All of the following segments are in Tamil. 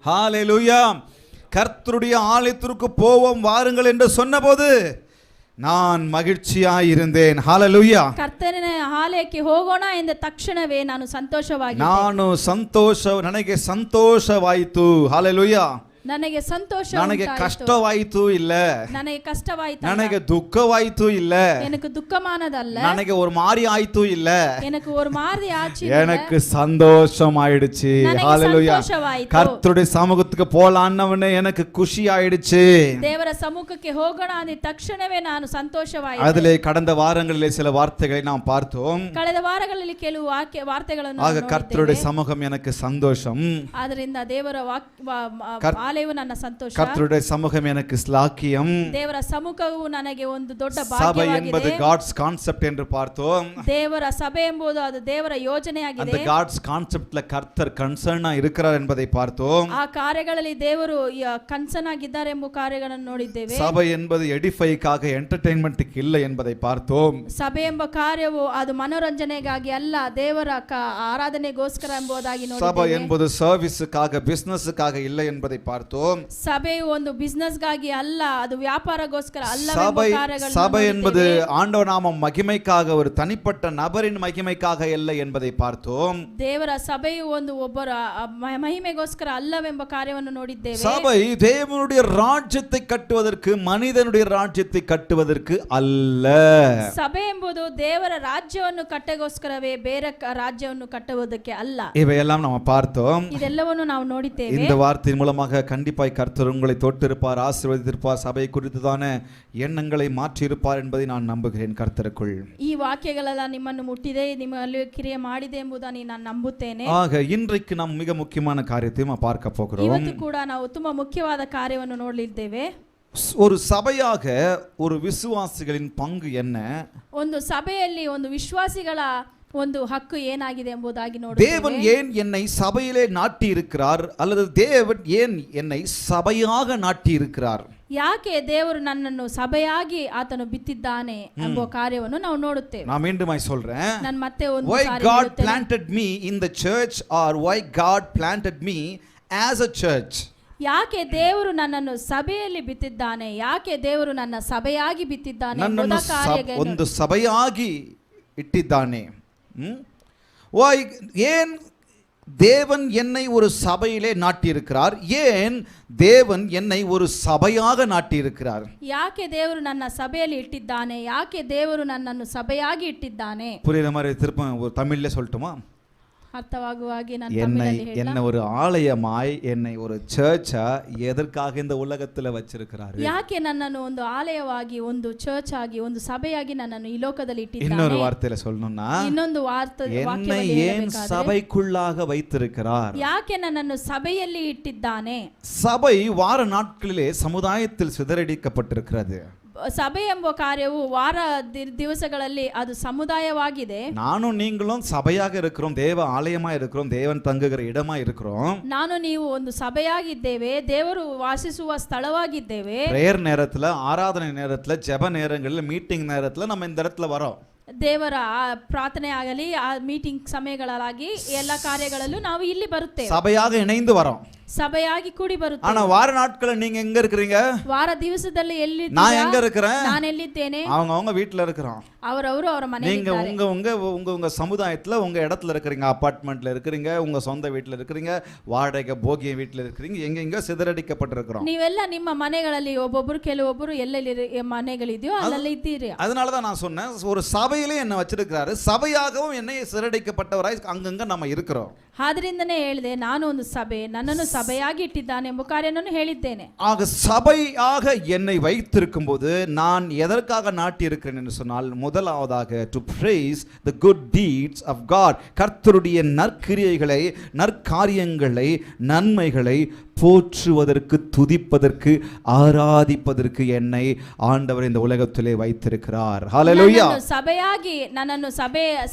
ஹalleluya. கர்த்தருடைய ஆலயத்திற்கு போவோம் வாருங்கள் என்று சொன்னபோது நான் ಮಗಿழ்ச்சிಯಾಗಿರುತ್ತೇನೆ. ಹalleluya. ಕರ್ತನ ಆಲಯಕ್ಕೆ ಹೋಗೋಣ ಎಂದ ತಕ್ಷಣವೇ ನಾನು ಸಂತೋಷವಾಗಿದ್ದೆ. ನನಗೆ ಸಂತೋಷವಾಯಿತು. ಹalleluya. ನನಗೆ ಸಂತೋಷ ನನಗೆ ಕಷ್ಟವಾಯಿತು ಇಲ್ಲ, ನನಗೆ ಕಷ್ಟವಾಯಿತು, ನನಗೆ ದುಃಖವಾಯಿತು ಇಲ್ಲ, எனக்கு துக்கமானதல்ல, ನನಗೆ ஒரு மாதிரி ஆயிತು இல்ல, எனக்கு ஒரு மாதிரி ஆச்சு, எனக்கு சந்தோஷம் ஆயிடுச்சு. ஹalleluya. கர்த்தருடைய சமூகத்துக்கு போலாம்னவனே எனக்கு குஷி ஆயிடுச்சு. ದೇವರ ಸಮ್ಮುಖಕ್ಕೆ ಹೋಗೋಣ ಅಂದ ತಕ್ಷಣವೇ ನಾನು ಸಂತೋಷವಾಯಿತು. அதிலே கடந்த வாரங்களிலே சில வார்த்தைகளை நாம் பார்த்தோம். ಕಳೆದ ವಾರಗಳಲ್ಲಿ ಕೆಲವು ವಾರ್ತೆಗಳನ್ನು ಆಗ ಕರ್ತருடைய சமூகம் எனக்கு சந்தோஷம். ಆದ್ದರಿಂದ ದೇವರ ಆಲಯವು ನನ್ನ ಸಂತೋಷ. ಕರ್ತருடைய சமூகம் எனக்கு ஸ்லாக்கியம். ದೇವರ ಸಮ್ಮುಖವು ನನಗೆ ಒಂದು ದೊಡ್ಡ சபை ಭಾಗ್ಯವಾಗಿದೆ. என்பது God's concept என்று பார்த்தோம். ದೇವರ ಸಭೆ ಎಂಬುದು ಅದು ದೇವರ ಯೋಜನೆಯಾಗಿದೆ. அந்த God's conceptல கர்த்தர் கன்சர்னா இருக்கிறார் என்பதை பார்த்தோம். ಆ ಕಾರ್ಯಗಳಲ್ಲಿ ದೇವರು ಕನ್ಸರ್ನ್ ಆಗಿದ್ದಾರೆ ಎಂಬ ಕಾರ್ಯಗಳನ್ನು ನೋಡಿದ್ದೇವೆ. சபை என்பது எடிஃபைக்காக ಎಂಟರ್ಟೈನ್ಮೆಂಟ್ಗೆ ಇಲ್ಲ என்பதை பார்த்தோம். ಸಭೆ ಎಂಬ ಕಾರ್ಯವು ಅದು ಮನೋರಂಜನೆಗಾಗಿ ಅಲ್ಲ, ದೇವರ ಆರಾಧನೆಗೋಸ್ಕರ ಎಂಬುದಾಗಿ ನೋಡಿದ್ದೇವೆ. சபை என்பது சர்வீஸ்க்காக பிசினஸ்க்காக ಇಲ್ಲ என்பதை பார்த்தோம். ಸಭೆಯು ಒಂದು ಬಿಸಿನೆಸ್ ಗಾಗಿ ಅಲ್ಲ, ಅದು ವ್ಯಾಪಾರಗೋಸ್ಕರ ಅಲ್ಲ ಎಂಬ ಕಾರ್ಯಗಳನ್ನು சபை என்பது ஆண்டவர் நாமம் மகிமைக்காக ஒரு தனிப்பட்ட நபரின் மகிமைக்காக ಇಲ್ಲ என்பதை பார்த்தோம். ದೇವರ ಸಭೆಯು ಒಂದು ಒಬ್ಬರ ಮಹಿಮೆಗೋಸ್ಕರ ಅಲ್ಲವೆಂಬ ಕಾರ್ಯವನ್ನು ನೋಡಿದ್ದೇವೆ. சபை தேவனுடைய ராஜ்யத்தை கட்டுவதற்கு மனிதனுடைய ராஜ்யத்தை கட்டுவதற்கு அல்ல. ಸಭೆ ಎಂಬುದು ದೇವರ ರಾಜ್ಯವನ್ನು ಕಟ್ಟಗೋಸ್ಕರವೇ, ಬೇರೆ ರಾಜ್ಯವನ್ನು ಕಟ್ಟುವುದಕ್ಕೆ ಅಲ್ಲ. இவையெல்லாம் நம்ம பார்த்தோம். ಇದೆಲ್ಲವನ್ನು ನಾವು ನೋಡಿದ್ದೇವೆ. இந்த வார்த்தையின் மூலமாக கண்டிப்பாய் கர்த்தர் உங்களை தொட்டிருப்பார், ஆசீர்வதித்திருப்பார், சபை குறித்ததான எண்ணங்களை மாற்றியிருப்பார் என்பதை நான் நம்புகிறேன் கர்த்தருக்குள். ಈ ವಾಕ್ಯಗಳೆಲ್ಲ ನಿಮ್ಮನ್ನು ಮುಟ್ಟಿದೆ, ನಿಮ್ಮಲ್ಲಿ ಕ್ರಿಯೆ ಮಾಡಿದೆ ಎಂಬುದನ್ನು ನಾನು ನಂಬುತ್ತೇನೆ. ஆக இன்றைக்கு நாம் மிக முக்கியமான காரியத்தை பார்க்க போகிறோம். ಇವತ್ತು ಕೂಡ ನಾವು ತುಂಬಾ ಮುಖ್ಯವಾದ ಕಾರ್ಯವನ್ನು ನೋಡಲಿದ್ದೇವೆ. ஒரு சபையாக ஒரு விசுவாசிகளின் பங்கு என்ன? ಒಂದು ಸಭೆಯಲ್ಲಿ ಒಂದು ವಿಶ್ವಾಸಿಗಳ ಒಂದು ಹಕ್ಕು ಏನಾಗಿದೆ ಎಂಬುದಾಗಿ ನೋಡುತ್ತೇವೆ. தேவன் ஏன் என்னை சபையிலே நாட்டி இருக்கிறார், அல்லது தேவன் ஏன் என்னை சபையாக நாட்டி இருக்கிறார்? ಯಾಕೆ ದೇವರು ನನ್ನನ್ನು ಸಭೆಯಾಗಿ ಆತನು ಬಿತ್ತಿದ್ದಾನೆ ಎಂಬ ಕಾರ್ಯವನ್ನು ನಾವು ನೋಡುತ್ತೇವೆ. நான் மீண்டுமாய் சொல்றேன். ನಾನು ಮತ್ತೆ ಒಂದು why ಸಾರಿ God ಹೇಳುತ್ತೇನೆ. planted me in the church, or why God planted me as a church? ಯಾಕೆ ದೇವರು ನನ್ನನ್ನು ಸಭೆಯಲ್ಲಿ ಬಿತ್ತಿದ್ದಾನೆ, ಯಾಕೆ ದೇವರು ನನ್ನ ಸಭೆಯಾಗಿ ಬಿತ್ತಿದ್ದಾನೆ ಎಂಬುದ ಕಾರ್ಯವನ್ನು ಒಂದು ಸಭೆಯಾಗಿ ಇಟ್ಟಿದ್ದಾನೆ. ஏன் தேவன் என்னை ஒரு சபையிலே நாட்டியிருக்கிறார்? ஏன் தேவன் என்னை ஒரு சபையாக நாட்டியிருக்கிறார்? ಯಾಕೆ ದೇವರು ನನ್ನ ಸಭೆಯಲ್ಲಿ ಇಟ್ಟಿದ್ದಾನೆ, ಯಾಕೆ ದೇವರು ನನ್ನನ್ನು ಸಭೆಯಾಗಿ ಇಟ್ಟಿದ್ದಾನೆ? புரியுற மாதிரி திரும்ப ஒரு தமிழ்ல சொல்லட்டுமா? ಅರ್ಥವಾಗುವಾಗೆ ನಾನು என்ன ஒரு ஆலயமாய், என்னை ஒரு சர்ச்சா எதற்காக இந்த உலகத்துல வச்சிருக்கிறாரு? ಯಾಕೆ ನನ್ನನ್ನು ಒಂದು ಆಲಯವಾಗಿ, ಒಂದು ಚರ್ಚ್ ಆಗಿ, ಒಂದು ಸಭೆಯಾಗಿ ನನ್ನನ್ನು ಈ ಲೋಕದಲ್ಲಿ ಇಟ್ಟಿದ್ದಾನೆ? இன்னொரு வார்த்தையில சொல்லணும்னா, ಇನ್ನೊಂದು என்னை ஏன் சபைக்குள்ளாக வைத்திருக்கிறார்? ಯಾಕೆ ನನ್ನನ್ನು ಸಭೆಯಲ್ಲಿ ಇಟ್ಟಿದ್ದಾನೆ? சபை வார நாட்களிலே சமுதாயத்தில் சிதறடிக்கப்பட்டிருக்கிறது. ಸಭೆ ಎಂಬ ಕಾರ್ಯವು ವಾರ ದಿವಸಗಳಲ್ಲಿ ಅದು ಸಮುದಾಯವಾಗಿದೆ. ನಾನು நீங்களும் சபையாக இருக்கிறோம், தேவ ஆலயமா இருக்கிறோம், தேவன் தங்குகிற இடமா இருக்கிறோம். ನಾನು ನೀವು ಒಂದು ಸಭೆಯಾಗಿದ್ದೇವೆ, ದೇವರು ವಾಸಿಸುವ ಸ್ಥಳವಾಗಿದ್ದೇವೆ. பிரேயர் நேரத்துல, ஆராதனை நேரத்துல, ஜெப நேரங்கள்ல, மீட்டிங் நேரத்துல நம்ம இந்த இடத்துல வரோம். ದೇವರ ಪ್ರಾರ್ಥನೆ ಆಗಲಿ, ಆ ಮೀಟಿಂಗ್ ಸಮಯಗಳಾಗಿ ಎಲ್ಲ ಕಾರ್ಯಗಳಲ್ಲೂ ನಾವು ಇಲ್ಲಿ ಬರುತ್ತೇವೆ, சபையாக இணைந்து வரோம், ಸಭೆಯಾಗಿ ಕೂಡಿ ಬರುತ್ತೇವೆ. ஆனா வார நாட்கள நீங்க எங்க இருக்கீங்க? ವಾರ ದಿವಸದಲ್ಲಿ ಎಲ್ಲಿ? நான் எங்க இருக்கிறேன்? ನಾನು ಎಲ್ಲಿದ್ದೇನೆ? அவங்க வீட்ல இருக்கிறோம். ಅವರವರು ಅವರ ಮನೆಯಲ್ಲಿ ಇದ್ದಾರೆ. நீங்க உங்க சமுதாயத்துல உங்க இடத்துல இருக்கிறீங்க, அபார்ட்மெண்ட்ல இருக்கிறீங்க, உங்க சொந்த வீட்ல இருக்கிறீங்க, வாடகை போகிய வீட்ல இருக்கிறீங்க, எங்க சிதறடிக்கப்பட்டிருக்கிறோம். ನೀವೆಲ್ಲ ನಿಮ್ಮ ಮನೆಗಳಲ್ಲಿ ಒಬ್ಬೊಬ್ಬರು, ಕೆಲವೊಬ್ಬರು ಎಲ್ಲೆಲ್ಲಿ ಮನೆಗಳಿದೆಯೋ ಅಲ್ಲೆಲ್ಲ ಇದ್ದೀರಿ. அதனால தான் நான் சொன்னேன், ஒரு சபையிலே என்ன வச்சிருக்கிறாரு, சபையாகவும் என்னை சிதறடிக்கப்பட்டவராய் அங்கங்க நம்ம இருக்கிறோம். ಆದ್ರಿಂದನೇ ಹೇಳಿದೆ, ನಾನು ಒಂದು ಸಭೆ, ನನ್ನನ್ನು ಸಭೆಯಾಗಿ ಇಟ್ಟಿದ್ದಾನೆ ಎಂಬ ಕಾರ್ಯವನ್ನು ಹೇಳಿದ್ದೇನೆ. ஆக சபையாக என்னை வைத்திருக்கும் போது நான் எதற்காக நாட்டி இருக்கிறேன் என்று சொன்னால், முதலாவதாக to praise the good deeds of God, கர்த்தருடைய நற்கிரியைகளை, நற்காரியங்களை, நன்மைகளை போற்றுவதற்கு, துதிப்பதற்கு, ஆராதிப்பதற்கு என்னை ஆண்டவர் இந்த உலகத்திலே வைத்திருக்கிறார். ஹalleluya. ಸಭೆಯಾಗಿ ನನ್ನನ್ನು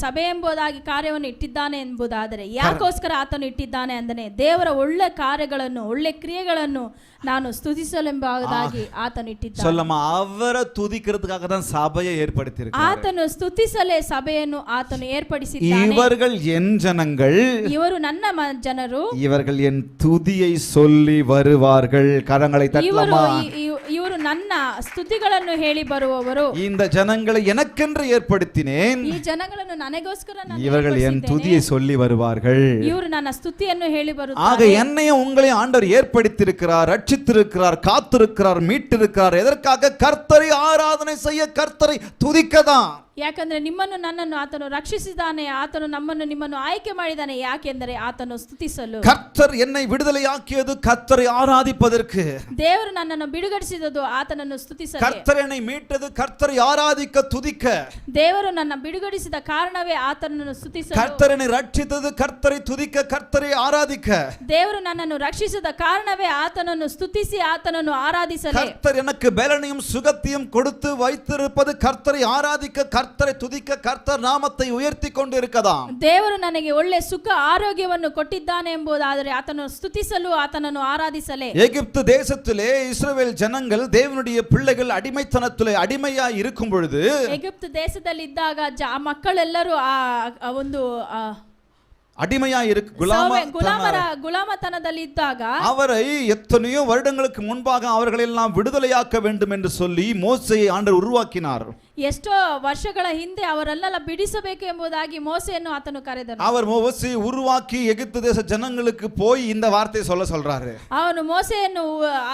ಸಭೆ ಎಂಬುದಾಗಿ ಕಾರ್ಯವನ್ನು ಇಟ್ಟಿದ್ದಾನೆ ಎಂಬುದಾದರೆ ಯಾಕೋಸ್ಕರ ನನಗೋಸ್ಕರ ಆತನು ಇಟ್ಟಿದ್ದಾನೆ ಅಂದನೆ ದೇವರ ಒಳ್ಳೆ ಕಾರ್ಯಗಳನ್ನು ಒಳ್ಳೆ ಕ್ರಿಯೆಗಳನ್ನು ನಾನು ಸ್ತುತಿಸಲೆಂಬುದಾಗಿ ಆತನು ಇಟ್ಟಿದ್ದಾನೆ. சொல்லமா அவரை துதிக்கிறதுக்காக தான் சபையை ஏற்படுத்தியிருக்கிறார். ಆತನು ಸ್ತುತಿಸಲೇ ಸಭೆಯನ್ನು ಆತನು ಏರ್ಪಡಿಸಿದ್ದಾನೆ. இவர்கள் என் ஜனங்கள், ಇವರು ನನ್ನ ಜನರು, இவர்கள் என் துதியை சொல்லி வருவார்கள். கரங்களை தட்டலாமா? ಇವರು ನನ್ನ ಸ್ತುತಿಗಳನ್ನು ಹೇಳಿ ಬರುವವರು. இந்த ஜனங்களை எனக்கென்று ஏற்படுத்தினேன், ಈ ಜನಗಳನ್ನು ನನಗೋಸ್ಕರ ನಾನು இவர்கள் என் துதியை சொல்லி வருவார்கள். ಇವರು ನನ್ನ ಸ್ತುತಿಯನ್ನು ಹೇಳಿ ஆக ಬರುತ್ತಾರೆ. என்னையும் உங்களையும் ஆண்டவர் ஏற்படுத்தியிருக்கிறார், ரட்சித்திருக்கிறார், காத்திருக்கிறார், மீட்டிருக்கிறார். எதற்காக? கர்த்தரை ஆராதனை செய்ய, கர்த்தரை துதிக்கதான். ಯಾಕಂದ್ರೆ ನಿಮ್ಮನ್ನು ನನ್ನನ್ನು ಆತನು ರಕ್ಷಿಸಿದ್ದಾನೆ, ಆತನು ನಮ್ಮನ್ನು ನಿಮ್ಮನ್ನು ಆಯ್ಕೆ ಮಾಡಿದ್ದಾನೆ. ಯಾಕೆಂದರೆ ಆತನು ಸ್ತುತಿಸಲು. கர்த்தர் என்னை விடுதலையாக்கியது கர்த்தரை ஆராதிப்பதற்கு. ದೇವರು ನನ್ನನ್ನು ಬಿಡುಗಡಿಸಿದದು ಆತನನ್ನು ಸ್ತುತಿಸಲು. கர்த்தர் என்னை மீட்டது கர்த்தரை ஆராதிக்க, துதிக்க. ದೇವರು ನನ್ನ ಬಿಡುಗಡಿಸಿದ ಕಾರಣವೇ ಆತನನ್ನು ಸ್ತುತಿಸಲು. கர்த்தர் என்னை ரட்சித்தது கர்த்தரை துதிக்க, கர்த்தரை ஆராதிக்க. ದೇವರು ನನ್ನನ್ನು ರಕ್ಷಿಸಿದ ಕಾರಣವೇ ಆತನನ್ನು ಸ್ತುತಿಸಿ ಆತನನ್ನು ಆರಾಧಿಸಲು. கர்த்தர் எனக்கு பலனையும் சுகத்தையும் கொடுத்து வைத்திருப்பது கர்த்தரை ஆராதிக்க, கர்த்தரை துதிக்க, கர்த்தர் நாமத்தை உயர்த்தி கொண்டு இருக்கதாம். ದೇವರು ನನಗೆ ಒಳ್ಳೆ ಸುಖ ಆರೋಗ್ಯವನ್ನು ಕೊಟ್ಟಿದ್ದಾನೆ ಎಂಬುದಾದರೆ ಆತನನ್ನು ಸ್ತುತಿಸಲು, ಆತನನ್ನು ಆರಾಧಿಸಲೇ. எகிப்து தேசத்திலே இஸ்ரவேல் ஜனங்கள் தேவனுடைய பிள்ளைகள் அடிமைத்தனத்திலே அடிமையாய் இருக்கும் பொழுது, ಎಗಿಪ್ತ ದೇಶದಲ್ಲಿ ಇದ್ದಾಗ ಮಕ್ಕಳೆಲ್ಲರೂ ಆ ಒಂದು அடிமையாய் ಗುಲಾಮತನದಲ್ಲಿ ಇದ್ದಾಗ அவரை எத்தனையோ வருடங்களுக்கு முன்பாக அவர்களை எல்லாம் விடுதலையாக்க வேண்டும் என்று சொல்லி மோசேயை ஆண்டவர் உருவாக்கினார். ಎಷ್ಟೋ ವರ್ಷಗಳ ಹಿಂದೆ ಅವರೆಲ್ಲ ಬಿಡಿಸಬೇಕು ಎಂಬುದಾಗಿ ಮೋಸೆಯನ್ನು ಆತನು ಕರೆದನು. அவர் மோசேயை உருவாக்கி எகிப்து தேச ஜனங்களுக்கு போய் இந்த வார்த்தையை சொல்றாரு. ಅವನು ಮೋಸೆಯನ್ನು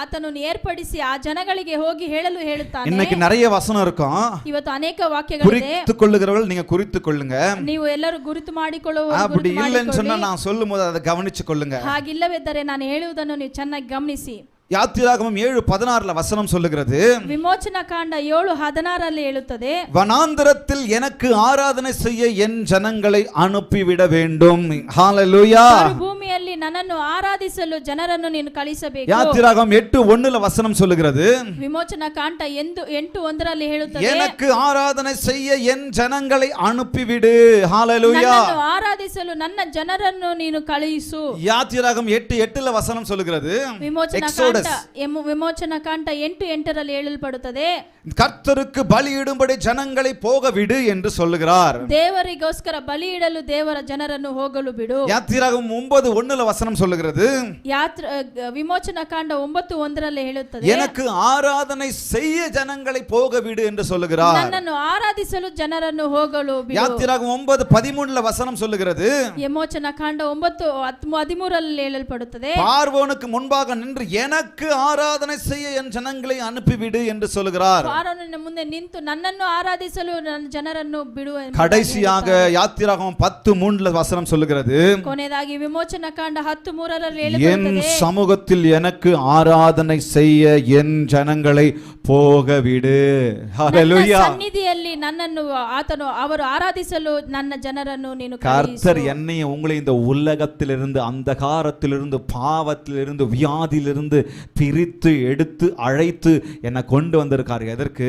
ಆತನು ಏರ್ಪಡಿಸಿ ಆ ಜನಗಳಿಗೆ ಹೋಗಿ ಹೇಳಲು ಹೇಳುತ್ತಾನೆ. இன்னைக்கு நிறைய வசனம் இருக்கும். ಇವತ್ತು ಅನೇಕ ವಾಕ್ಯಗಳಿವೆ. குறித்துக் கொள்ளுகிறவர்கள் நீங்க குறித்துக் கொள்ளுங்க. ನೀವು ಎಲ್ಲರೂ ಗುರುತು ಮಾಡಿಕೊಳ್ಳುವವರು அப்படி இல்லைன்னு சொன்னா நான் சொல்லும்போது அதை கவனிச்சு கொள்ளுங்க. ಹಾಗಿಲ್ಲವೆಂದರೆ ನಾನು ಹೇಳುವುದನ್ನು ನೀವು ಚೆನ್ನಾಗಿ ಗಮನಿಸಿ. யாத்திராகமம் 7:16 வசனம் சொல்லுகிறது. விமோச்சன காண்ட 7:16 ಹೇಳುತ್ತದೆ, வனாந்தரத்தில் எனக்கு ஆராதனை செய்ய என் ஜனங்களை அனுப்பிவிட வேண்டும். ஹalleluya. ಭೂಮಿಯಲ್ಲಿ ನನ್ನನ್ನು ಆರಾಧಿಸಲು ಜನರನ್ನು ನೀನು ಕಳಿಸಬೇಕು. யாத்திராகமம் 8:1 வசனம் சொல்லுகிறது. விமோச்சன காண்ட 8:1 ಹೇಳುತ್ತದೆ, எனக்கு ஆராதனை செய்ய என் ஜனங்களை அனுப்பிவிடு. ஹalleluya. ನನ್ನನ್ನು ಆರಾಧಿಸಲು ನನ್ನ ಜನರನ್ನು ನೀನು ಕಳುಹಿಸು. யாத்திராகமம் 8:8 வசனம் சொல்லுகிறது. ವಿಮೋಚನ ಕಾಂಡ 8:8 ಹೇಳಲ್ಪಡುತ್ತದೆ, கர்த்தருக்கு பலியிடும்படி ஜனங்களை போக விடு என்று சொல்லுகிறார். ದೇವರಿಗೋಸ್ಕರ ಬಲಿಯಿಡಲು ದೇವರ ಜನರನ್ನು ಹೋಗಲು ಬಿಡು. யாத்திராகமம் 9:1 வசனம் சொல்லுகிறது. விமோச்சன காண்ட 9:1 ಹೇಳುತ್ತದೆ, எனக்கு ஆராதனை செய்ய ஜனங்களை போக விடு என்று சொல்லுகிறார். ನನ್ನನ್ನು ಆರಾಧಿಸಲು ಜನರನ್ನು ಹೋಗಲು ಬಿಡು. யாத்திராகமம் 9:13 வசனம் சொல்லுகிறது. ವಿಮೋಚನ ಕಾಂಡ 9:13 ಹೇಳಲ್ಪಡುತ್ತದೆ, பார்வோனுக்கு முன்பாக நின்று எனக்கு ஆராதனை செய்ய என் ஜனங்களை அனுப்பிவிடு என்று சொல்லுகிறார். பார்வோனிನ ಮುಂದೆ ನಿಂತು ನನ್ನನ್ನು ಆರಾಧಿಸಲು ನನ್ನ ಜನರನ್ನು ಬಿಡು. கடைசியாக யாத்திராகமம் 10:3 வசனம் சொல்லுகிறது, ಕೊನೆಯದಾಗಿ ವಿಮೋಚನ ಕಾಂಡ 10:3 என் ಹೇಳುತ್ತದೆ, சமூகத்தில் எனக்கு ஆராதனை செய்ய என் ஜனங்களை போக விடு. ஹalleluya. ಸನ್ನಿಧಿಯಲ್ಲಿ ನನ್ನನ್ನು ಆತನು ಅವರು ಆರಾಧಿಸಲು ನನ್ನ ಜನರನ್ನು ನೀನು கர்த்தர் என்னை உங்களை இந்த உலகத்திலிருந்து, அந்தகாரத்திலிருந்து, பாவத்திலிருந்து, வியாதியிலிருந்து பிரித்து எடுத்து அழைத்து என்னை கொண்டு வந்திருக்கார். எதற்கு?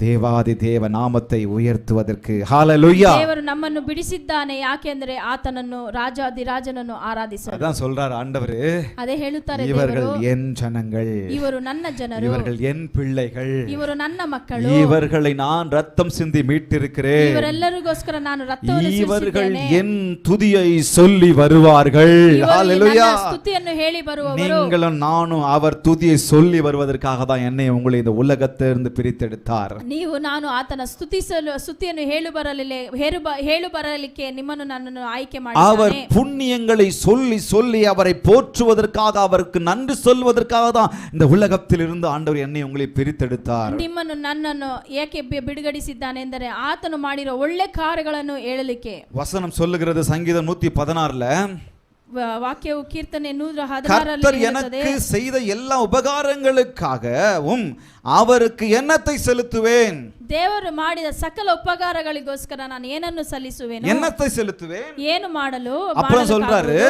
தேவாதி தேவ நாமத்தை உயர்த்துவதற்கு. ஹalleluya. ದೇವರು ನಮ್ಮನ್ನು ಬಿಡಿಸಿದ್ದಾನೆ. ಯಾಕೆಂದರೆ ಆತನನ್ನು ರಾಜಾದಿ ರಾಜನನ್ನು ಆರಾಧಿಸಲು. அதான் சொல்றார் ஆண்டவர். ಅದೇ ಹೇಳುತ್ತಾರೆ இவர்கள் ದೇವರು, என் ஜனங்கள், ಇವರು ನನ್ನ ಜನರು, இவர்கள் என் பிள்ளைகள், ಇವರು ನನ್ನ ಮಕ್ಕಳು, இவர்களை நான் ரத்தம் சிந்தி மீட்டிருக்கிறேன், ಇವರೆಲ್ಲರಿಗೋಸ್ಕರ ನಾನು ರಕ್ತವನ್ನು இவர்கள் ಸುರಿಸಿದ್ದೇನೆ, என் துதியை சொல்லி வருவார்கள். ஹalleluya. ಸ್ತುತಿಯನ್ನು ಹೇಳಿ ಬರುವವರು. நீங்களும் நானும் அவர் துதியை சொல்லி வருவதற்காக தான் என்னை உங்களை இந்த உலகத்திலிருந்து பிரித்தெடுத்தார். ನೀವು ನಾನು ಆತನ ಸ್ತುತಿಯನ್ನು ಹೇಳು ಬರಲಿಕ್ಕೆ ನಿಮ್ಮನ್ನು ನನ್ನನ್ನು ಆಯ್ಕೆ அவர் ಮಾಡಿದ್ದಾನೆ. புண்ணியங்களை சொல்லி சொல்லி அவரை போற்றுவதற்காக, அவருக்கு நன்றி சொல்வதற்காக தான் இந்த உலகத்திலிருந்து ஆண்டவர் என்னை உங்களை பிரித்தெடுத்தார். ನಿಮ್ಮನ್ನು ನನ್ನನ್ನು ಏಕೆ ಬಿಡುಗಡಿಸಿದ್ದಾನೆ ಎಂದರೆ ಆತನು ಮಾಡಿರೋ ಒಳ್ಳೆ ಕಾರ್ಯಗಳನ್ನು ಹೇಳಲಿಕ್ಕೆ. வசனம் சொல்லுகிறது சங்கீதம் 116 ವಾಕ್ಯವು ಕೀರ್ತನೆ 116 கர்த்தர் எனக்கு செய்த எல்லா உபகாரங்களுக்காகவும் அவருக்கு என்னத்தை செலுத்துவேன். ದೇವರು ಮಾಡಿದ ಸಕಲ ಉಪಕಾರಗಳಿಗೋಸ್ಕರ ನಾನು ಏನನ್ನು ಸಲ್ಲಿಸುವೆನು, என்னத்தை செலுத்துவேன். ಏನು ಮಾಡಲು அப்புறம் சொல்றாரு,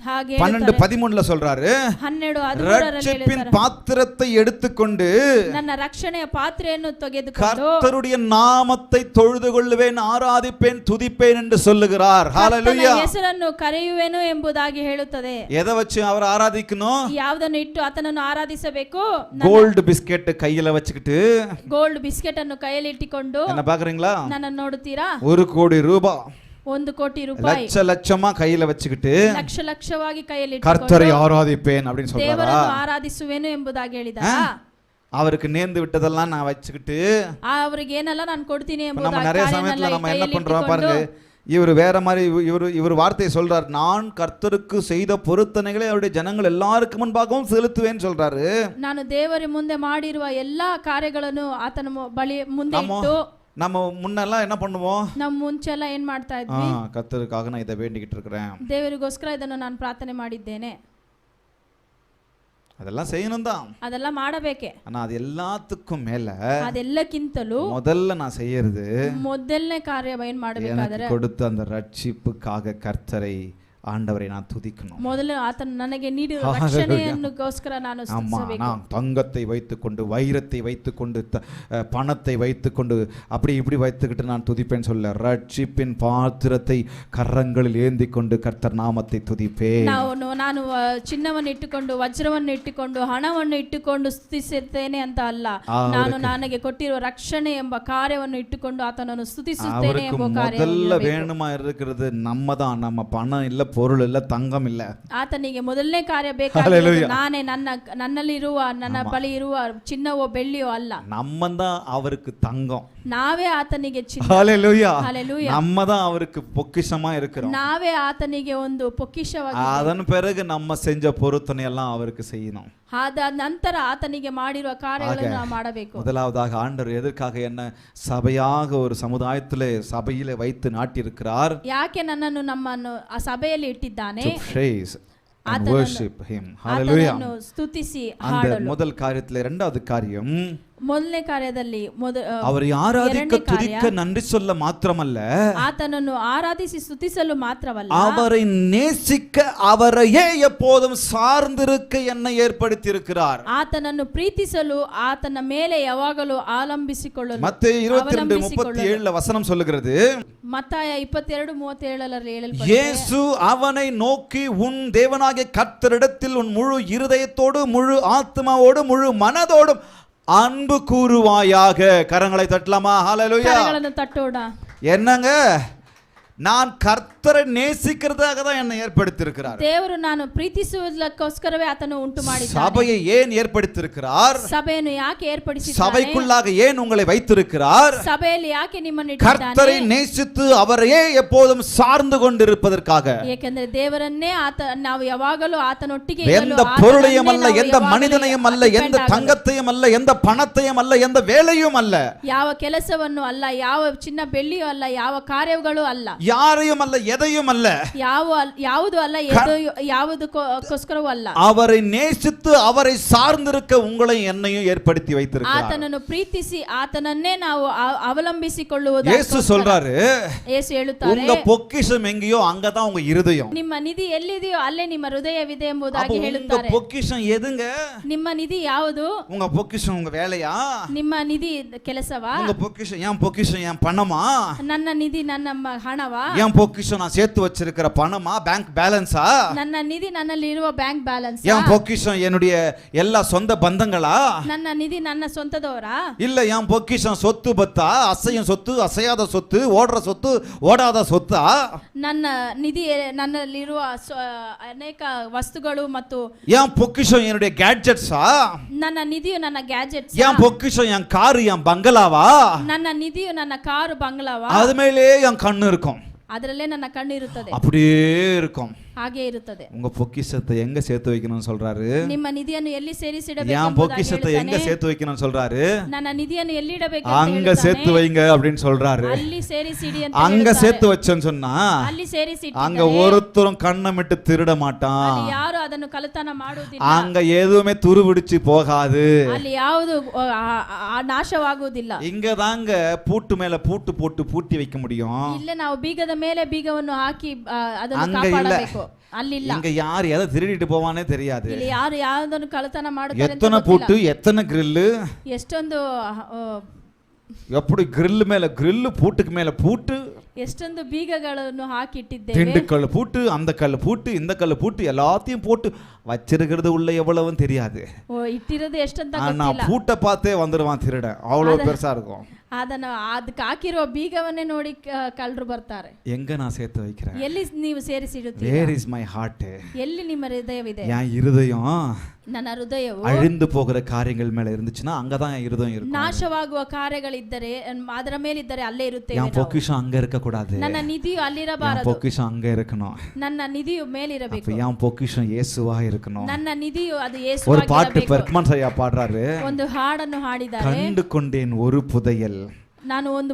ಹಾಗೆ 12:13 சொல்றாரு, 12:13 ரட்சிப்பின் பாத்திரத்தை எடுத்துக்கொண்டு ನನ್ನ ರಕ್ಷಣೆಯ ಪಾತ್ರೆಯನ್ನು ತೆಗೆದುಕೊಂಡು கர்த்தருடைய நாமத்தை தொழுது கொள்ளுவேன், ஆராதிப்பேன், துதிப்பேன் என்று சொல்லுகிறார். ஹalleluya. ಹೆಸರನ್ನು ಕರೆಯುವೆನು ಎಂಬುದಾಗಿ ಹೇಳುತ್ತದೆ. எதை வச்சு அவர் ஆராதிக்கணும்? ಯಾವುದನ್ನು ಇಟ್ಟು ಆತನನ್ನು ಆರಾಧಿಸಬೇಕು? கோல்ட் பிஸ்கெட் கையில வச்சுக்கிட்டு, ಗೋಲ್ಡ್ ಬಿಸ್ಕೆಟ್ ಅನ್ನು ಕೈಯಲ್ಲಿ ಇಟ್ಟುಕೊಂಡು என்ன பாக்குறீங்களா? ನನ್ನನ್ನು ನೋಡುತ್ತೀರಾ? 1 கோடி ரூபாய் 1 ಕೋಟಿ ರೂಪಾಯಿ லட்ச லட்சமா கையில வச்சுக்கிட்டு ಲಕ್ಷ ಲಕ್ಷವಾಗಿ ಕೈಯಲ್ಲಿ கர்த்தரை ஆராதிப்பேன் அப்படின்னு சொல்றாரா? ದೇವರನ್ನು ಆರಾಧಿಸುವೆನು ಎಂಬುದಾಗಿ ಹೇಳಿದರಾ? அவருக்கு நேர்ந்து விட்டதெல்லாம் நான் வச்சுக்கிட்டு ಅವರಿಗೆ ಏನೆಲ್ಲ ನಾನು ಕೊಡ್ತೀನಿ நம்ம ಎಂಬುದಾಗಿ நிறைய சமயத்துல நம்ம என்ன பண்றோம் பாருங்க, இவர் வேற மாதிரி இவர் வார்த்தையை சொல்றார், நான் கர்த்தருக்கு செய்த பொருத்தனைகளை அவருடைய ஜனங்கள் எல்லாருக்கு முன்பாகவும் செலுத்துவேன்னு சொல்றாரு. ನಾನು ದೇವರ ಮುಂದೆ ಮಾಡಿರುವ ಎಲ್ಲಾ ಕಾರ್ಯಗಳನ್ನು ಆತನ ಬಳಿ ಮುಂದೆ ಇಟ್ಟು நம்ம முன்னெல்லாம் என்ன பண்ணுவோம்? ನಾವು ಮುಂಚೆಲ್ಲ ಏನ್ ಮಾಡ್ತಾ ಇದ್ವಿ? கர்த்தருக்காக நான் இதை வேண்டிக்கிட்டு இருக்கிறேன், ದೇವರಿಗೋಸ್ಕರ ಇದನ್ನು ನಾನು ಪ್ರಾರ್ಥನೆ ಮಾಡಿದ್ದೇನೆ, அதெல்லாம் செய்யணும் தான், ಅದೆಲ್ಲ ಮಾಡಬೇಕೆ. ஆனா அது எல்லாத்துக்கும் மேல ಅದೆಲ್ಲಕ್ಕಿಂತಲೂ முதல்ல நான் செய்யறது ಮೊದಲನೇ ಕಾರ್ಯ ಏನ್ ಮಾಡಬೇಕಾದ್ರೆ எனக்கு கொடுத்த அந்த ரட்சிப்புக்காக கர்த்தரை ஆண்டவரை நான் துதிக்கணும். ಮೊದಲು ಆತನು ನನಗೆ ನೀಡಿರುವ ರಕ್ಷಣೆಯನ್ನುಗೋಸ್ಕರ ನಾನು ಸ್ತುತಿಸಬೇಕು. நான் தங்கத்தை வைத்துக்கொண்டு, வைரத்தை வைத்துக்கொண்டு, பணத்தை வைத்துக்கொண்டு, அப்படி இப்படி வைத்துக்கிட்டு நான் துதிப்பேன் சொல்ல, ரட்சிப்பின் பாத்திரத்தை கரங்களில் ஏந்தி கொண்டு கர்த்தர் நாமத்தை துதிப்பேன். ನಾನು ಚಿನ್ನವನ್ನು ಇಟ್ಟುಕೊಂಡು, ವಜ್ರವನ್ನು ಇಟ್ಟುಕೊಂಡು, ಹಣವನ್ನು ಇಟ್ಟುಕೊಂಡು ಸ್ತುತಿಸುತ್ತೇನೆ ಅಂತ ಅಲ್ಲ, ನಾನು ನನಗೆ ಕೊಟ್ಟಿರುವ ರಕ್ಷಣೆ ಎಂಬ ಕಾರ್ಯವನ್ನು ಇಟ್ಟುಕೊಂಡು ಆತನನ್ನು ಸ್ತುತಿಸುತ್ತೇನೆ ಎಂಬ ಕಾರ್ಯ. முதல்ல வேணுமா இருக்கிறது நம்ம தான், நம்ம பணம் இல்ல, பொருள் இல்ல, தங்கம் இல்ல. ಆತನಿಗೆ ಮೊದಲನೇ ಕಾರ್ಯ ಬೇಕಾಗಿರೋದು ನಾನೇ, ನನ್ನಲ್ಲಿರುವ ನನ್ನ ಬಳಿ ಇರುವ ಚಿನ್ನವೋ ಬೆಳ್ಳಿಯೋ ಅಲ್ಲ, நம்ம தான் அவருக்கு தங்கம், ನಾವೇ ಆತನಿಗೆ ಚಿನ್ನ. ஹalleluya. ஹalleluya. நம்ம தான் அவருக்கு பொக்கிஷமா இருக்கிறோம், ನಾವೇ ಆತನಿಗೆ ಒಂದು ಪೊಕ್ಕಿಷವಾಗಿ. அதன் பிறகு நம்ம செஞ்ச பொருத்தனை எல்லாம் அவருக்கு செய்யணும். ಆದ ನಂತರ ಆತನಿಗೆ ಮಾಡಿರುವ ಕಾರ್ಯಗಳನ್ನು ನಾವು ಮಾಡಬೇಕು. முதலாவதாக ஆண்டவர் எதற்காக என்ன சபையாக ஒரு சமுதாயத்திலே சபையிலே வைத்து நாட்டியிருக்கிறார்? ಯಾಕೆ ನನ್ನನ್ನು ನಮ್ಮನ್ನು ಆ ಸಭೆಯಲ್ಲಿ ಇಟ್ಟಿದ್ದಾನೆ? To praise and worship him. Hallelujah. ಆತನನ್ನು ಸ್ತುತಿಸಿ அந்த ಹಾಡಲು. முதல் காரியத்திலே இரண்டாவது காரியம், ಮೊದಲನೇ ಕಾರ್ಯದಲ್ಲಿ அவரை ஆராதிக்க துதிக்க நன்றி சொல்ல மாத்திரமல்ல, ಆತನನ್ನು ಆರಾಧಿಸಿ ಸ್ತುತಿಸಲು ಮಾತ್ರವಲ್ಲ, அவரை நேசிக்க அவரையே எப்போதும் சார்ந்திருக்க என்னை ஏற்படுத்தி இருக்கிறார். ಆತನನ್ನು ಪ್ರೀತಿಸಲು ಆತನ ಮೇಲೆ ಯಾವಾಗಲೂ ಅವಲಂಬಿಸಿಕೊಳ್ಳಲು. மத்தேயு 22:37 வசனம் சொல்லுகிறது, ಮತ್ತಾಯ 22:37 ಹೇಳಲ್ಪಟ್ಟಿದೆ, இயேசு அவனை நோக்கி, உன் தேவனாகிய கர்த்தரிடத்தில் உன் முழு இருதயத்தோடு, முழு ஆத்மாவோடு, முழு மனதோடும் அன்பு கூறுவாயாக. கரங்களை தட்டலாமா? ஹalleluya. ಕರಗಳನ್ನು ತಟ್ಟೋಣ. என்னங்க, நான் கர்த்தரை நேசிக்கிறதாக தான் என்னை ஏற்படுத்தியிருக்கிறார். ದೇವರು ನಾನು ಪ್ರೀತಿಸುವುದಕ್ಕೋಸ್ಕರವೇ ಆತನು ಉಂಟು ಮಾಡಿದ್ದಾನೆ. சபையை ஏன் ஏற்படுத்தியிருக்கிறார்? ಸಭೆಯನ್ನು ಯಾಕೆ ಏರ್ಪಡಿಸಿದ್ದಾನೆ? சபைக்குள்ளாக ஏன் உங்களை வைத்திருக்கிறார்? ಸಭೆಯಲ್ಲಿ ಯಾಕೆ ನಿಮ್ಮನ್ನು ಇಟ್ಟಿದ್ದಾನೆ? கர்த்தரை நேசித்து அவரையே எப்போதும் சார்ந்து கொண்டிருப்பதற்காக. ಏಕೆಂದರೆ ದೇವರನ್ನೇ ನಾವು ಯಾವಾಗಲೂ ಆತನೊಟ್ಟಿಗೆ எந்த பொருளையும் அல்ல, எந்த மனிதனையும் அல்ல, எந்த தங்கத்தையும் அல்ல, எந்த பணத்தையும் அல்ல, எந்த வேலையும் அல்ல, ಯಾವ ಕೆಲಸವನ್ನು ಅಲ್ಲ, ಯಾವ ಚಿನ್ನ ಬೆಳ್ಳಿಯೂ ಅಲ್ಲ, ಯಾವ ಕಾರ್ಯಗಳು ಅಲ್ಲ, யாரையும் அல்ல, எதையும் அல்ல, ಯಾವುದು ಅಲ್ಲ, ಯಾವುದಕ್ಕೋಸ್ಕರವೂ ಅಲ್ಲ, அவரை நேசித்து அவரை சார்ந்திருக்க உங்களை என்னையும் ஏற்படுத்தி வைத்திருக்கிறார். ಆತನನ್ನು ಪ್ರೀತಿಸಿ ಆತನನ್ನೇ ನಾವು ಅವಲಂಬಿಸಿಕೊಳ್ಳುವುದು. ಯೇಸು சொல்றாரு, ಯೇಸು ಹೇಳುತ್ತಾರೆ, உங்க பொக்கிஷம் எங்கேயோ அங்கதான் உங்க இருதயம். ನಿಮ್ಮ ನಿಧಿ ಎಲ್ಲಿದೆಯೋ ಅಲ್ಲೇ ನಿಮ್ಮ ಹೃದಯವಿದೆ ಎಂಬುದಾಗಿ ಹೇಳುತ್ತಾರೆ. உங்க பொக்கிஷம் எதுங்க? ನಿಮ್ಮ ನಿಧಿ ಯಾವುದು? உங்க பொக்கிஷம் உங்க வேலையா? ನಿಮ್ಮ ನಿಧಿ ಕೆಲಸವಾ? உங்க பொக்கிஷம் என் பணமா? ನನ್ನ ನಿಧಿ ನನ್ನ ಹಣವಾ? என் பொக்கிஷம் நான் சேர்த்து வச்சிருக்கிற பணமா? பேங்க் பேலன்ஸா? ನನ್ನ ನಿಧಿ ನನ್ನಲ್ಲಿ ಇರುವ ಬ್ಯಾಂಕ್ ಬ್ಯಾಲೆನ್ಸ್? என் பொக்கிஷம் என்னுடைய எல்லா சொந்த பந்தங்களா? ನನ್ನ ನಿಧಿ ನನ್ನ ಸ್ವಂತದವರಾ? இல்ல என் பொக்கிஷம் சொத்து பத்தா? அசையும் சொத்து, அசையாத சொத்து, ஓடுற சொத்து, ஓடாத சொத்தா? ನನ್ನ ನಿಧಿ ನನ್ನಲ್ಲಿರುವ ಅನೇಕ ವಸ್ತುಗಳು ಮತ್ತು என் பொக்கிஷம் என்னுடைய கேட்ஜெட்ஸா? ನನ್ನ ನಿಧಿಯು ನನ್ನ ಗ್ಯಾಜೆಟ್ಸ್? என் பொக்கிஷம் என் காரு, என் பங்களாவா? ನನ್ನ ನಿಧಿಯು ನನ್ನ ಕಾರು ಬಂಗ್ಲಾವಾ? அது மேலே என் கண்ணு இருக்கும், ಅದರಲ್ಲೇ ನನ್ನ ಕಣ್ಣು ಇರುತ್ತದೆ, அப்படியே இருக்கும். ಹಾಗೆ ಇರುತ್ತದೆ. உங்க பொக்கிஷத்தை எங்க சேர்த்து வைக்கணும்னு சொல்றாரு? ನಿಮ್ಮ ನಿಧಿಯನ್ನು ಎಲ್ಲಿ ಸೇರಿಸಿಡಬೇಕು? என் பொக்கிஷத்தை எங்க சேர்த்து வைக்கணும்னு சொல்றாரு? ನನ್ನ ನಿಧಿಯನ್ನು ಎಲ್ಲಿಡಬೇಕು? அங்க சேர்த்து வைங்க அப்படின்னு சொல்றாரு. ಅಲ್ಲಿ ಸೇರಿಸಿಡಿ ಅಂತ அங்க சேர்த்து வச்சேன்னு சொன்னா ಅಲ್ಲಿ ಸೇರಿಸಿ அங்க ஒருத்தரும் கண்ணமிட்டு திருட மாட்டான், ಅಲ್ಲಿ ಯಾರು ಅದನ್ನು ಕಳ್ಳತನ ಮಾಡುವುದಿಲ್ಲ, அங்க எதுவுமே துருபிடிச்சு போகாது, ಅಲ್ಲಿ ಯಾವುದು ನಾಶವಾಗುವುದಿಲ್ಲ. இங்க தாங்க பூட்டு மேல பூட்டு போட்டு பூட்டி வைக்க முடியும், ಇಲ್ಲೇ ನಾವು ಬೀಗದ ಮೇಲೆ ಬೀಗವನ್ನು ಹಾಕಿ ಅದನ್ನು அங்க இல்ல. ಕಾಪಾಡಬೇಕು. ಅಲ್ಲಿಲ್ಲ. இங்க யார் எதை திருடிட்டு போவானே தெரியாது. ಇಲ್ಲಿ ಯಾರು ಯಾವುದನ್ನು ಕಳ್ಳತನ ಮಾಡುತ್ತಾರೆ ಅಂತ எத்தனை ಗೊತ್ತಿಲ್ಲ. பூட்டு எத்தனை கிரில்லு, ಎಷ್ಟೊಂದು எப்படி கிரில் மேல கிரில்லு, பூட்டுக்கு மேல பூட்டு, ಎಷ್ಟೊಂದು ಬೀಗಗಳನ್ನು ಹಾಕಿಟ್ಟಿದ್ದೇವೆ. திண்டுக்கல் பூட்டு, அந்த கல் பூட்டு, இந்த கல் பூட்டு, எல்லாத்தையும் போட்டு வச்சிருக்கிறது உள்ள எவ்வளவுன்னு தெரியாது. ಇಟ್ಟಿರೋದು ಎಷ್ಟಂತ ஆனா ಗೊತ್ತಿಲ್ಲ. பூட்டை பார்த்தே வந்துடுவான் திருடன், அவ்வளவு பெருசா இருக்கும். ಅದನ್ನ ಅದಕ್ಕೆ ಹಾಕಿರುವ ಬೀಗವನ್ನೇ ನೋಡಿ ಕಳ್ಳರು ಬರ್ತಾರೆ. எங்க நான் சேர்த்து வைக்கிறேன்? ಎಲ್ಲಿ ನೀವು ಸೇರಿಸಿಡುತ್ತೀರಿ? Where is my heart? ಎಲ್ಲಿ ನಿಮ್ಮ ಹೃದಯವಿದೆ? என் இருதயம் ನನ್ನ ಹೃದಯವು அழிந்து போகிற காரியங்கள் மேல இருந்துச்சுன்னா அங்கதான் என் இருதயம் இருக்கும். ನಾಶವಾಗುವ ಕಾರ್ಯಗಳಿದ್ದರೆ ಅದರ ಮೇಲಿದ್ದರೆ ಅಲ್ಲೇ ಇರುತ್ತೇವೆ என் ನಾವು. பொக்கிஷம் அங்க இருக்க கூடாது. ನನ್ನ ನಿಧಿಯು என் ಅಲ್ಲಿರಬಾರದು. பொக்கிஷம் அங்க இருக்கணும். ನನ್ನ ನಿಧಿಯು ಮೇಲಿರಬೇಕು. அப்ப என் பொக்கிஷம் இயேசுவா இருக்கணும். ನನ್ನ ನಿಧಿಯು அது ஒரு ಯೇಸುವಾಗಿರಬೇಕು. பாட்டு பெர்க்மன்ஸ் ஐயா பாடுறாரு, ಒಂದು ಹಾಡನ್ನು ಹಾಡಿದ್ದಾರೆ. கண்டு கொண்டேன் ஒரு புதையல். ನಾನು ಒಂದು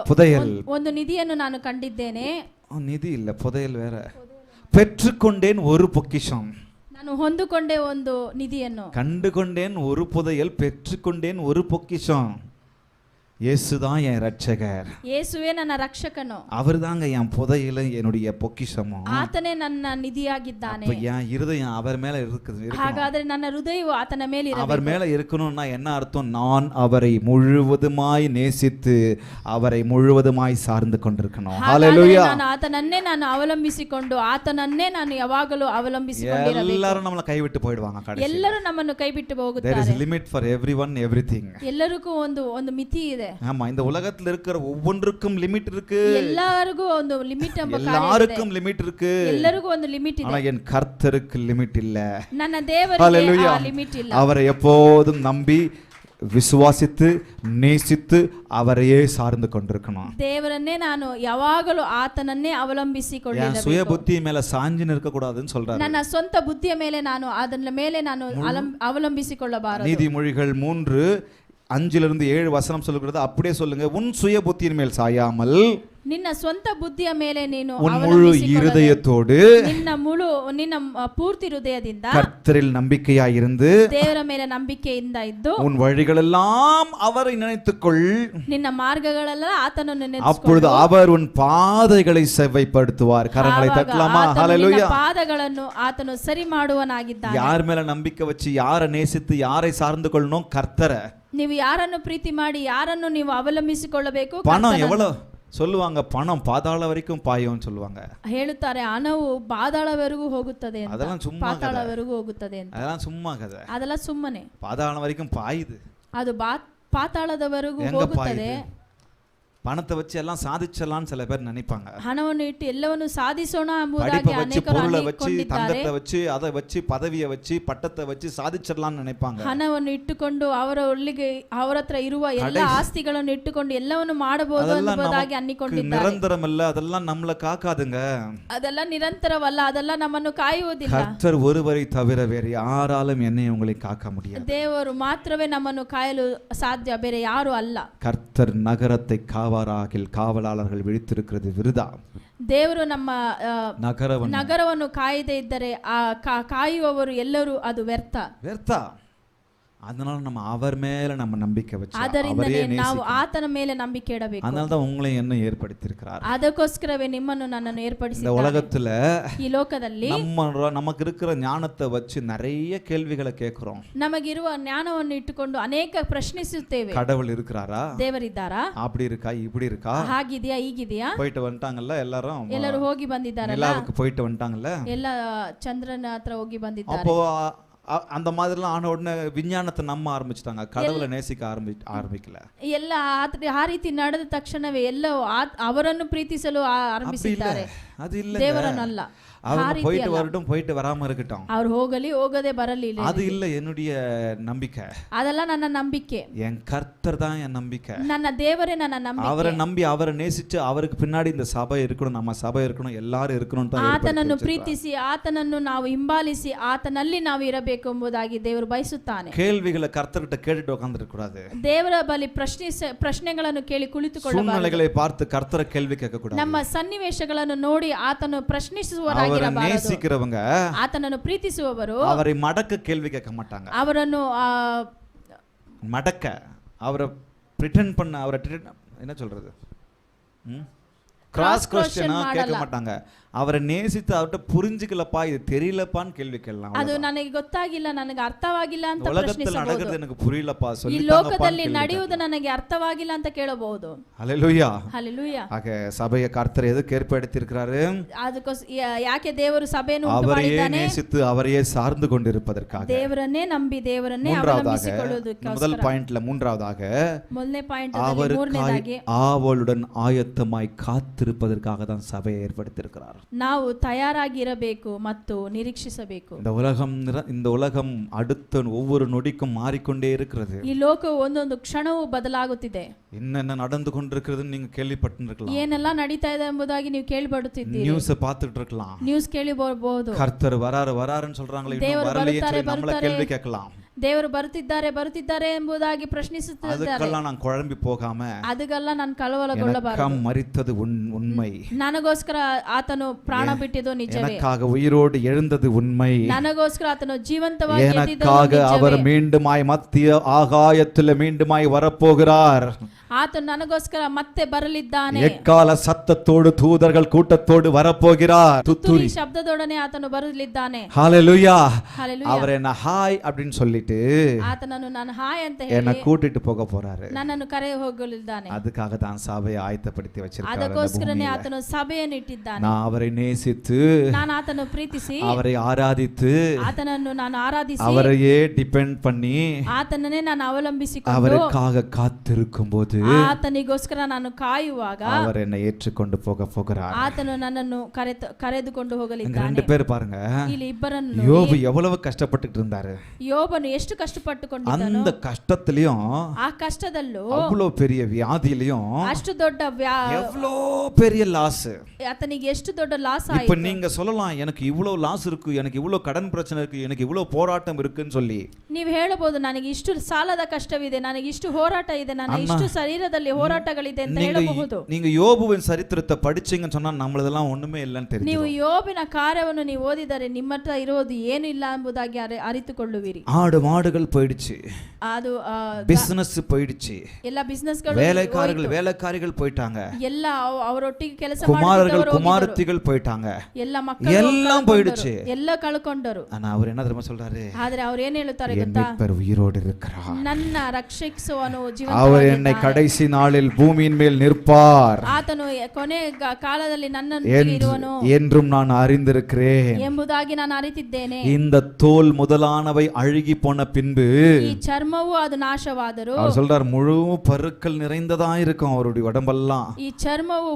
புதையல், ಒಂದು ನಿಧಿಯನ್ನು ನಾನು ಕಂಡಿದ್ದೇನೆ. நிதி இல்ல, புதையல் வேற. பெற்றுக்கொண்டேன் ஒரு பொக்கிஷம். ನಾನು ಹೊಂದಿಕೊಂಡೆ ಒಂದು ನಿಧಿಯನ್ನು. கண்டு கொண்டேன் ஒரு புதையல், பெற்றுக்கொண்டேன் ஒரு பொக்கிஷம். இயேசுதான் என் ரட்சகர். ಯೇಸುವೇ ನನ್ನ ರಕ್ಷಕನು. அவர்தாங்க என் புதையல, என்னுடைய பொக்கிஷமும். ಆತನೇ ನನ್ನ ನಿಧಿಯಾಗಿದ್ದಾನೆ. அப்ப என் இருதயம் அவர் மேல இருக்குது. ಹಾಗಾದ್ರೆ ನನ್ನ ಹೃದಯವು ಆತನ ಮೇಲೆ ಇರಬೇಕು. அவர் மேல இருக்கணும்னா என்ன அர்த்தம்? நான் அவரை முழுவதுமாய் நேசித்து அவரை முழுவதுமாய் சார்ந்து கொண்டிருக்கணும். ஹalleluya. ನಾನು ಆತನನ್ನೇ ನಾನು ಅವಲಂಬಿಸಿಕೊಂಡು ಆತನನ್ನೇ ನಾನು ಯಾವಾಗಲೂ ಅವಲಂಬಿಸಿಕೊಂಡಿರಬೇಕು. எல்லாரும் நம்மள கைவிட்டு போய்டுவாங்க கடைசில. ಎಲ್ಲರೂ ನಮ್ಮನ್ನು ಕೈಬಿಟ್ಟು There ಹೋಗುತ್ತಾರೆ. is limit for everyone, everything. ಎಲ್ಲರಿಗೂ ಒಂದು ಮಿತಿ ಇದೆ. ஆமா, இந்த உலகத்துல இருக்கிற ஒவ்வொன்றுக்கும் லிமிட் இருக்கு. ಎಲ್ಲರಿಗೂ ಒಂದು ಲಿಮಿಟ್ ಎಂಬ ಕಾರ್ಯ ಇದೆ. எல்லாருக்கும் லிமிட் இருக்கு. ಎಲ್ಲರಿಗೂ ಒಂದು ಲಿಮಿಟ್ ಇದೆ. ஆனா என் கர்த்தருக்கு லிமிட் இல்ல. ನನ್ನ ದೇವರಿಗೆ ಆ ಲಿಮಿಟ್ ಇಲ್ಲ. அவரை எப்போதும் நம்பி விசுவாசித்து நேசித்து அவரையே சார்ந்து கொண்டிருக்கணும். ದೇವರನ್ನೇ ನಾನು ಯಾವಾಗಲೂ ಆತನನ್ನೇ என் ಅವಲಂಬಿಸಿಕೊಳ್ಳಬೇಕು. சுய புத்தி மேல சாஞ்சு நிற்க கூடாதுன்னு சொல்றாரு. ನನ್ನ ಸ್ವಂತ ಬುದ್ಧಿಯ ಮೇಲೆ ನಾನು ಅದನ್ನ ಮೇಲೆ ನಾನು ಅವಲಂಬಿಸಿಕೊಳ್ಳಬಾರದು. நீதிமொழிகள் 3:5-7 வசனம் சொல்லுகிறது, அப்படியே சொல்லுங்க. உன் சுய புத்தியின் மேல் சாயாமல் ನಿನ್ನ ಸ್ವಂತ ಬುದ್ಧಿಯ ಮೇಲೆ ನೀನು உன் முழு இருதயத்தோடு ನಿನ್ನ ಪೂರ್ತಿ ಹೃದಯದಿಂದ கர்த்தரில் நம்பிக்கையாயிருந்து ದೇವರ ಮೇಲೆ ನಂಬಿಕೆಯಿಂದ ಇದ್ದು உன் வழிகளெல்லாம் அவரை நினைத்துக்கொள். ನಿನ್ನ ಮಾರ್ಗಗಳೆಲ್ಲ ಆತನನ್ನು அப்பொழுது ನೆನೆಸಿಕೊಂಡು அவர் உன் பாதைகளை செவ்வைப்படுத்துவார். கரங்களை தட்டலாமா? ஹalleluya. ಪಾದಗಳನ್ನು ಆತನು ಸರಿ ಮಾಡುವನಾಗಿದ್ದಾನೆ. யார் மேல நம்பிக்கை வச்சு யாரை நேசித்து யாரை சார்ந்து கொள்ளணும்? கர்த்தரை. ನೀವು ಯಾರನ್ನು ಪ್ರೀತಿ ಮಾಡಿ ಯಾರನ್ನು ನೀವು ಅವಲಂಬಿಸಿಕೊಳ್ಳಬೇಕು? பணம் எவ்வளவு சொல்லுவாங்க? பணம் பாதாள வரைக்கும் பாயும் சொல்லுவாங்க. ಹೇಳುತ್ತಾರೆ ಹಣವು ಪಾತಾಳವರೆಗೂ ಹೋಗುತ್ತದೆ ಅಂತ. அதெல்லாம் சும்மா கதை. ಪಾತಾಳವರೆಗೂ ಹೋಗುತ್ತದೆ ಅಂತ. அதெல்லாம் சும்மா கதை. ಅದೆಲ್ಲ ಸುಮ್ಮನೆ. பாதாளம் வரைக்கும் பாயுது. ಅದು ಪಾತಾಳದವರೆಗೂ எங்க ಹೋಗುತ್ತದೆ. பாயுது? பணத்தை வச்சு எல்லாம் சாதிச்சலாம்னு சில பேர் நினைப்பாங்க. ಹಣವನ್ನು ಇಟ್ಟು ಎಲ್ಲವನ್ನು ಸಾಧಿಸೋಣ ಎಂಬುದಾಗಿ படிப்பை வச்சு, ಅನೇಕರು பொருளை வச்சு, ಅಂದುಕೊಂಡಿದ್ದಾರೆ. தங்கத்தை வச்சு, அதை வச்சு, பதவியை வச்சு, பட்டத்தை வச்சு சாதிச்சிடலாம்னு நினைப்பாங்க. ಹಣವನ್ನು ಇಟ್ಟುಕೊಂಡು ಅವರ ಹತ್ರ ಇರುವ ಎಲ್ಲ ಆಸ್ತಿಗಳನ್ನು ಇಟ್ಟುಕೊಂಡು ಎಲ್ಲವನ್ನು ಮಾಡಬಹುದು ಎಂಬುದಾಗಿ ಅನ್ನಿಕೊಂಡಿದ್ದಾರೆ. நிரந்தரம் இல்ல, அதெல்லாம் நம்மள காக்காதுங்க. ಅದೆಲ್ಲ ನಿರಂತರವಲ್ಲ, ಅದೆಲ್ಲ ನಮ್ಮನ್ನು ಕಾಯುವುದಿಲ್ಲ. கர்த்தர் ஒருவரை தவிர வேறு யாராலும் என்னை உங்களை காக்க முடியாது. ದೇವರು ಮಾತ್ರವೇ ನಮ್ಮನ್ನು ಕಾಯಲು ಸಾಧ್ಯ, ಬೇರೆ ಯಾರು ಅಲ್ಲ. கர்த்தர் நகரத்தை காவலாளர்கள் விழித்திருக்கிறது விருதா. ದೇವರು ನಮ್ಮ நகரವನ್ನು ಕಾಯದೇ ಇದ್ದರೆ ಕಾಯುವವರು ಎಲ್ಲರೂ ಅದು ವ್ಯರ್ಥ. அதனால நம்ம அவர் மேல நம்ம நம்பிக்கை வச்சு ಅದರಿಂದಲೇ ನಾವು ಆತನ ಮೇಲೆ ನಂಬಿಕೆ ಇಡಬೇಕು. அதனால தான் உங்களை என்ன ஏற்படுத்தியிருக்கிறார். ಅದಕ್ಕೋಸ್ಕರವೇ ನಿಮ್ಮನ್ನು ನನ್ನನ್ನು ಏರ್ಪಡಿಸಿದ್ದಾನೆ. இந்த உலகத்துல ಈ ಲೋಕದಲ್ಲಿ நமக்கு இருக்கிற ஞானத்தை வச்சு நிறைய கேள்விகளை கேட்கிறோம். ನಮಗಿರುವ ಜ್ಞಾನವನ್ನು ಇಟ್ಟುಕೊಂಡು ಅನೇಕ ಪ್ರಶ್ನಿಸುತ್ತೇವೆ. கடவுள் இருக்கிறாரா? ದೇವರಿದ್ದಾರಾ? அப்படி இருக்கா, இப்படி இருக்கா, ಹಾಗಿದೆಯಾ, ಹೀಗಿದೆಯಾ? போயிட்டு வந்துட்டாங்கல்ல எல்லாரும்? ಎಲ್ಲರೂ ಹೋಗಿ ಬಂದಿದ್ದಾರಲ್ಲ? நிலாவுக்கு போயிட்டு வந்துட்டாங்கல்ல? ಎಲ್ಲ ಚಂದ್ರನ ಹತ್ರ ಹೋಗಿ ಬಂದಿದ್ದಾರೆ. அப்போ அந்த மாதிரிலாம் ஆன உடனே விஞ்ஞானத்தை நம்ப ஆரம்பிச்சிட்டாங்க, கடவுளை நேசிக்க ஆரம்பிக்கல. ಎಲ್ಲ ಆ ರೀತಿ ನಡೆದ ತಕ್ಷಣವೇ ಎಲ್ಲ ಅವರನ್ನು ಪ್ರೀತಿಸಲು ಆರಂಭಿಸಿದ್ದಾರೆ. அது இல்ல, ದೇವರನ್ನಲ್ಲ. அவர் போயிட்டு வரட்டும், போயிட்டு வராம இருக்கட்டும், ಅವ್ರು ಹೋಗಲಿ ಹೋಗದೆ ಬರಲಿ, அது இல்ல என்னுடைய நம்பிக்கை. ಅದೆಲ್ಲ ನನ್ನ ನಂಬಿಕೆ. என் கர்த்தர் தான் என் நம்பிக்கை. ನನ್ನ ದೇವರೇ ನನ್ನ ನಂಬಿಕೆ. அவரை நம்பி அவரை நேசிச்சு அவருக்கு பின்னாடி இந்த சபை இருக்கணும், நம்ம சபை இருக்கணும், எல்லாரும் இருக்கணும் தான். ಆತನನ್ನು ಪ್ರೀತಿಸಿ ಆತನನ್ನು ನಾವು ಹಿಂಬಾಲಿಸಿ ಆತನಲ್ಲಿ ನಾವು ಇರಬೇಕು ಎಂಬುದಾಗಿ ದೇವರು ಬಯಸುತ್ತಾನೆ. கேள்விகளை கர்த்தர்கிட்ட கேட்டுட்டு உட்கார்ந்துருக்க கூடாது. ದೇವರ ಬಳಿ ಪ್ರಶ್ನೆಗಳನ್ನು ಕೇಳಿ ಕುಳಿತುಕೊಳ್ಳಬಾರದು. சூழ்நிலைகளை பார்த்து கர்த்தரை கேள்வி கேட்க கூடாது. ನಮ್ಮ ಸನ್ನಿವೇಶಗಳನ್ನು ನೋಡಿ ಆತನು ಪ್ರಶ್ನಿಸುವವರಾಗಿರಬಾರದು. நேசிக்கிறவங்க, ಆತನನ್ನು ಪ್ರೀತಿಸುವವರು அவரை மடக்க கேள்வி கேட்க மாட்டாங்க. ಅವರನ್ನು மடக்க, அவரை பிரிட்டெண்ட் பண்ண, அவரை என்ன சொல்றது, கிராஸ் question கொஸ்டினா கேட்க ಮಾಡಲ್ಲ. மாட்டாங்க. அவரை நேசித்து அவர்கிட்ட புரிஞ்சுக்கலப்பா இது தெரியலப்பான்னு கேள்வி கேட்கலாம். ಅದು ನನಗೆ ಗೊತ್ತಾಗಿಲ್ಲ, ನನಗೆ ಅರ್ಥವಾಗಿಲ್ಲ ಅಂತ உலகத்தில் ಪ್ರಶ್ನಿಸಬಹುದು. நடக்கிறது எனக்கு புரியலப்பா ಈ சொல்லி ಲೋಕದಲ್ಲಿ ನಡೆಯುವುದು ನನಗೆ ಅರ್ಥವಾಗಿಲ್ಲ ಅಂತ ಕೇಳಬಹುದು. ஹல்லேலூயா. ಹಲ್ಲೆಲೂಯಾ. ஆக சபையை கர்த்தர் எதுக்கு ஏற்படுத்தி இருக்கிறாரு? ಯಾಕೆ ದೇವರು ಸಭೆಯನ್ನು ಉಂಟು அவரையே ಮಾಡಿದ್ದಾನೆ? நேசித்து அவரையே சார்ந்து கொண்டிருப்பதற்காக. ದೇವರನ್ನೇ ನಂಬಿ ದೇವರನ್ನೇ மூன்றாவதாக ಅವಲಂಬಿಸಿಕೊಳ್ಳುವುದಕ್ಕೋಸ್ಕರ. முதல் பாயிண்ட்ல மூன்றாவதாக ಮೊದಲನೇ ಪಾಯಿಂಟ್ அவருக்காய் ஆவலுடன் ஆயத்தமாய் காத்திருப்பதற்காக தான் சபையை ஏற்படுத்தி இருக்கிறார். ನಾವು ತಯಾರಾಗಿರಬೇಕು ಮತ್ತು ನಿರೀಕ್ಷಿಸಬೇಕು. இந்த உலகம் அடுத்த ஒவ்வொரு நொடிக்கும் மாறிக்கொண்டே இருக்கிறது. ಈ ಲೋಕವು ಒಂದೊಂದು ಕ್ಷಣವೂ ಬದಲಾಗುತ್ತಿದೆ. என்னென்ன நடந்து கொண்டிருக்கிறதுன்னு நீங்க கேள்விப்பட்டிருக்கலாம். ಏನೆಲ್ಲ ನಡೀತಾ ಇದೆ ಎಂಬುದಾಗಿ ನೀವು ಕೇಳಿಪಡುತ್ತಿದ್ದೀರಿ. நியூஸ் பார்த்துட்டு இருக்கலாம். ನ್ಯೂಸ್ ಕೇಳಿಬಹುದು. கர்த்தர் வராருன்னு சொல்றாங்களே, இன்னும் வரலையே சொல்லி நம்மள கேள்வி கேட்கலாம். ದೇವರು ಬರುತ್ತಿದ್ದಾರೆ ಎಂಬುದಾಗಿ ಪ್ರಶ್ನಿಸುತ್ತಿದ್ದಾರೆ. ಅದಕ್ಕೆಲ್ಲ ನಾನು குழம்பಿ போகாம, ಅದಕ್ಕೆಲ್ಲ ನಾನು ಕಳವಳಗೊಳ್ಳಬಾರದು. எனக்காக மரித்தது உண்மை, ನನಗೋಸ್ಕರ ಆತನು ಪ್ರಾಣ ಬಿಟ್ಟಿದ್ದು ನಿಜವೇ, எனக்காக உயிரோடு எழுந்தது உண்மை, ನನಗೋಸ್ಕರ ಆತನು ಜೀವಂತವಾಗಿ ಎದ್ದಿದ್ದು எனக்காக ನಿಜವೇ. அவர் மீண்டுமாய் மத்திய ஆகாயத்தில் மீண்டுமாய் வரப்போகிறார். ಆತನು ನನಗೋಸ್ಕರ ಮತ್ತೆ ಬರಲಿದ್ದಾನೆ. எக்கால சத்தத்தோடு தூதர்கள் கூட்டத்தோடு வரப்போகிறார். ತುತ್ತೂರಿ ಶಬ್ದದೊಡನೆ ಆತನು ಬರಲಿದ್ದಾನೆ. ஹalleluya. ಹಲ್ಲೆಲೂಯಾ. அவர் என்ன ஹாய் அப்படின்னு சொல்லிட்டு ಆತನನ್ನು ನಾನು ಹಾಯ್ ಅಂತ என்ன ಹೇಳಿ கூட்டிட்டு போக போறாரு. ನನ್ನನ್ನು ಕರೆ ಹೋಗಲಿದ್ದಾನೆ. அதுக்காக தான் சபையை ஆயத்தப்படுத்தி வச்சிருக்காரு. ಅದಕ್ಕೋಸ್ಕರನೇ ಆತನು ಸಭೆಯನ್ನು ಇಟ್ಟಿದ್ದಾನೆ. நான் அவரை நேசித்து, ನಾನು ಆತನು ಪ್ರೀತಿಸಿ, அவரை ஆராதித்து, ಆತನನ್ನು ನಾನು ಆರಾಧಿಸಿ, அவரையே டிபெண்ட் பண்ணி, ಆತನನ್ನೇ ನಾನು ಅವಲಂಬಿಸಿಕೊಂಡು அவருக்காக காத்திருக்கும் போது ಆತನಿಗೋಸ್ಕರ ನಾನು ಕಾಯುವಾಗ அவர் என்னை ஏற்றுக்கொண்டு போக போகிறார். ಆತನು ನನ್ನನ್ನು ಕರೆದುಕೊಂಡು இங்க ಹೋಗಲಿದ್ದಾನೆ. ரெண்டு பேர் பாருங்க, ಇಲ್ಲಿ ಇಬ್ಬರನ್ನು யோபு எவ்வளவு கஷ்டப்பட்டுட்டு இருந்தாரு. ಯೋಬನು ಎಷ್ಟು ಕಷ್ಟಪಟ್ಟುಕೊಂಡಿದ್ದನು. அந்த கஷ்டத்திலயும், ಆ ಕಷ್ಟದಲ್ಲೂ, அவ்வளவு பெரிய வியாதியிலயும், ಅಷ್ಟು ದೊಡ್ಡ எவ்வளவு பெரிய லாஸ். ಆತನಿಗೆ ಎಷ್ಟು ದೊಡ್ಡ ಲಾಸ್ இப்ப ಆಯಿತು. நீங்க சொல்லலாம், எனக்கு இவ்வளவு லாஸ் இருக்கு, எனக்கு இவ்வளவு கடன் பிரச்சனை இருக்கு, எனக்கு இவ்வளவு போராட்டம் இருக்குன்னு சொல்லி. ನೀವು ಹೇಳಬಹುದು, ನನಗೆ ಇಷ್ಟು ಸಾಲದ ಕಷ್ಟವಿದೆ, ನನಗೆ ಇಷ್ಟು ಹೋರಾಟ ಇದೆ, ನನಗೆ ಇಷ್ಟು ಶರೀರದಲ್ಲಿ ಹೋರಾಟಗಳಿದೆ ಅಂತ ಹೇಳಬಹುದು. நீங்க யோபுவின் சரித்திரத்தை படிச்சீங்கன்னு சொன்னா நம்மளதெல்லாம் ஒண்ணுமே இல்லைன்னு தெரியும். ನೀವು ಯೋಬಿನ ಕಾರ್ಯವನ್ನು ನೀವು ಓದಿದರೆ ನಿಮ್ಮ ಹತ್ರ ಇರೋದು ಏನು ಇಲ್ಲ ಎಂಬುದಾಗಿ ಅರಿತುಕೊಳ್ಳುವಿರಿ. ஆடு மாடுகள் போயிடுச்சு, ಅದು பிசினஸ் போயிடுச்சு, ಎಲ್ಲ ಬಿಸಿನೆಸ್ಗಳು, வேலைக்காரிகள் போயிட்டாங்க, ಎಲ್ಲ ಅವರೊಟ್ಟಿಗೆ ಕೆಲಸ குமாரர்கள் குமாரத்திகள் போயிட்டாங்க, ಎಲ್ಲ ಮಕ್ಕಳು எல்லாம் போயிடுச்சு. ಎಲ್ಲ ಕಳ್ಕೊಂಡರು. ஆனா அவர் என்ன தெரியுமா சொல்றாரு? ಆದ್ರೆ ಅವ್ರು ಏನ್ ಹೇಳ್ತಾರೆ என் ಗೊತ್ತಾ? மீட்பர் உயிரோடு இருக்கிறார், ನನ್ನ ರಕ್ಷಿಸುವನು அவர் ಜೀವಂತವಾಗಿದ್ದಾನೆ. என்னை கடைசி நாளில் பூமியின் மேல் நிற்பார், ಆತನು ಕೊನೆ ಕಾಲದಲ್ಲಿ ನನ್ನೊಂದಿಗೆ ಇರುವನು என்றும் நான் அறிந்திருக்கிறேன். ಎಂಬುದಾಗಿ ನಾನು ಅರಿತಿದ್ದೇನೆ. இந்த தோல் முதலானவை அழுகி போன பின்பு, ಈ ಚರ್ಮವು ಅದು ನಾಶವಾದರೂ, அவர் சொல்றார், முழு பருக்கள் நிறைந்ததா இருக்கும் அவருடைய உடம்பெல்லாம். ಈ ಚರ್ಮವು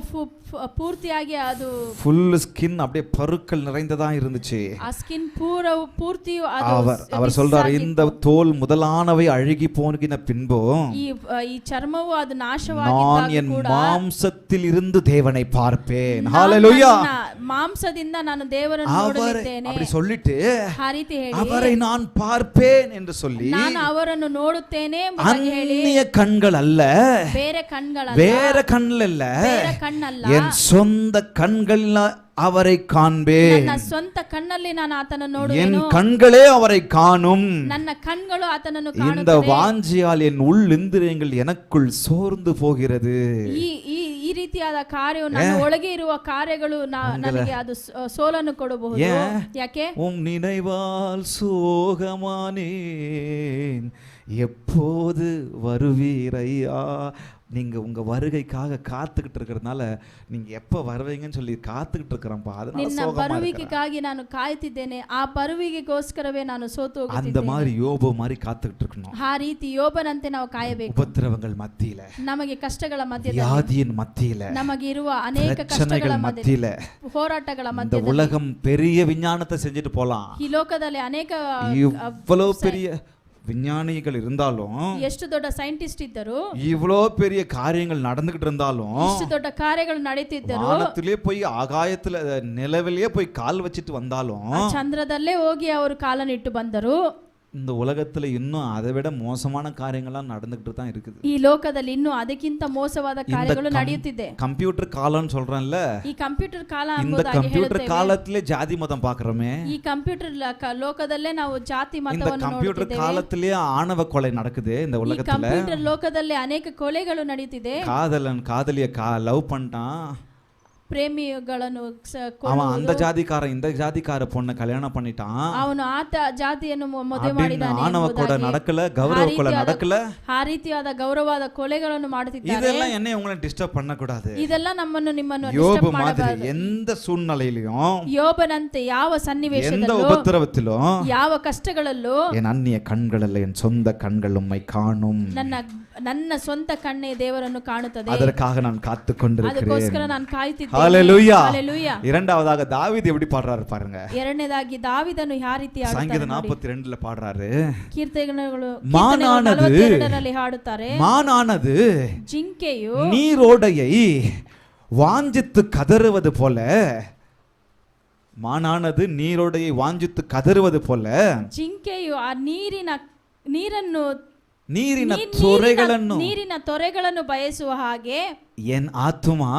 ಪೂರ್ತಿಯಾಗಿ ಅದು ஃபுல் ஸ்கின் அப்படியே பருக்கள் நிறைந்ததா இருந்துச்சு. ಆ ಸ್ಕಿನ್ ಪೂರ್ತಿಯು அவர் சொல்றார், இந்த தோல் முதலானவை அழுகி போன பின்பு ಈ ಚರ್ಮವು ಅದು நான் ನಾಶವಾಗಿದ್ದಾಗ என் ಕೂಡ மாம்சத்தில் இருந்து தேவனை பார்ப்பேன். ஹalleluya. ಮಾಂಸದಿಂದ ನಾನು ದೇವರನ್ನು ನೋಡುತ್ತೇನೆ. அப்படி சொல்லிட்டு ಆ ರೀತಿ ಹೇಳಿ, அவரை நான் பார்ப்பேன் என்று சொல்லி, ನಾನು ಅವರನ್ನು ನೋಡುತ್ತೇನೆ ಎಂಬುದಾಗಿ ಹೇಳಿ, அந்நிய கண்கள் அல்ல, ಬೇರೆ ಕಣ್ಗಳಲ್ಲ, வேற கண்கள் அல்ல, ಬೇರೆ ಕಣ್ಣಲ್ಲ, என் சொந்த கண்களில் அவரை காண்பேன். ನನ್ನ ಸ್ವಂತ ಕಣ್ಣಲ್ಲಿ ನಾನು ಆತನನ್ನು என் ನೋಡುವೆನು, கண்களே அவரை காணும். ನನ್ನ ಕಣ್ಗಳು ಆತನನ್ನು இந்த ಕಾಣುತ್ತವೆ. வாஞ்சியால் என் உள் இந்திரியங்கள் எனக்குள் சோர்ந்து போகிறது. ಈ ಈ ಈ ರೀತಿಯಾದ ಕಾರ್ಯವು ನನ್ನ ಒಳಗೆ ಇರುವ ಕಾರ್ಯಗಳು ನನಗೆ ಅದು ಸೋಲನ್ನು ಕೊಡಬಹುದು. ಯಾಕೆ? நினைவால் சோகமானேன், எப்போது வருவீரையா. நீங்க உங்க வருகைக்காக காத்துக்கிட்டு இருக்கிறதுனால, நீங்க எப்ப வருவீங்கன்னு சொல்லி காத்துக்கிட்டு இருக்கிறேன்ப்பா, அதனால ನಿನ್ನ சோகமா இருக்கேன். ಬರುವಿಕೆಗಾಗಿ ನಾನು ಕಾಯ್ತಿದ್ದೇನೆ, ಆ ಬರುವಿಗೆಗೋಸ್ಕರವೇ ನಾನು ಸೋತು அந்த ಹೋಗುತ್ತಿದ್ದೇನೆ. மாதிரி யோபு மாதிரி காத்துக்கிட்டு இருக்கணும். ಆ ರೀತಿ ಯೋಬನಂತೆ ನಾವು ಕಾಯಬೇಕು. உபத்திரவங்கள் மத்தியில, ನಮಗೆ ಕಷ್ಟಗಳ ಮಧ್ಯದಲ್ಲಿ, வியாதியின் மத்தியில, ನಮಗೆ ಇರುವ ಅನೇಕ ಕಷ್ಟಗಳ பிரச்சனைகள் ಮಧ್ಯದಲ್ಲಿ, மத்தியில, ಹೋರಾಟಗಳ இந்த ಮಧ್ಯದಲ್ಲಿ, உலகம் பெரிய விஞ்ஞானத்தை செஞ்சுட்டு போலாம். ಈ ಲೋಕದಲ್ಲಿ ಅನೇಕ இவ்வளவு பெரிய விஞ்ஞானிகள் இருந்தாலும், ಎಷ್ಟು ದೊಡ್ಡ ಸೈಂಟಿಸ್ಟ್ ಇದ್ದರು, இவ்வளோ பெரிய காரியங்கள் நடந்துகிட்டு இருந்தாலும், ಇಷ್ಟು ದೊಡ್ಡ ಕಾರ್ಯಗಳು ನಡೀತಿದ್ದರು, வானத்திலே போய் ஆகாயத்துல நிலவிலே போய் கால் வச்சிட்டு வந்தாலும், ಚಂದ್ರದಲ್ಲೇ ಹೋಗಿ ಅವರು ಕಾಲನ್ನಿಟ್ಟು ಬಂದರು, இந்த உலகத்துல இன்னும் அதை விட மோசமான காரியங்கள்லாம் நடந்துகிட்டு தான் இருக்குது. ಈ ಲೋಕದಲ್ಲಿ ಇನ್ನೂ ಅದಕ್ಕಿಂತ ಮೋಸವಾದ ಕಾರ್ಯಗಳು ನಡೆಯುತ್ತಿದೆ. கம்ப்யூட்டர் காலம்னு சொல்றேன்ல, ಈ ಕಂಪ್ಯೂಟರ್ ಕಾಲ இந்த ಎಂಬುದಾಗಿ கம்ப்யூட்டர் ಹೇಳುತ್ತೇವೆ. காலத்திலே ஜாதி மதம் பார்க்கறோமே, ಈ ಕಂಪ್ಯೂಟರ್ ಲೋಕದಲ್ಲೇ ನಾವು ಜಾತಿ இந்த ಮತವನ್ನು கம்ப்யூட்டர் ನೋಡುತ್ತಿದ್ದೇವೆ. காலத்திலே ஆணவ கொலை நடக்குது இந்த ಈ உலகத்துல. ಕಂಪ್ಯೂಟರ್ ಲೋಕದಲ್ಲಿ ಅನೇಕ ಕೊಲೆಗಳು ನಡೆಯುತ್ತಿದೆ. காதலிய லவ் பண்ணிட்டான், ಪ್ರೇಮಿಗಳನ್ನು அவன் அந்த ஜாதிக்காரன் இந்த ஜாதிக்கார பொண்ணை கல்யாணம் பண்ணிட்டான், ಅವನು ಆತ ಜಾತಿಯನ್ನು ಮದುವೆ அப்படின்னு ಮಾಡಿದ್ದಾನೆ ஆணவ கொலை ಎಂಬುದಾಗಿ நடக்கல, கௌரவ கொலை நடக்கல. ಆ ರೀತಿಯಾದ ಗೌರವವಾದ ಕೊಲೆಗಳನ್ನು ಮಾಡುತ್ತಿದ್ದಾರೆ. இதெல்லாம் என்னை உங்களை டிஸ்டர்ப் பண்ண கூடாது. ಇದೆಲ್ಲ ನಮ್ಮನ್ನು ನಿಮ್ಮನ್ನು யோபு disturb மாதிரி ಮಾಡಬಾರದು. எந்த சூழ்நிலையிலும் ಯೋಬನಂತೆ ಯಾವ எந்த ಸನ್ನಿವೇಶದಲ್ಲೂ உபத்திரவத்திலும் ಯಾವ ಕಷ್ಟಗಳಲ್ಲೂ என் அந்நிய கண்களல்ல என் சொந்த கண்கள் உம்மை காணும், ನನ್ನ ಸ್ವಂತ ಕಣ್ಣೇ ದೇವರನ್ನು ಕಾಣುತ್ತದೆ, அதற்காக நான் காத்து கொண்டிருக்கிறேன். ಅದಕ್ಕೋಸ್ಕರ ನಾನು ಕಾಯುತ್ತಿದ್ದೇನೆ. ஹalleluya. ಹಲ್ಲೆಲೂಯಾ. இரண்டாவதாக தாவீது எப்படி பாடுறாரு பாருங்க. ಎರಡನೇದಾಗಿ ದಾವಿದನು ಯಾವ ರೀತಿ சங்கீத ಹಾಡುತ್ತಾನೆ ನೋಡಿ. 42ல பாடுறாரு. ಕೀರ್ತನೆಗಳು மானானது 42ರಲ್ಲಿ ಹಾಡುತ್ತಾರೆ. மானானது ಜಿಂಕೆಯು நீரோடையை வாஞ்சித்து கதறுவது போல, மானானது நீரோடையை வாஞ்சித்து கதறுவது போல, ಜಿಂಕೆಯು ಆ ನೀರನ್ನು ನೀರಿನ ತೊರೆಗಳನ್ನು ನೀರಿನ ತೊರೆಗಳನ್ನು ಬಯಸುವ ಹಾಗೆ என் ஆத்துமா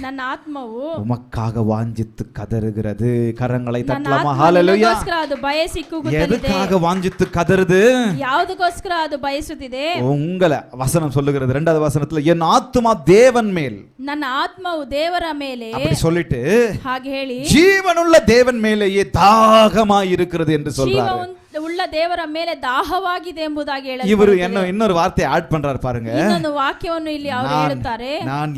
ನನ್ನ ಆತ್ಮವು உமக்காக வாஞ்சித்து கதறுகிறது. கரங்களை ನನ್ನ தட்டலாமா? ஹalleluya. ಆತ್ಮನಿಗೋಸ್ಕರ ಅದು ಬಯಸಿ ಕೂಗುತ್ತಲಿದೆ. எதுக்காக வாஞ்சித்து கதறுது? ಯಾವುದಕ್ಕೋಸ್ಕರ ಅದು ಬಯಸುತ್ತಿದೆ? உங்களை வசனம் சொல்லுகிறது இரண்டாவது வசனத்துல, என் ஆத்துமா தேவன் மேல், ನನ್ನ ಆತ್ಮವು ದೇವರ ಮೇಲೆ அப்படி சொல்லிட்டு ಹಾಗೆ ಹೇಳಿ ஜீவனுள்ள தேவன் மேலேயே தாகமாய் இருக்கிறது என்று சொல்றாரு. ಉಳ್ಳ ದೇವರ ಮೇಲೆ ದಾಹವಾಗಿದೆ ಎಂಬುದಾಗಿ இவரு என்ன இன்னொரு வார்த்தையை ஆட் பண்றாரு பாருங்க. ಇನ್ನೊಂದು ವಾಕ್ಯವನ್ನು ಇಲ್ಲಿ ಅವರು ಹೇಳುತ್ತಾರೆ, நான்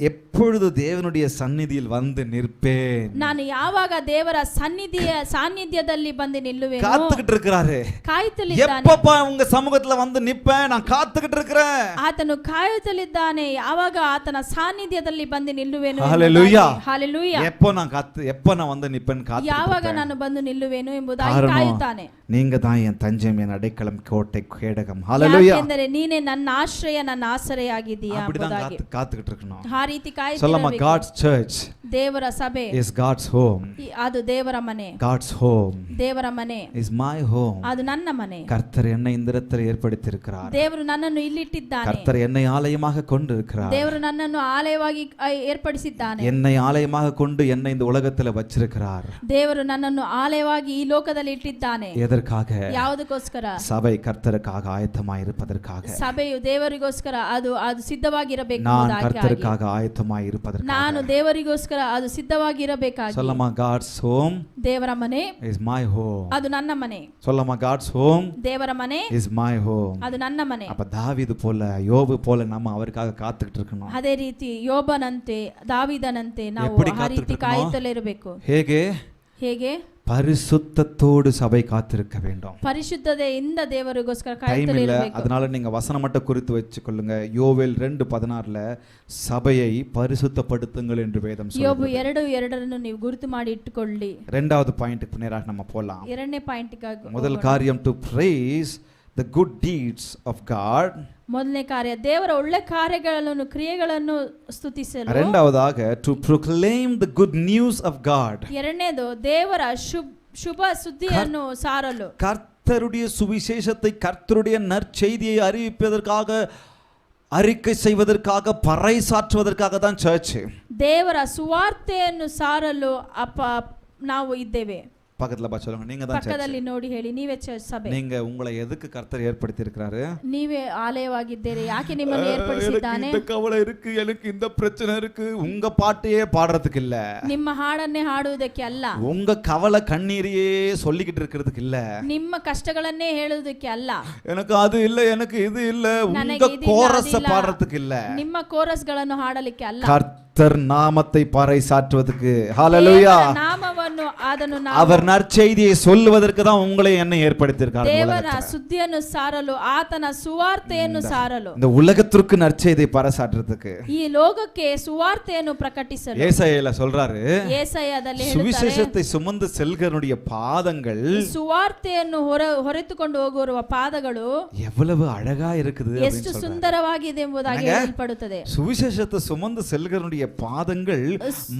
எப்பொழுது தேவனுடைய சந்நிதியில் வந்து நிற்பேன். ನಾನು ಯಾವಾಗ ದೇವರ ಸಾನ್ನಿಧ್ಯದಲ್ಲಿ ಬಂದು ನಿಲ್ಲುವೆನು. காத்துக்கிட்டு இருக்கிறாரு. ಕಾಯುತ್ತಲಿದ್ದಾನೆ. எப்பப்பா உங்க சமூகத்துல வந்து நிப்பேன், நான் காத்துக்கிட்டு இருக்கிறேன். ಆತನು ಕಾಯುತ್ತಲಿದ್ದಾನೆ, ಯಾವಾಗ ಆತನ ಸಾನ್ನಿಧ್ಯದಲ್ಲಿ ಬಂದು ನಿಲ್ಲುವೆನು. ஹalleluya. ಹಲ್ಲೆಲೂಯಾ. எப்போ நான் வந்து நிப்பேன் காத்துக்கிட்டு ಯಾವಾಗ இருக்கேன். ನಾನು ಬಂದು ನಿಲ್ಲುವೆನು ಎಂಬುದಾಗಿ ಕಾಯುತ್ತಾನೆ. நீங்க தான் என் தஞ்சம், என் அடைக்கலம், கோட்டை, கேடகம். ஹalleluya. ಯಾಕೆಂದರೆ ನೀನೇ ನನ್ನ ಆಶ್ರಯ, ನನ್ನ ಆಸರೆಯಾಗಿದ್ದೀಯಾ அப்படிதான் ಎಂಬುದಾಗಿ காத்துக்கிட்டு இருக்கணும். ಆ ರೀತಿ சொல்லமா, ಕಾಯುತ್ತಿರಬೇಕು. God's church ದೇವರ ಸಭೆ is God's home. ಅದು ದೇವರ ಮನೆ. God's home ದೇವರ ಮನೆ is my home. ಅದು ನನ್ನ ಮನೆ. கர்த்தர் என்னை இந்த இடத்தில் ஏற்படுத்தியிருக்கிறார். ದೇವರು ನನ್ನನ್ನು ಇಲ್ಲಿಟ್ಟಿದ್ದಾನೆ. கர்த்தர் என்னை ஆலயமாக கொண்டிருக்கிறார். ದೇವರು ನನ್ನನ್ನು ಆಲಯವಾಗಿ ಏರ್ಪಡಿಸಿದ್ದಾನೆ. என்னை ஆலயமாக கொண்டு என்னை இந்த உலகத்தில் வச்சிருக்கிறார். ದೇವರು ನನ್ನನ್ನು ಆಲಯವಾಗಿ ಈ ಲೋಕದಲ್ಲಿ ಇಟ್ಟಿದ್ದಾನೆ. எதற்காக? ಯಾವುದಕ್ಕೋಸ್ಕರ? சபை கர்த்தருக்காக ஆயத்தமாய் இருப்பதற்காக. ಸಭೆಯು ದೇವರಿಗೋಸ್ಕರ ಅದು ಸಿದ್ಧವಾಗಿರಬೇಕು. நான் கர்த்தருக்காக ஆயத்தமாய் இருப்பதற்காக. ನಾನು ದೇವರಿಗೋಸ್ಕರ ಅದು ಸಿದ್ಧವಾಗಿರಬೇಕಾಗಿ. சொல்லமா, God's home ದೇವರ ಮನೆ is my home. ಅದು ನನ್ನ ಮನೆ. சொல்லமா, God's home ದೇವರ ಮನೆ is my home. ಅದು ನನ್ನ ಮನೆ. அப்ப தாவீது போல, யோபு போல நம்ம அவருக்காக காத்துக்கிட்டு இருக்கணும். ಅದೇ ರೀತಿ ಯೋಬನಂತೆ, ದಾವಿದನಂತೆ ನಾವು எப்படி ಆ ರೀತಿ ಕಾத்திರಬೇಕು? ಕಾಯುತ್ತಲೇ ಇರಬೇಕು. ಹೇಗೆ? பரிசுத்தத்தோடு சபை காத்திருக்க வேண்டும். ಪರಿಶುದ್ಧತೆಯಿಂದ ದೇವರಿಗೋಸ್ಕರ டைம் ಕಾಯುತ್ತಲೇ இல்ல, ಇರಬೇಕು. அதனால நீங்க வசனம் மட்டும் குறித்து வச்சுக்கொள்ளுங்க. யோவேல் 2:16ல சபையை பரிசுத்தப்படுத்துங்கள் என்று வேதம் ಯೋಬು சொல்லுகிறது. 2:2 ನೀವು ಗುರುತು ಮಾಡಿ ಇಟ್ಟುಕೊಳ್ಳಿ. இரண்டாவது பாயிண்ட்க்கு நேராக நம்ம போலாம். ಎರಡನೇ ಪಾಯಿಂಟ್ಗಾಗಿ முதல் காரியம், to praise the good deeds of God. ಮೊದಲನೇ ಕಾರ್ಯ ದೇವರ ಒಳ್ಳೆ ಕಾರ್ಯಗಳನ್ನು, ಕ್ರಿಯೆಗಳನ್ನು ಸ್ತುತಿಸಲು. இரண்டாவதாக, to proclaim the good news of God. ಎರಡನೇದು ದೇವರ ಶುಭ ಸುದ್ದಿಯನ್ನು ಸಾರಲು. கர்த்தருடைய சுவிசேஷத்தை, கர்த்தருடைய நற்செய்தியை அறிவிப்பதற்காக, அறிக்கை செய்வதற்காக, பறைசாற்றுவதற்காக தான் சர்ச். ದೇವರ ಸುವಾರ್ತೆಯನ್ನು ಸಾರಲು ನಾವು ಇದ್ದೇವೆ. பக்கத்துல பா சொல்லுங்க, நீங்க தான் ಪಕ್ಕದಲ್ಲಿ ನೋಡಿ ಹೇಳಿ, ನೀವೇ ಸಭೆ. நீங்க உங்களை எதுக்கு கர்த்தர் ஏற்படுத்தி இருக்கிறாரு? ನೀವೇ ಆಲಯವಾಗಿದ್ದೀರಿ. ಯಾಕೆ ನಿಮ್ಮನ್ನು ಏರ್ಪಡಿಸಿದ್ದಾನೆ? இந்த கவலை இருக்கு, எனக்கு இந்த பிரச்சனை இருக்கு, உங்க பாட்டையே பாடுறதுக்கு இல்ல. ನಿಮ್ಮ ಹಾಡನ್ನೇ ಹಾಡುವುದಕ್ಕೆ ಅಲ್ಲ. உங்க கவலை கண்ணீரையே சொல்லிக்கிட்டு இருக்கிறதுக்கு இல்ல. ನಿಮ್ಮ ಕಷ್ಟಗಳನ್ನೇ ಹೇಳುವುದಕ್ಕೆ ಅಲ್ಲ. எனக்கு அது இல்ல, எனக்கு இது இல்ல, உங்க கோரஸ் பாடுறதுக்கு இல்ல. ನಿಮ್ಮ ಕೋರಸ್ಗಳನ್ನು ಹಾಡಲಿಕ್ಕೆ ಅಲ್ಲ. கர்த்தர் நாமத்தை பறைசாற்றுவதற்கு. ஹalleluya. ನಾಮವನ್ನು ಅದನ್ನು அவர் நற்செய்தியை சொல்லுவதற்கு தான் உங்களை என்னை ஏற்படுத்தியிருக்கார். ದೇವರ ಸುದ್ದಿಯನ್ನು ಸಾರಲು, ಆತನ ಸುವಾರ್ತೆಯನ್ನು ಸಾರಲು, இந்த உலகத்திற்கு நற்செய்தியை பறைசாற்றுறதுக்கு, ಈ ಲೋಕಕ್ಕೆ ಸುವಾರ್ತೆಯನ್ನು ಪ್ರಕಟಿಸಲು. ஏசாயால சொல்றாரு, ಏಸಾಯದಲ್ಲಿ சுவிசேஷத்தை சுமந்து செல்கிறவனுடைய பாதங்கள், ಸುವಾರ್ತೆಯನ್ನು ಹೊರೆತುಕೊಂಡು ಹೋಗುವ ಪಾದಗಳು எவ்வளவு அழகா இருக்குது, ಎಷ್ಟು ಸುಂದರವಾಗಿದೆ ಎಂಬುದಾಗಿ ಹೇಳಲ್ಪಡುತ್ತದೆ. சுவிசேஷத்தை சுமந்து செல்கிறவனுடைய பாதங்கள்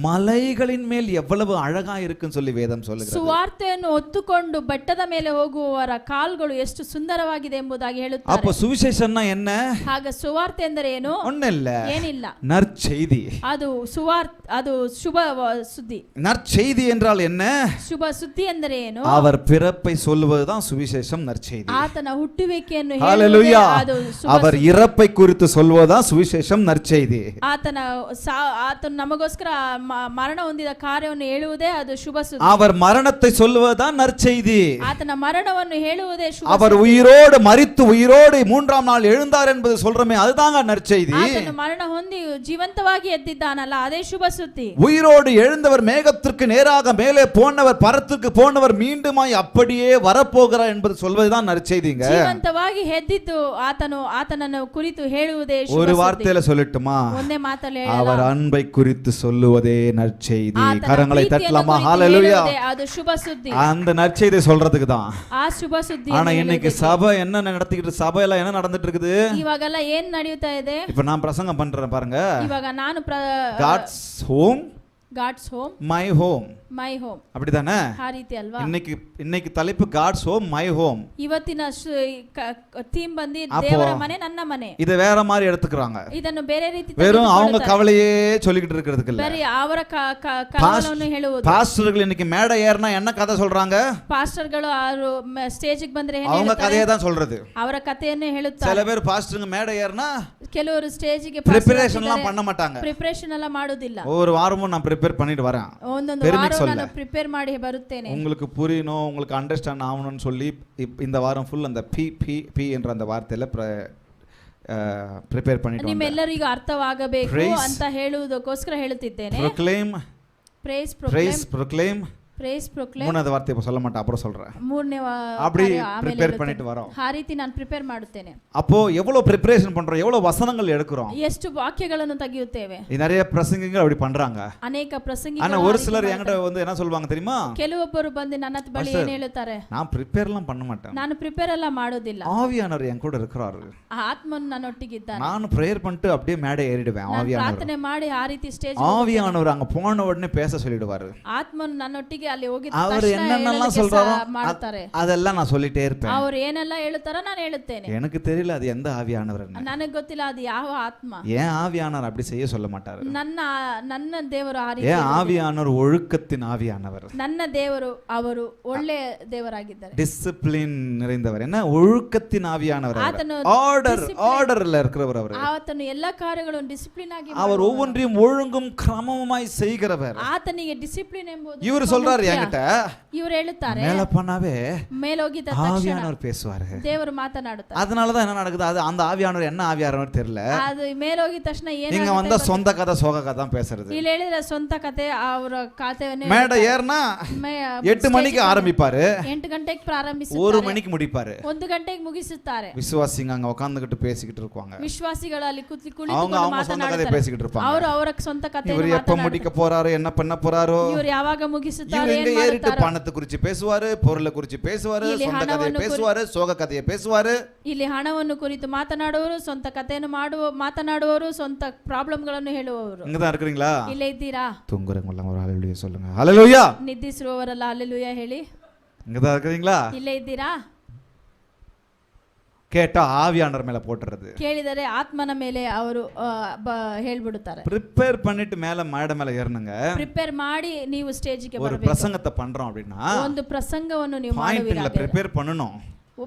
மலைகளின் மேல் எவ்வளவு அழகா இருக்குது இருக்குன்னு சொல்லி வேதம் சொல்லுகிறது. ಸುವಾರ್ತೆಯನ್ನು ಹೊತ್ತುಕೊಂಡು ಬೆಟ್ಟದ ಮೇಲೆ ಹೋಗುವವರ ಕಾಲುಗಳು ಎಷ್ಟು ಸುಂದರವಾಗಿದೆ ಎಂಬುದಾಗಿ ಹೇಳುತ್ತಾರೆ. அப்ப சுவிசேஷம்னா என்ன? ಹಾಗ ಸುವಾರ್ತೆ ಎಂದರೆ ಏನು? ஒண்ணு இல்ல, ಏನಿಲ್ಲ, நற்செய்தி. ಅದು ಅದು ಶುಭ ಸುದ್ದಿ. நற்செய்தி என்றால் என்ன? ಶುಭ ಸುದ್ದಿ ಎಂದರೆ ಏನು? அவர் பிறப்பை சொல்வதுதான் சுவிசேஷம், நற்செய்தி. ಆತನ ಹುಟ್ಟುವಿಕೆಯನ್ನು ஹalleluya. ಅದು அவர் இறப்பை குறித்து சொல்வதுதான் சுவிசேஷம், நற்செய்தி. ಆತನ ನಮಗೋಸ್ಕರ ಮರಣ ಹೊಂದಿದ ಕಾರ್ಯವನ್ನು ಹೇಳುವುದೇ ಅದು ಶುಭ ಸುದ್ದಿ. அவர் மரணத்தை சொல்வதுதான் நற்செய்தி. ಆತನ ಮರಣವನ್ನು ಹೇಳುವುದೇ ಶುಭ. அவர் உயிரோடு மரித்து உயிரோடு மூன்றாம் நாள் எழுந்தார் என்பது சொல்றமே, அதுதாங்க நற்செய்தி. ಆತನು ಮರಣ ಹೊಂದಿ ಜೀವಂತವಾಗಿ ಎದ್ದಿದ್ದಾನಲ್ಲ, ಅದೇ ಶುಭ ಸುದ್ದಿ. உயிரோடு எழுந்தவர் மேகத்திற்கு நேராக மேலே போனவர், பரத்திற்கு போனவர் மீண்டுமாய் அப்படியே வரப்போகிறார் என்பது சொல்வதுதான் நற்செய்திங்க. ಜೀವಂತವಾಗಿ ಎದ್ದಿದ್ದು ಆತನನ್ನು ಕುರಿತು ಹೇಳುವುದೇ ಶುಭ ஒரு ಸುದ್ದಿ. வார்த்தையில சொல்லட்டுமா? ಒಂದೇ ಮಾತಲ್ಲಿ அவர் அன்பை குறித்து சொல்லுவதே நற்செய்தி. ಆತನ கரங்களை ಪ್ರೀತಿಯನ್ನು தட்டலாமா? ಕುರಿತು ஹalleluya. ಹೇಳುವುದೇ ಅದು ಶುಭ ಸುದ್ದಿ. அந்த நற்செய்தி சொல்றதுக்கு தான். ಆ ಶುಭ ಸುದ್ದಿ. ஆனா இன்னைக்கு சபை என்ன நடத்திக்கிட்டு, சபையில என்ன நடந்துட்டு இருக்குது? ಇವಾಗೆಲ್ಲ ಏನ್ ನಡೆಯುತ್ತಾ ಇದೆ? இப்ப நான் பிரசங்கம் பண்றேன் பாருங்க. ಇವಾಗ ನಾನು God's home, God's home, my home. My home, அப்படிதானே? ಆ ರೀತಿ ಅಲ್ವಾ? இன்னைக்கு தலைப்பு God's home, my home. ಇವತ್ತಿನ ಥೀಮ್ ಬಂದಿ அப்போ ದೇವರ ಮನೆ, ನನ್ನ ಮನೆ. இத வேற மாதிரி எடுத்துக்கறாங்க. ಇದನ್ನು ಬೇರೆ ರೀತಿ வெறும் அவங்க கவலையே சொல்லிக்கிட்டு இருக்கிறதுக்கு இல்ல. ಬೇರೆ ಅವರ ಕಲವರವನ್ನು ಹೇಳುವುದು. பாஸ்டர்கள் இன்னைக்கு மேடை ஏறினா என்ன கதை சொல்றாங்க? ಪಾಸ್ಟರ್ಗಳು ಸ್ಟೇಜ್ ಗೆ ಬಂದ್ರೆ ಏನು அவங்க ಹೇಳ್ತಾರೆ? கதையை தான் சொல்றது. ಅವರ ಕಥೆಯನ್ನೇ ಹೇಳುತ್ತಾರೆ. சில பேர் பாஸ்டருங்க மேடை ஏறினா ಕೆಲವರು ಸ್ಟೇಜ್ ಗೆ ಪ್ರಿಪರೇಷನ್ எல்லாம் பண்ண மாட்டாங்க. ಪ್ರಿಪರೇಷನ್ ಎಲ್ಲ ಮಾಡೋದಿಲ್ಲ. ஒரு வாரமும் நான் ப்ரிப்பேர் பண்ணிட்டு வரேன். ಒಂದೊಂದು ವಾರ ನಾನು ಪ್ರಿಪೇರ್ ಮಾಡಿ ಬರುತ್ತೇನೆ. உங்களுக்கு புரியணும், உங்களுக்கு அண்டர்ஸ்டாண்ட் ஆகணும்னு சொல்லி இந்த வாரம் ஃபுல் அந்த பி என்ற அந்த வார்த்தையில ಪ್ರಿಪೇರ್ பண்ணிட்டு ನಿಮ್ಮೆಲ್ಲರಿಗೂ ಅರ್ಥವಾಗಬೇಕು ಅಂತ ಹೇಳುವುದಕ್ಕೋಸ್ಕರ ಹೇಳುತ್ತಿದ್ದೇನೆ. proclaim மூணாவது வார்த்தை இப்ப சொல்ல மாட்டேன், அப்புறம் சொல்றேன். அப்படி ப்ரிப்பேர் பண்ணிட்டு வரோம். ಆ ರೀತಿ ನಾನು ಪ್ರಿಪೇರ್ ಮಾಡುತ್ತೇನೆ. அப்போ எவ்வளவு ಪ್ರಿಪರೇಷನ್ பண்றோம், எவ்வளவு வசனங்கள் எடுக்கிறோம், ಎಷ್ಟು ವಾಕ್ಯಗಳನ್ನು ತೆಗೆಯುತ್ತೇವೆ. நிறைய பிரசங்கிகள் அப்படி பண்றாங்க. ಅನೇಕ ಪ್ರಸಂಗಿಗಳು. ஆனா ஒரு சிலர் என்கிட்ட வந்து என்ன சொல்வாங்க தெரியுமா? ಕೆಲವೊಬ್ಬರು ಬಂದು ನನ್ನ ಬಳಿ ಏನು ಹೇಳುತ್ತಾರೆ? நான் ப்ரிப்பேர் எல்லாம் பண்ண மாட்டேன், ನಾನು ಪ್ರಿಪೇರ್ ಎಲ್ಲ ಮಾಡೋದಿಲ್ಲ, ஆவியானவர் என் கூட இருக்கிறாரு, ಆತ್ಮನು ನನ್ನೊಟ್ಟಿಗಿದ್ದಾನೆ, நான் பிரேயர் பண்ணிட்டு அப்படியே மேடை ஏறிடுவேன். ஆவியானவர் ಪ್ರಾರ್ಥನೆ ಮಾಡಿ ಆ ರೀತಿ ಸ್ಟೇಜ್ ஆவியானவர் அங்க போன உடனே பேச சொல்லிடுவாரு. ಆತ್ಮನು ನನ್ನೊಟ್ಟಿಗೆ ಅಲ್ಲಿ ಹೋಗಿ அவர் என்னென்னலாம் சொல்றாரோ அதெல்லாம் நான் சொல்லிட்டே இருப்பேன். ಅವರು ಏನೆಲ್ಲ ಹೇಳುತ್ತಾರೋ ನಾನು ಹೇಳುತ್ತೇನೆ. எனக்கு தெரியல அது எந்த ஆவியானவர், ನನಗೆ ಗೊತ್ತಿಲ್ಲ ಅದು ಯಾವ ಆತ್ಮ. ஏன் ஆவியானவர் அப்படி செய்ய சொல்ல மாட்டாரு? ನನ್ನ ದೇವರು ಆ ರೀತಿ. ஏன் ஆவியானவர் ஒழுக்கத்தின் ஆவியானவர்? ನನ್ನ ದೇವರು ಅವರು ಒಳ್ಳೆ ದೇವರಾಗಿದ್ದಾರೆ, டிசிப்ளின் நிறைந்தவர். என்ன ஒழுக்கத்தின் ஆவியானவர், ஆர்டர்ல இருக்கிறவர். அவர் ಆತನು ಎಲ್ಲಾ ಕಾರ್ಯಗಳನ್ನು ಡಿಸಿಪ್ಲಿನ್ ಆಗಿ, அவர் ஒவ்வொன்றையும் ஒழுங்கும் கிரமமாய் செய்கிறவர். ಆತನಿಗೆ ಡಿಸಿಪ್ಲಿನ್ ಎಂಬುದು. இவர் சொல்றாரு என்கிட்ட, ಇವರು ಹೇಳುತ್ತಾರೆ மேல பண்ணாவே ಮೇಲೋಗಿದ ತಕ್ಷಣ ஆவியானவர் பேசுவாரு. ದೇವರು ಮಾತನಾಡುತ್ತಾರೆ. அதனால தான் என்ன நடக்குது, அது அந்த ஆவியானவர் என்ன ஆவியானவர் தெரியல. ಅದು ಮೇಲೋಗಿದ ತಕ್ಷಣ ಏನು நீங்க வந்தா சொந்த கதை சோக கதை தான் பேசுறது. ಇಲ್ಲಿ ಹೇಳಿದ್ರೆ ಸ್ವಂತ ಕಥೆ, ಅವರ ಕಥೆಯನ್ನೇ. மேடை ஏறினா 8 மணிக்கு ஆரம்பிப்பாரு, 8 ಗಂಟೆಗೆ ಪ್ರಾರಂಭಿಸುತ್ತಾರೆ, 1 மணிக்கு முடிப்பாரு, 1 ಗಂಟೆಗೆ ಮುಗಿಸುತ್ತಾರೆ. விசுவாசிங்க அங்க உட்கார்ந்துகிட்டு பேசிக்கிட்டு இருப்பாங்க. ವಿಶ್ವಾಸಿಗಳು ಅಲ್ಲಿ ಕುಳಿತುಕೊಂಡು அவங்க சொந்த கதை பேசிக்கிட்டு இருப்பாங்க. ಅವರು ಅವರ ಸ್ವಂತ ಕಥೆಯನ್ನು இவர் எப்ப முடிக்க போறாரு, என்ன பண்ண போறாரு, ಇವರು ಯಾವಾಗ ಮುಗಿಸುತ್ತಾರೆ, இங்க ஏறிட்டு பணத்தை குறித்து பேசுவாரு, பொருளை குறித்து பேசுவாரு, சொந்த கதையை பேசுவாரு, சோக கதையை பேசுவாரு. ಇಲ್ಲಿ ಹಣವನ್ನು ಕುರಿತು ಮಾತನಾಡುವವರು, ಸ್ವಂತ ಕಥೆಯನ್ನು ಮಾತನಾಡುವವರು, ಸ್ವಂತ ಪ್ರಾಬ್ಲಮ್ಗಳನ್ನು ಹೇಳುವವರು. இங்க தான் இருக்கீங்களா? ಇಲ್ಲೇ ಇದ್ದೀರಾ? தூங்குறவங்க ஒரு ஹalleluya சொல்லுங்க. ஹalleluya. ನಿದ್ರಿಸುವವರೆಲ್ಲ ಹalleluya ಹೇಳಿ. இங்க தான் இருக்கீங்களா? ಇಲ್ಲೇ ಇದ್ದೀರಾ? கேட்டா ஆவியானவர் மேல போட்டுறது, ಕೇಳಿದರೆ ಆತ್ಮನ ಮೇಲೆ ಅವರು ಹೇಳ್ಬಿಡುತ್ತಾರೆ. ப்ரிப்பேர் பண்ணிட்டு மேல மேடை மேல ஏறணுங்க. ಪ್ರಿಪೇರ್ ಮಾಡಿ ನೀವು ಸ್ಟೇಜ್ ಗೆ ஒரு பிரசங்கத்தை பண்றோம் அப்படினா ಒಂದು ಪ್ರಸಂಗವನ್ನು ನೀವು ಮಾಡುವಿರಾ, ப்ரிப்பேர் பண்ணனும்.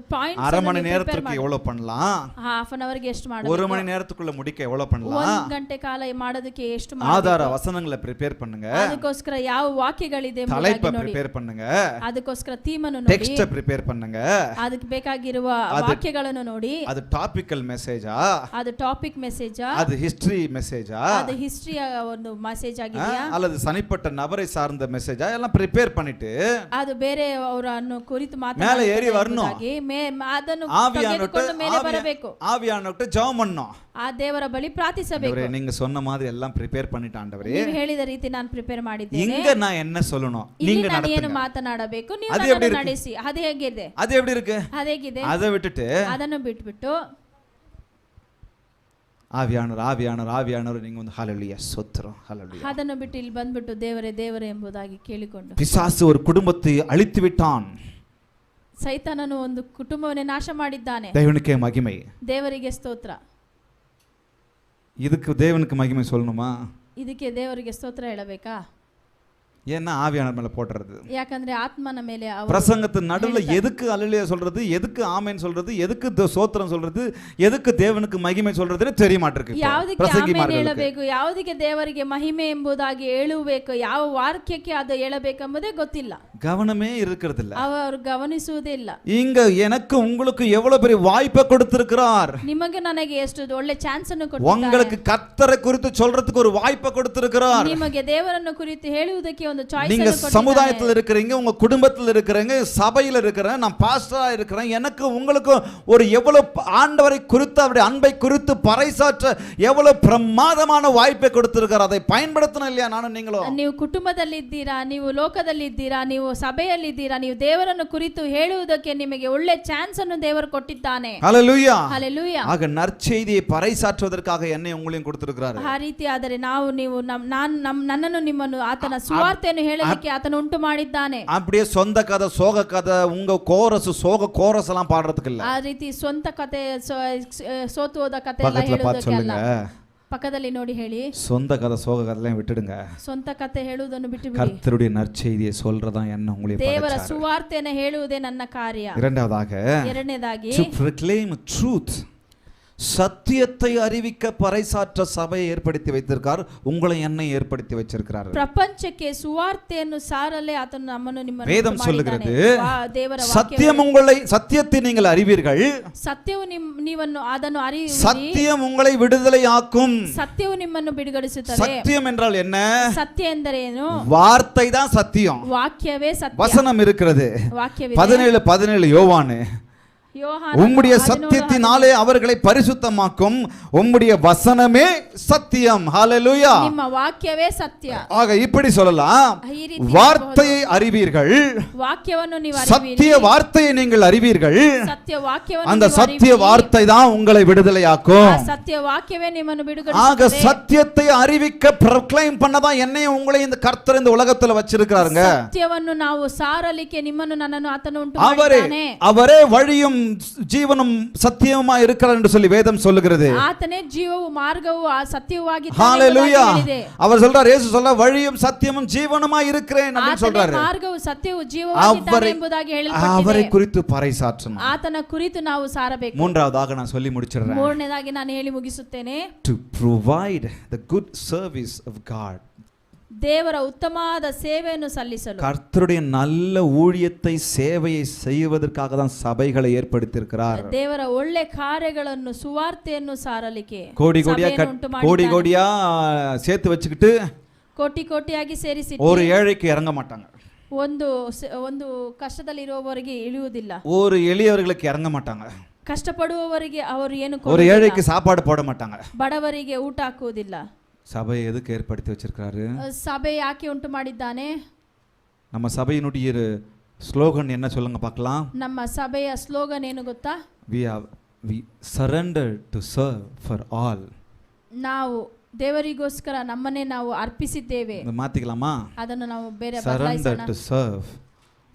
அரை மணி நேரத்துக்கு எவ்வளவு பண்ணலாம், half an hour ಗೆ ಎಷ್ಟು ಮಾಡಬೇಕು, 1 மணி நேரத்துக்குள்ள முடிக்க எவ்வளவு பண்ணலாம், 1 ಗಂಟೆ ಕಾಲ ಮಾಡೋದಕ್ಕೆ ಎಷ್ಟು ಮಾಡಬೇಕು, ஆதார வசனங்களை ப்ரிப்பேர் பண்ணுங்க, ಅದಕ್ಕೋಸ್ಕರ ಯಾವ ವಾಕ್ಯಗಳಿದೆ தலைப்பை ப்ரிப்பேர் பண்ணுங்க, ಅದಕ್ಕೋಸ್ಕರ ಥೀಮ್ ಅನ್ನು ನೋಡಿ, ಟೆಕ್ಸ್ಟ್ ப்ரிப்பேர் பண்ணுங்க, ಅದಕ್ಕೆ ಬೇಕಾಗಿರುವ ವಾಕ್ಯಗಳನ್ನು ನೋಡಿ, ಅದು ಟಾಪಿಕಲ್ ಮೆಸೇಜಾ, ಅದು ಟಾಪಿಕ್ ಮೆಸೇಜಾ, ಅದು ಹಿಸ್ಟರಿ ಮೆಸೇಜಾ, ಅದು ಹಿಸ್ಟರಿ ಒಂದು ಮೆಸೇಜ್ ಆಗಿದೆಯಾ, அல்லது தனிப்பட்ட நபரை சார்ந்த மெசேஜா, எல்லாம் ப்ரிப்பேர் பண்ணிட்டு ಅದು ಬೇರೆ ಅವರನ್ನು ಕುರಿತು மேல ஏறி வரணும். ಅದನ್ನು ತೆಗೆದುಕೊಂಡು ಮೇಲೆ ಬರಬೇಕು, ஆவியானவர்ட்ட ஜெபம் பண்ணணும், ಆ ದೇವರ ಬಳಿ ಪ್ರಾರ್ಥಿಸಬೇಕು. நீங்க சொன்ன மாதிரி எல்லாம் ப்ரிப்பேர் பண்ணிட்டு ஆண்டவரே, ನೀವು ಹೇಳಿದ ರೀತಿ ನಾನು ಪ್ರಿಪೇರ್ ಮಾಡಿದ್ದೇನೆ, இங்க நான் என்ன சொல்லணும் நீங்க ನಾನು ಏನು ಮಾತನಾಡಬೇಕು ನೀವು ನನ್ನನ್ನು ನಡೆಸಿ. ಅದು ಹೇಗಿದೆ, அது எப்படி இருக்கு, ಅದೇಗಿದೆ, அதை விட்டுட்டு ಅದನ್ನು ಬಿಟ್ಬಿಟ್ಟು ஆவியானவர் ஆவியானவர் ஆவியானவர் நீங்க வந்து ஹalleluya ஸ்தோத்திரம் ஹalleluya. ಅದನ್ನು ಬಿಟ್ಟು ಇಲ್ಲಿ ಬಂದ್ಬಿಟ್ಟು ದೇವರೇ ದೇವರೇ ಎಂಬುದಾಗಿ ಕೇಳಿಕೊಂಡು பிசாசு ஒரு குடும்பத்தை அழித்து விட்டான். ಸೈತಾನನು ಒಂದು ಕುಟುಂಬವನ್ನೇ ನಾಶ ಮಾಡಿದ್ದಾನೆ. தேவனுக்கே மகிமை. ದೇವರಿಗೆ ಸ್ತೋತ್ರ. இதுக்கு தேவனுக்கு மகிமை சொல்லணுமா? ಇದಕ್ಕೆ ದೇವರಿಗೆ ಸ್ತೋತ್ರ ಹೇಳಬೇಕಾ? ஏன்னா ஆவியானவர் மேல போடுறது. ಯಾಕಂದ್ರೆ ಆತ್ಮನ ಮೇಲೆ ಅವರು பிரசங்கத்தின் நடுவுல எதுக்கு அல்லேலூயா சொல்றது, எதுக்கு ஆமென் சொல்றது, எதுக்கு சோத்திரம் சொல்றது, எதுக்கு தேவனுக்கு மகிமை சொல்றதுன்னு தெரிய மாட்டிருக்கு. ಯಾವುದಕ್ಕೆ ಆಮೆನ್ ಹೇಳಬೇಕು, ಯಾವುದಕ್ಕೆ ದೇವರಿಗೆ ಮಹಿಮೆ ಎಂಬುದಾಗಿ ಹೇಳಬೇಕು, ಯಾವ ವಾಕ್ಯಕ್ಕೆ ಅದು ಹೇಳಬೇಕೆಂಬುದೇ ಗೊತ್ತಿಲ್ಲ. கவனமே இருக்கிறது இல்ல. ಅವರು ಗಮನಿಸುವುದೇ ಇಲ್ಲ. இங்க எனக்கு உங்களுக்கு எவ்வளவு பெரிய வாய்ப்பை கொடுத்திருக்கிறார். ನಿಮಗೆ ನನಗೆ ಎಷ್ಟು ಒಳ್ಳೆ ಚಾನ್ಸ್ ಅನ್ನು ಕೊಟ್ಟಿದ್ದಾರೆ. உங்களுக்கு கர்த்தரை குறித்து சொல்றதுக்கு ஒரு வாய்ப்பை கொடுத்திருக்கிறார். ನಿಮಗೆ ದೇವರನ್ನು ಕುರಿತು ಹೇಳುವುದಕ್ಕೆ ಒಂದು ಚಾಯ್ಸ್ நீங்க ಅನ್ನು ಕೊಟ್ಟಿದ್ದಾರೆ. சமுதாயத்தில் இருக்கிறீங்க, உங்க குடும்பத்தில் இருக்கிறீங்க, சபையில் இருக்கிறேன், நான் பாஸ்டரா இருக்கிறேன், எனக்கு உங்களுக்கு ஒரு எவ்வளவு ஆண்டவரை குறித்து அவருடைய அன்பை குறித்து பறைசாற்ற எவ்வளவு பிரமாதமான வாய்ப்பை கொடுத்திருக்கிறார். அதை பயன்படுத்தணும் இல்லையா நானும் நீங்களும்? ನೀವು ಕುಟುಂಬದಲ್ಲಿ ಇದ್ದೀರಾ, ನೀವು ಲೋಕದಲ್ಲಿ ಇದ್ದೀರಾ, ನೀವು ಸಭೆಯಲ್ಲಿ ಇದ್ದೀರಾ, ನೀವು ದೇವರನ್ನು ಕುರಿತು ಹೇಳುವುದಕ್ಕೆ ನಿಮಗೆ ಒಳ್ಳೆ ಚಾನ್ಸ್ ಅನ್ನು ದೇವರು ಕೊಟ್ಟಿದ್ದಾನೆ. ஹalleluya ಹಲ್ಲೆಲೂಯಾ. ஆக நற்செய்தியை பறைசாற்றுவதற்காக என்னை உங்களையும் கொடுத்திருக்கிறார். ಆ ರೀತಿ ಆದರೆ ನಾವು ನೀವು ನನ್ನನ್ನು ನಿಮ್ಮನ್ನು ಆತನ ಸುವಾರ್ತೆಯನ್ನು ಹೇಳಲಿಕ್ಕೆ ಆತನು ಉಂಟು ಮಾಡಿದ್ದಾನೆ. அப்படியே சொந்த கதை சோக கதை உங்க கோரஸ் சோக கோரஸ் எல்லாம் பாடுறதுக்கு இல்ல. ಆ ರೀತಿ ಸ್ವಂತ ಕತೆ ಸೋತು ಹೋದ ಕತೆ ಎಲ್ಲ பக்கத்துல பார்த்து ಹೇಳುವುದಕ್ಕೆ சொல்லுங்க, ಅಲ್ಲ. ಪಕ್ಕದಲ್ಲಿ ನೋಡಿ ಹೇಳಿ, சொந்த கதை சோக கதையெல்லாம் விட்டுடுங்க. ಸ್ವಂತ ಕತೆ ಹೇಳುವುದನ್ನು ಬಿಟ್ಟು ಬಿಡಿ. கர்த்தருடைய நற்செய்தியை சொல்றதா என்ன உங்களையும் ದೇವರ படைச்சார். ಸುವಾರ್ತೆಯನ್ನು ಹೇಳುವುದೇ ನನ್ನ ಕಾರ್ಯ. ಎರಡನೇದಾಗಿ to proclaim truth, சத்தியத்தை அறிவிக்க பறைசாற்ற சபையை ஏற்படுத்தி வைத்திருக்கார். உங்களை என்னை ஏற்படுத்தி வச்சிருக்கிறார். ಪ್ರಪಂಚಕ್ಕೆ ಸುವಾರ್ತೆಯನ್ನು ಸಾರಲೇ ಆತನು ನಮ್ಮನ್ನು ನಿಮ್ಮನ್ನು வேதம் சொல்லுகிறது, ದೇವರ சத்தியம் சத்தியத்தை நீங்கள் அறிவீர்கள், ಸತ್ಯವು ನೀವನ್ನು ಅದನ್ನು ಅರಿಯುವಿರಿ, சத்தியம் உங்களை விடுதலையாக்கும். ಸತ್ಯವು ನಿಮ್ಮನ್ನು ಬಿಡುಗಡಿಸುತ್ತದೆ. சத்தியம் என்றால் என்ன? ಸತ್ಯ ಎಂದರೆ ಏನು? வார்த்தை தான் சத்தியம். ವಾಕ್ಯವೇ ಸತ್ಯ. வசனம் இருக்கிறது. ವಾಕ್ಯವಿದೆ. 17 யோவானு, உம்முடைய சத்தியத்தினாலே அவர்களை பரிசுத்தமாக்கும், உம்முடைய வசனமே சத்தியம். ஹalleluya. ನಿಮ್ಮ ವಾಕ್ಯವೇ ಸತ್ಯ. ஆக இப்படி சொல்லலாம், வார்த்தையை அறிவீர்கள், ವಾಕ್ಯವನ್ನು ನೀವು ಅರಿವಿರಿ, சத்திய வார்த்தையை நீங்கள் அறிவீர்கள், ಸತ್ಯ ವಾಕ್ಯವನ್ನು அந்த ನೀವು சத்திய ಅರಿವಿರಿ, வார்த்தை தான் உங்களை விடுதலையாக்கும். ಆ ಸತ್ಯ ವಾಕ್ಯವೇ ನಿಮ್ಮನ್ನು ஆக ಬಿಡುಗಡಿಸುತ್ತದೆ. சத்தியத்தை அறிவிக்க ப்ரொக்ளைம் பண்ணதான் என்னையும் உங்களையும் இந்த கர்த்தர் இந்த உலகத்துல வச்சிருக்காருங்க. ಸತ್ಯವನ್ನು ನಾವು ಸಾರಲಿಕ್ಕೆ ನಿಮ್ಮನ್ನು ನನ್ನನ್ನು ಆತನು ಉಂಟು அவரே ಮಾಡಿದ್ದಾನೆ. அவரே வழியும் ஜீவனும் சத்தியமா இருக்கிறார் என்று சொல்லி வேதம் சொல்லுகிறது. ಆತನೇ ಜೀವವು ಮಾರ್ಗವು ಆ ಸತ್ಯವಾಗಿದ್ದಾನೆ ஹalleluya. ಎಂಬುದಾಗಿ ಹೇಳಿದೆ. அவர் சொல்றார், இயேசு சொல்றார், வழியும் சத்தியமும் ஜீவனுமா இருக்கிறேன் அப்படி ಆತನೇ சொல்றாரு. ಮಾರ್ಗವು ಸತ್ಯವು ಜೀವವಾಗಿದ್ದಾನೆ ಎಂಬುದಾಗಿ அவரை ಹೇಳಲ್ಪಟ್ಟಿದೆ. குறித்து பறைசாற்றணும். ಆತನ ಕುರಿತು ನಾವು ಸಾರಬೇಕು. மூன்றாவதாக நான் சொல்லி முடிச்சிடுறேன். ಮೂರನೇದಾಗಿ ನಾನು ಹೇಳಿ ಮುಗಿಸುತ್ತೇನೆ. To provide the good service of God. ದೇವರ ಉತ್ತಮವಾದ ಸೇವೆಯನ್ನು ಸಲ್ಲಿಸಲು, கர்த்தருடைய நல்ல ஊழியத்தை சேவையை செய்வதற்காக தான் சபைகளை ஏற்படுத்தியிருக்கிறார். ದೇವರ ಒಳ್ಳೆ ಕಾರ್ಯಗಳನ್ನು ಸುವಾರ್ತೆಯನ್ನು ಸಾರಲಿಕ್ಕೆ கோடி கோடியா ಸಭೆಯನ್ನು ಉಂಟು கோடி ಮಾಡಿದ್ದಾನೆ. கோடியா சேர்த்து வச்சுக்கிட்டு ಕೋಟಿ ಕೋಟಿಯಾಗಿ ಸೇರಿಸಿ ஒரு ஏழைக்கு இறங்க மாட்டாங்க, ಒಂದು ಕಷ್ಟದಲ್ಲಿರುವವರಿಗೆ ಇಳಿಯುವುದಿಲ್ಲ, ஒரு எளியவர்களுக்கு இறங்க மாட்டாங்க, ಕಷ್ಟಪಡುವವರಿಗೆ ಅವರು ಏನು ஒரு ಕೊಡುವುದಿಲ್ಲ, ஏழைக்கு சாப்பாடு போட மாட்டாங்க. ಬಡವರಿಗೆ ಊಟ ಹಾಕುವುದಿಲ್ಲ. சபையை எதுக்கு ஏற்படுத்தி வச்சிருக்காரு? ಸಭೆ ಯಾಕೆ ಉಂಟು ಮಾಡಿದ್ದಾನೆ? நம்ம சபையினுடைய ஸ்லோகன் என்ன சொல்லுங்க பார்க்கலாம். ನಮ್ಮ ಸಭೆಯ ಸ್ಲೋಗನ್ ಏನು ಗೊತ್ತಾ? we surrender to serve for all. ನಾವು ದೇವರಿಗೋಸ್ಕರ ನಮ್ಮನ್ನೇ ನಾವು ಅರ್ಪಿಸಿದ್ದೇವೆ. மாத்திக்கலாமா? ಅದನ್ನು ನಾವು ಬೇರೆ surrender ಬದಲಾಯಿಸೋಣ. to serve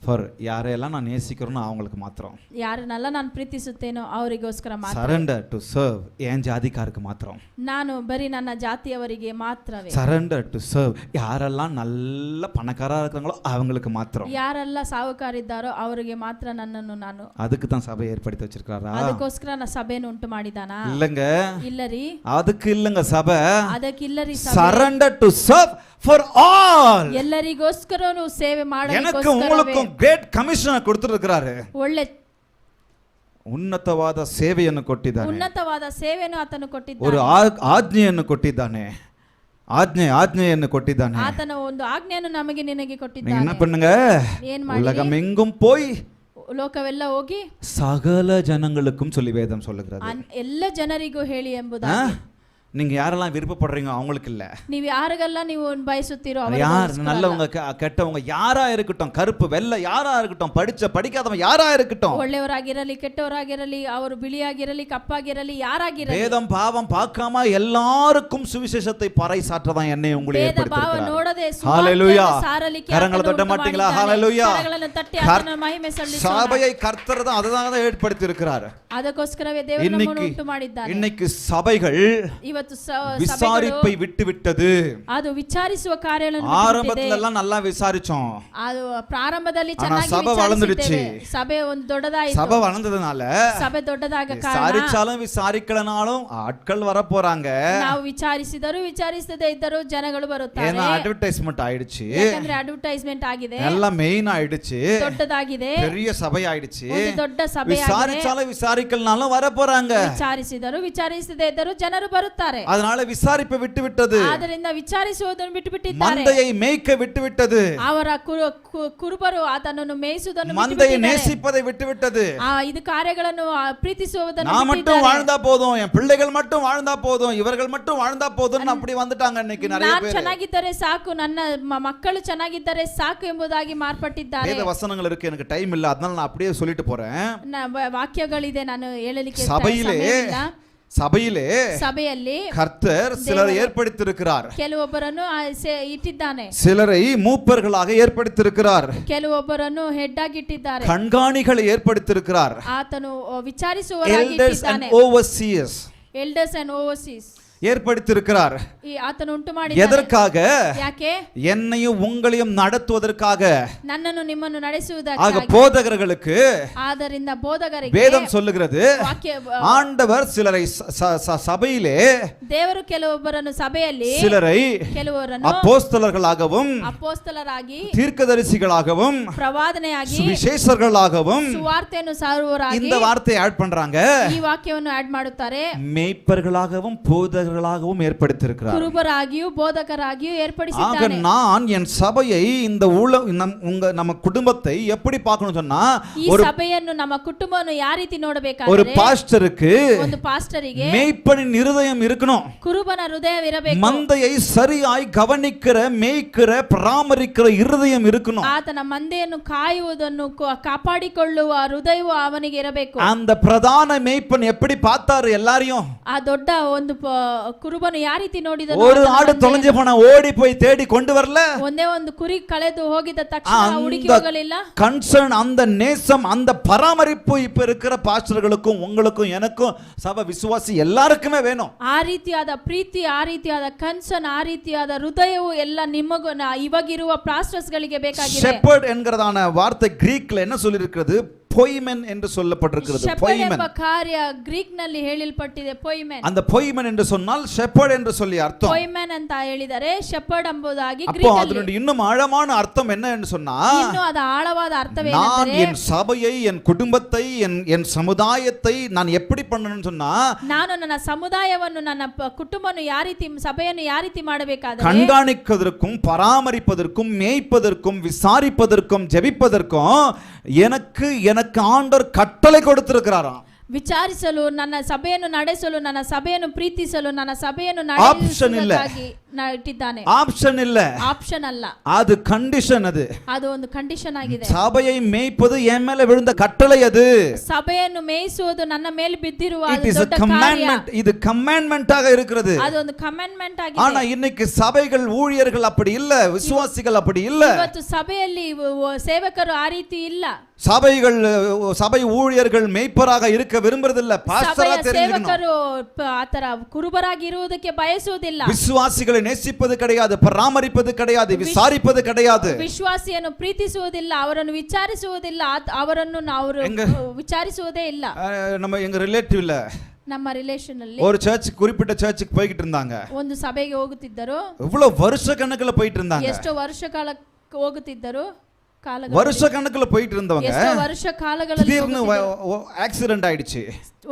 for யாரையெல்லாம் நான் நேசிக்கிறேனோ அவங்களுக்கு மாத்திரம். ಯಾರನ್ನೆಲ್ಲ ನಾನು ಪ್ರೀತಿಸುತ್ತೇನೋ ಅವರಿಗೋಸ್ಕರ ಮಾತ್ರ. surrender to serve என் ஜாதிக்காருக்கு மாத்திரம். ನಾನು ಬರೀ ನನ್ನ ಜಾತಿಯವರಿಗೆ ಮಾತ್ರವೇ. surrender to serve யாரெல்லாம் நல்ல பணக்காரா இருக்காங்களோ அவங்களுக்கு மாத்திரம். ಯಾರೆಲ್ಲ ಸಾಹುಕಾರಿದ್ದಾರೋ ಅವರಿಗೆ ಮಾತ್ರ ನನ್ನನ್ನು ನಾನು. அதுக்கு தான் சபை ஏற்படுத்தி வச்சிருக்காரா? ಅದಕ್ಕೋಸ್ಕರ ನಾನು ಸಭೆಯನ್ನು ಉಂಟು ಮಾಡಿದಾನಾ? இல்லங்க, ಇಲ್ಲ ರೀ, அதுக்கு இல்லங்க சபை. ಅದಕ್ಕಿಲ್ಲ ರೀ. surrender to serve for all. ಎಲ್ಲರಿಗೋಸ್ಕರನು ಸೇವೆ எனக்கு உங்களுக்கும் கிரேட் கமிஷன் கொடுத்திருக்கிறாரு. ಒಳ್ಳೆ ಉನ್ನತವಾದ ಸೇವೆಯನ್ನು ಕೊಟ್ಟಿದ್ದಾನೆ. ಉನ್ನತವಾದ ಸೇವೆಯನ್ನು ಆತನು ಕೊಟ್ಟಿದ್ದಾನೆ. ஒரு ಆಜ್ಞೆಯನ್ನು ಕೊಟ್ಟಿದ್ದಾನೆ. ஆಜ್ஞೆಯನ್ನು ಕೊಟ್ಟಿದ್ದಾನೆ. ಆತನ ಒಂದು ಆಜ್ಞೆಯನ್ನು ನಮಗೆ ನಿನಗೆ நீங்க ಕೊಟ್ಟಿದ್ದಾನೆ. என்ன பண்ணுங்க? ಏನ್ ಮಾಡಿ? உலகம் எங்கும் போய் ಲೋಕವೆಲ್ಲ ಹೋಗಿ சகல ஜனங்களுக்கும் சொல்லி வேதம் சொல்லுகிறது. ಎಲ್ಲ ಜನರಿಗೂ ಹೇಳಿ ಎಂಬುದಾಗಿ. நீங்க யாரெல்லாம் விருப்பப்படுறீங்க அவங்களுக்கு இல்ல. ನೀವು ಯಾರಿಗೆಲ್ಲ ನೀವು ಬಯಸುತ್ತೀರೋ யார் நல்லவங்க கெட்டவங்க யாரா இருக்கட்டும், கருப்பு வெள்ளை யாரா இருக்கட்டும், படிக்காதவங்க யாரா இருக்கட்டும், ಒಳ್ಳೆಯವರಾಗಿರಲಿ ಕೆಟ್ಟವರಾಗಿರಲಿ, ಅವರು ಬಿಳಿಯಾಗಿರಲಿ ಕಪ್ಪಾಗಿರಲಿ ಯಾರಾಗಿರಲಿ, வேதம் பாவம் பார்க்காம எல்லாருக்கும் சுவிசேஷத்தை பறைசாற்றதான் என்னை உங்களை ஏற்படுத்தியிருக்கிறார். ನೋಡದೆ ஹalleluya. ಸಾರಲಿಕ್ಕೆ கரங்களை தட்ட மாட்டீங்களா? ஹalleluya. ಕರಗಳನ್ನು ತಟ್ಟಿ ಆತನ ಮಹಿಮೆ ಸಲ್ಲಿಸೋಣ. சபையை கர்த்தர் தான் ಅದನ್ನ ஏற்படுத்தி இருக்கிறார். ಅದಕ್ಕೋಸ್ಕರವೇ ದೇವರು ನಮ್ಮನ್ನು ಉಂಟು ಮಾಡಿದ್ದಾನೆ. இன்னைக்கு சபைகள் ಇವತ್ತು விசாரிப்பை விட்டுவிட்டது. ಅದು ವಿಚಾರಿಸುವ ಕಾರ್ಯಗಳನ್ನು ஆரம்பத்துல எல்லாம் நல்லா விசாரிச்சோம், ಅದು ಪ್ರಾರಂಭದಲ್ಲಿ ஆனா ಚೆನ್ನಾಗಿ சபை வளர்ந்துடுச்சு. ಸಭೆ ಒಂದು ದೊಡ್ಡದಾಯಿತು. சபை வளர்ந்ததுனால ಸಭೆ ದೊಡ್ಡದಾಗ ಕಾರಣ விசாரிச்சாலும் விசாரிக்கலனாலும் ஆட்கள் வர போறாங்க. ನಾವು ವಿಚಾರಿಸಿದರೂ ವಿಚಾರಿಸದೇ ಇದ್ದರೂ ಜನಗಳು ಬರುತ್ತಾರೆ. ஏன்னா அட்வர்டைஸ்மென்ட் ஆயிடுச்சு, ಯಾಕಂದ್ರೆ ಅಡ್ವರ್ಟೈಸ್ಮೆಂಟ್ ಆಗಿದೆ, எல்லாம் மெயின் ஆயிடுச்சு, ದೊಡ್ಡದಾಗಿದೆ, பெரிய சபை ஆயிடுச்சு. ಒಂದು ದೊಡ್ಡ ಸಭೆ ಆಗಿದೆ. விசாரிச்சாலும் விசாரிக்கலனாலும் வர போறாங்க. ವಿಚಾರಿಸಿದರೂ ವಿಚಾರಿಸದೇ ಇದ್ದರೂ ಜನರು ಬರುತ್ತಾರೆ. அதனால விசாரிப்பை விட்டுவிட்டது, ಆದ್ದರಿಂದ ವಿಚಾರಿಸುವುದನ್ನು ಬಿಟ್ಟುಬಿಟ್ಟಿದ್ದಾರೆ. மந்தையை மேய்க்க விட்டுவிட்டது, ಅವರ ಕುರುಬರು ಅದನ್ನು ಮೇಯಿಸುವುದನ್ನು மந்தையை நேசிப்பதை விட்டுவிட்டது. ಇದು ಕಾರ್ಯಗಳನ್ನು ಪ್ರೀತಿಸುವುದನ್ನು நான் மட்டும் வாழ்ந்தா போதும், என் பிள்ளைகள் மட்டும் வாழ்ந்தா போதும், இவர்கள் மட்டும் வாழ்ந்தா போதும்னு அப்படி வந்துட்டாங்க இன்னைக்கு நிறைய ನಾನು பேர். ಚೆನ್ನಾಗಿದ್ದರೆ ಸಾಕು, ನನ್ನ ಮಕ್ಕಳು ಚೆನ್ನಾಗಿದ್ದರೆ ಸಾಕು ಎಂಬುದಾಗಿ ಮಾರ್ಪಟ್ಟಿದ್ದಾರೆ. வேத வசனங்கள் இருக்கு, எனக்கு டைம் இல்ல, அதனால நான் அப்படியே சொல்லிட்டு போறேன். ವಾಕ್ಯಗಳಿದೆ, ನಾನು ಹೇಳಲಿಕ್ಕೆ சபையிலே ಸಭೆಯಲ್ಲಿ கர்த்தர் சிலரை ஏற்படுத்தியிருக்கிறார். ಕೆಲವೊಬ್ಬರನ್ನು ಇಟ್ಟಿದ್ದಾನೆ. சிலரை மூப்பர்களாக ஏற்படுத்தியிருக்கிறார். ಕೆಲವೊಬ್ಬರನ್ನು ಹೆಡ್ ಆಗಿ ಇಟ್ಟಿದ್ದಾರೆ. கண்காணிகளை ஏற்படுத்தியிருக்கிறார். ಆತನು ವಿಚಾರಿಸುವವರಾಗಿ ಇಟ್ಟಿದ್ದಾನೆ. ಎಲ್ಡರ್ಸ್ ಅಂಡ್ ಓವರ್ಸೀಸ್ ஏற்படுத்தியிருக்கிறார். ಆತನು ಉಂಟು ಮಾಡಿದ್ದಾನೆ. எதற்காக? ಯಾಕೆ? என்னையும் உங்களையும் நடத்துவதற்காக, ನನ್ನನ್ನು ನಿಮ್ಮನ್ನು ನಡೆಸುವುದಕ್ಕಾಗಿ. ஆக போதகர்களுக்கு, ಆದ್ದರಿಂದ ಬೋಧಕರಿಗೆ வேதம் சொல்லுகிறது, ஆண்டவர் சிலரை சபையிலே, ದೇವರು ಕೆಲವೊಬ್ಬರನ್ನು ಸಭೆಯಲ್ಲಿ, சிலரை ಕೆಲವರನ್ನು அப்போஸ்தலர்களாகவும் ಅಪೊಸ್ತಲರಾಗಿ, தீர்க்கதரிசிகளாகவும், ಪ್ರವಾದನೆಯಾಗಿ, சுவிசேஷகர்களாகவும், ಸುವಾರ್ತೆಯನ್ನು ಸಾರುವವರಾಗಿ, இந்த வார்த்தையை ஆட் பண்றாங்க. ಈ ವಾಕ್ಯವನ್ನು ಆಡ್ ಮಾಡುತ್ತಾರೆ. மேய்ப்பர்களாகவும் போதகர்களாகவும் ஏற்படுத்தியிருக்கிறார். குருபராகியோ போதகராகியோ ஏற்படுத்திட்டானே. ஆக நான் என் சபையை, இந்த நம்ம குடும்பத்தை எப்படி பார்க்கணும் சொன்னா, ಈ ಸಭೆಯನ್ನು ನಮ್ಮ ಕುಟುಂಬವನ್ನು ಯಾವ ರೀತಿ ನೋಡಬೇಕಾದ್ರೆ, ஒரு பாஸ்டருக்கு, ಒಂದು ಪಾಸ್ಟರಿಗೆ மேய்ப்பனின் இருதயம் இருக்கணும். ಕುರುಬನ ಹೃದಯವಿರಬೇಕು. மந்தையை சரியாய் கவனிக்கிற, மேய்க்கிற, பராமரிக்கிற இருதயம் இருக்கணும். ಆತನ ಮಂದೆಯನ್ನು ಕಾಯುವುದನ್ನು ಕಾಪಾಡಿಕೊಳ್ಳುವ ಹೃದಯವು ಅವನಿಗೆ ಇರಬೇಕು. அந்த பிரதான மேய்ப்பன் எப்படி பார்த்தாரு எல்லாரையும்? ಆ ದೊಡ್ಡ ಒಂದು ಕುರುಬನು ಯಾವ ರೀತಿ ನೋಡಿದನು? ஒரு ஆடு தொலைஞ்சு போனா ஓடி போய் தேடி கொண்டு வரல. ಒಂದೇ ಒಂದು ಕುರಿ ಕಳೆದು ಹೋಗಿದ ತಕ್ಷಣ ಹುಡುಕಿ ಹೋಗಲಿಲ್ಲ. கன்சர்ன், அந்த நேசம், அந்த பராமரிப்பு இப்ப இருக்கிற பாஸ்டர்களுக்கும் உங்களுக்கும் எனக்கும் சபை விசுவாசி எல்லாருக்குமே வேணும். ಆ ರೀತಿಯಾದ ಪ್ರೀತಿ, ಆ ರೀತಿಯಾದ ಕನ್ಸರ್ನ್, ಆ ರೀತಿಯಾದ ಹೃದಯವು ಎಲ್ಲ ನಿಮಗೂ ಇವಾಗಿರುವ ಪಾಸ್ಟರ್ಸ್ ಗಳಿಗೆ ಬೇಕಾಗಿದೆ. ஷெப்பர்ட் என்கிறதான வார்த்தை கிரீக்ல என்ன சொல்லி இருக்கிறது? பொய்மன் என்று சொல்லப்பட்டிருக்கிறது. பொய்மன் ಎಂಬ ಕಾರ್ಯ ಗ್ರೀಕ್ ನಲ್ಲಿ ಹೇಳಲ್ಪಟ್ಟಿದೆ. பொய்மன், அந்த பொய்மன் என்று சொன்னால் ஷெப்பர்ட் என்று சொல்லி அர்த்தம். பொய்மன் ಅಂತ ಹೇಳಿದರೆ ಶೆಪರ್ಡ್ ಎಂಬುದಾಗಿ அப்போ ಗ್ರೀಕ್ அதனுடைய இன்னும் ஆழமான அர்த்தம் என்ன என்று சொன்னா, ಇನ್ನು ಅದ ಆಳವಾದ ಅರ್ಥವೇನೆಂದರೆ, நான் என் சபையை, என் குடும்பத்தை, என் சமுதாயத்தை நான் எப்படி பண்ணணும்னு சொன்னா, ನಾನು ನನ್ನ ಸಮುದಾಯವನ್ನು, ನನ್ನ ಕುಟುಂಬವನ್ನು ಯಾವ ರೀತಿ, ಸಭೆಯನ್ನು ಯಾವ ರೀತಿ ಮಾಡಬೇಕಾದರೆ, கண்காணிப்பதற்கும், பராமரிப்பதற்கும், மேய்ப்பதற்கும், விசாரிப்பதற்கும், ஜெபிப்பதற்கும் எனக்கு ஆண்டவர் கட்டளை கொடுத்திருக்கிறாராம். ವಿಚಾರಿಸಲು, ನನ್ನ ಸಭೆಯನ್ನು ನಡೆಸಲು, ನನ್ನ ಸಭೆಯನ್ನು ಪ್ರೀತಿಸಲು, ನನ್ನ ಸಭೆಯನ್ನು ನಡೆಸುವುದಕ್ಕಾಗಿ ಇಟ್ಟಿದ್ದಾನೆ. ಆಪ್ಷನ್ ಇಲ್ಲ, ಆಪ್ಷನ್ ಅಲ್ಲ, ಅದು ಕಂಡೀಷನ್. ಅದು ಒಂದು ಕಂಡೀಷನ್ ಆಗಿದೆ. ಸಭೆயை மேய்ப்பது என் மேல விழுந்த கட்டளை. அது ಸಭೆಯನ್ನು ಮೇಯಿಸುವುದು ನನ್ನ ಮೇಲೆ ಬಿದ್ದಿರುವ ದೊಡ್ಡ ಕಾರ್ಯ. ಇದು ಕಮಾಂಡ್ಮೆಂಟ್ ಆಗ இருக்கிறது. ಅದು ಒಂದು ಕಮಾಂಡ್ಮೆಂಟ್ ಆಗಿದೆ. ஆனா இன்னைக்கு சபைகள், ஊழியர்கள் அப்படி இல்ல, விசுவாசிகள் அப்படி இல்ல. ಇವತ್ತು ಸಭೆಯಲ್ಲಿ ಸೇವಕರು ಆ ರೀತಿ ಇಲ್ಲ. சபைகள், சபை ஊழியர்கள் மேய்ப்பராக இருக்க விரும்புறதில்ல, பாஸ்டரா தெரிஞ்சுக்கணும். ಸೇವಕರು ಆತರ ಕುರುಬರಾಗಿ ಇರುವುದಕ್ಕೆ ಬಯಸುವುದಿಲ್ಲ. விசுவாசிகளை நேசிப்பது கிடையாது, பராமரிப்பது கிடையாது, விசாரிப்பது கிடையாது. ವಿಶ್ವಾಸಿಯನ್ನು ಪ್ರೀತಿಸುವುದಿಲ್ಲ, ಅವರನ್ನು ವಿಚಾರಿಸುವುದಿಲ್ಲ, ಅವರನ್ನು ನಾವು ವಿಚಾರಿಸುವುದೇ ಇಲ್ಲ. நம்ம எங்க ரிலேட்டிவ்ல, ನಮ್ಮ ರಿಲೇಷನ್ ಅಲ್ಲಿ ஒரு சர்ச், குறிப்பிட்ட சர்ச்சுக்கு போயிட்டு இருந்தாங்க. ಒಂದು ಸಭೆಗೆ ಹೋಗುತ್ತಿದ್ದರು. இவ்வளவு வருஷ கணக்குல போயிட்டு இருந்தாங்க. ಎಷ್ಟು ವರ್ಷ ಕಾಲ ಹೋಗುತ್ತಿದ್ದರು. ಕಾಲಗಳು வருஷ கணக்குல போயிட்டு இருந்தவங்க ಎಷ್ಟೋ ವರ್ಷ ಕಾಲಗಳಲ್ಲಿ திடீர்னு ஆக்சிடென்ட் ஆயிடுச்சு.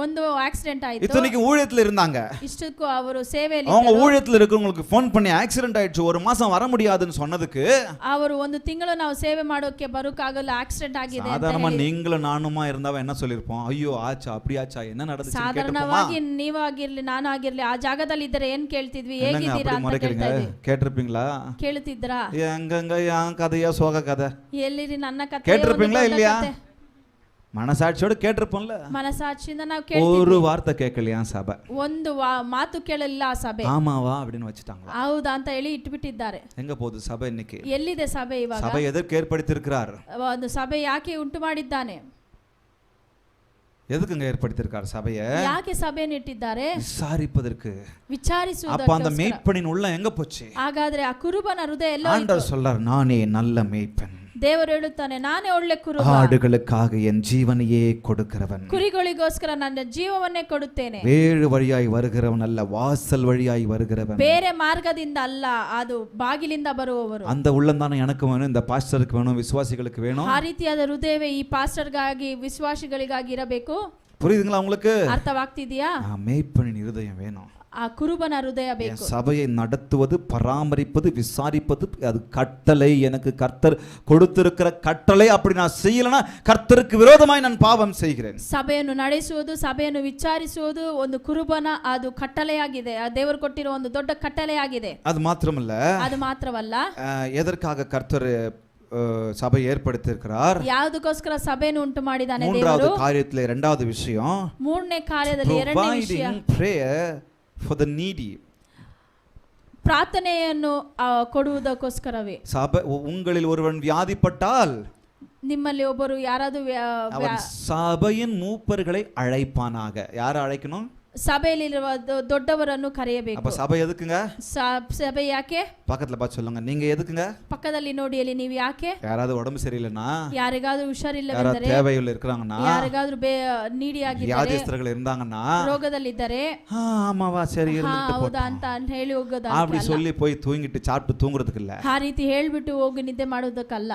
ಒಂದು ಆಕ್ಸಿಡೆಂಟ್ ಆಯ್ತು. இத்தனைக்கு ஊழியத்துல இருந்தாங்க. ಇಷ್ಟಕ್ಕೂ ಅವರು ಸೇವೆಯಲ್ಲಿ அவங்க ஊழியத்துல இருக்கவங்களுக்கு ஃபோன் பண்ணி ஆக்சிடென்ட் ஆயிடுச்சு, ஒரு மாசம் வர முடியாதுன்னு சொன்னதுக்கு ಅವರು ಒಂದು ತಿಂಗಳು ನಾವು ಸೇವೆ ಮಾಡೋಕೆ ಬರೋಕ್ಕಾಗಲ್ಲ, ಆಕ್ಸಿಡೆಂಟ್ ಆಗಿದೆ ಅಂತ சாதாரணமா நீங்களும் நானுமா இருந்தாவ என்ன சொல்லிருப்போம், ஐயோ ஆச்சா அப்படி ஆச்சா என்ன நடந்துச்சு கேட்போமா? ಸಾಧಾರಣವಾಗಿ ನೀವಾಗಿರ್ಲಿ ನಾನಾಗಿರ್ಲಿ ಆ ಜಾಗದಲ್ಲಿ ಇದ್ದರೆ ಏನ್ ಕೇಳ್ತಿದ್ವಿ, ಹೇಗಿದ್ದೀರಾ ಅಂತ ಕೇಳ್ತಾ ಇದ್ವಿ. கேட்டிருப்பீங்களா? ಕೇಳ್ತಿದ್ರಾ? எங்கங்க என் கதையா சோக கதை ಎಲ್ಲಿರಿ ನನ್ನ ಕಥೆ கேட்டிருப்பீங்களா இல்லையா? மனசாட்சியோட கேட்டிருப்போம்ல. ಮನಸಾಕ್ಷಿಯಿಂದ ನಾವು ಕೇಳ್ತೀವಿ. ஒரு வார்த்தை கேட்கலையா சபை? ಒಂದು ಮಾತು ಕೇಳಲಿಲ್ಲ ಆ ಸಭೆ. ஆமாவா அப்படின்னு வச்சிட்டாங்க. ಹೌದಾ ಅಂತ ಹೇಳಿ ಇಟ್ಬಿಟ್ಟಿದ್ದಾರೆ. எங்க போகுது சபை இன்னைக்கு? ಎಲ್ಲಿದೆ ಸಭೆ ಇವಾಗ? சபை எதற்கு ஏற்படுத்தியிருக்கிறார்? ಒಂದು ಸಭೆ ಯಾಕೆ ಉಂಟು ಮಾಡಿದ್ದಾನೆ? எதுக்குங்க ஏற்படுத்தியிருக்கார் சபையை? ಯಾಕೆ ಸಭೆಯನ್ನು ಇಟ್ಟಿದ್ದಾರೆ? விசாரிப்பதற்கு, ವಿಚಾರಿಸುವುದಕ್ಕೆ. அப்ப அந்த மேய்ப்பனின் உள்ள எங்க போச்சு? ಹಾಗಾದ್ರೆ ಆ ಕುರುಬನ ಹೃದಯ ಎಲ್ಲೋ ಇತ್ತು. ஆண்டவர் சொல்றார், நானே நல்ல மேய்ப்பன், ದೇವರು ಹೇಳುತ್ತಾನೆ ನಾನೇ ಒಳ್ಳೆ ಕುರುಬ, ஆடுகளுக்காக என் ஜீவனையே கொடுக்கிறவன், ಕುರಿಗಳಿಗೋಸ್ಕರ ನನ್ನ ಜೀವವನ್ನೇ ಕೊಡುತ್ತೇನೆ, வேறு வழியாய் வருகிறவன் அல்ல, வாசல் வழியாய் வருகிறவன், ಬೇರೆ ಮಾರ್ಗದಿಂದ ಅಲ್ಲ, ಅದು ಬಾಗಿಲಿಂದ ಬರುವವರು. அந்த உள்ளம் தானே எனக்கு வேணும், இந்த பாஸ்டருக்கு வேணும், விசுவாசிகளுக்கு வேணும். ಆ ರೀತಿಯಾದ ಹೃದಯವೇ ಈ ಪಾಸ್ಟರ್ಗಾಗಿ ವಿಶ್ವಾಸಿಗಳಿಗಾಗಿ ಇರಬೇಕು. புரியுதுங்களா உங்களுக்கு? ಅರ್ಥವಾಗ್ತಿದೆಯಾ? மேய்ப்பனின் இருதயம் வேணும். ಆ ಕುರುಬನ ಹೃದಯ ಬೇಕು. சபையை நடத்துவது, பராமரிப்பது, விசாரிப்பது அது கட்டளை, எனக்கு கர்த்தர் கொடுத்திருக்கிற கட்டளை. அப்படி நான் செய்யலனா கர்த்தருக்கு விரோதமாய் நான் பாவம் செய்கிறேன். ಸಭೆಯನ್ನು ನಡೆಸುವುದು, ಸಭೆಯನ್ನು ವಿಚಾರಿಸುವುದು ಒಂದು ಕುರುಬನ ಅದು ಕಟ್ಟಳೆಯಾಗಿದೆ. ಆ ದೇವರು ಕೊಟ್ಟಿರುವ ಒಂದು ದೊಡ್ಡ ಕಟ್ಟಳೆಯಾಗಿದೆ. அது மாத்திரமல்ல, ಅದು ಮಾತ್ರವಲ್ಲ, எதற்காக கர்த்தர் சபை ஏற்படுத்தியிருக்கிறார், ಯಾವುದಕ್ಕೋಸ್ಕರ ಸಭೆಯನ್ನು ಉಂಟು ಮಾಡಿದ್ದಾನೆ ದೇವರು? மூன்றாவது காரியத்திலே இரண்டாவது விஷயம், ಮೂರನೇ ಕಾರ್ಯದಲ್ಲಿ ಎರಡನೇ ವಿಷಯ, prayer for the needy. ಪ್ರಾರ್ಥನೆಯನ್ನು ಕೊಡುವುದಕ್ಕೋಸ್ಕರವೇ. சபை உங்களில் ஒருவன் வியாதிப்பட்டால் ನಿಮ್ಮಲ್ಲಿ ಒಬ್ಬರು ಯಾರಾದರೂ அவன் சபையின் மூப்பர்களை அழைப்பானாக. யாரை அழைக்கணும்? ಸಭೆಯಲ್ಲಿರುವ ದೊಡ್ಡವರನ್ನು ಕರೆಯಬೇಕು. அப்ப சபை எதுக்குங்க? ಸಭೆ ಯಾಕೆ? பக்கத்துல பார்த்து சொல்லுங்க, நீங்க எதுக்குங்க? ಪಕ್ಕದಲ್ಲಿ ನೋಡಿ, ಅಲ್ಲಿ ನೀವು ಯಾಕೆ? யாராவது உடம்பு சரியில்லைனா, ಯಾರಿಗಾದ್ರೂ ಹುಷಾರಿಲ್ಲವೆಂದರೆ, தேவையுள்ள இருக்காங்கன்னா, ಯಾರಿಗಾದ್ರೂ ನೀಡಿ ಆಗಿದ್ದಾರೆ, வியாதிஸ்தர்கள் இருந்தாங்கன்னா, ರೋಗದಲ್ಲಿದ್ದಾರೆ, ஆமாவா சரி இருந்துட்டு ಹೌದಾ ಅಂತ ಹೇಳಿ ಹೋಗೋದ, அப்படி சொல்லி போய் தூங்கிட்டு சாப்பிட்டு தூங்குறதுக்கு இல்ல. ಆ ರೀತಿ ಹೇಳ್ಬಿಟ್ಟು ಹೋಗಿ ನಿದ್ದೆ ಮಾಡೋದಕ್ಕಲ್ಲ.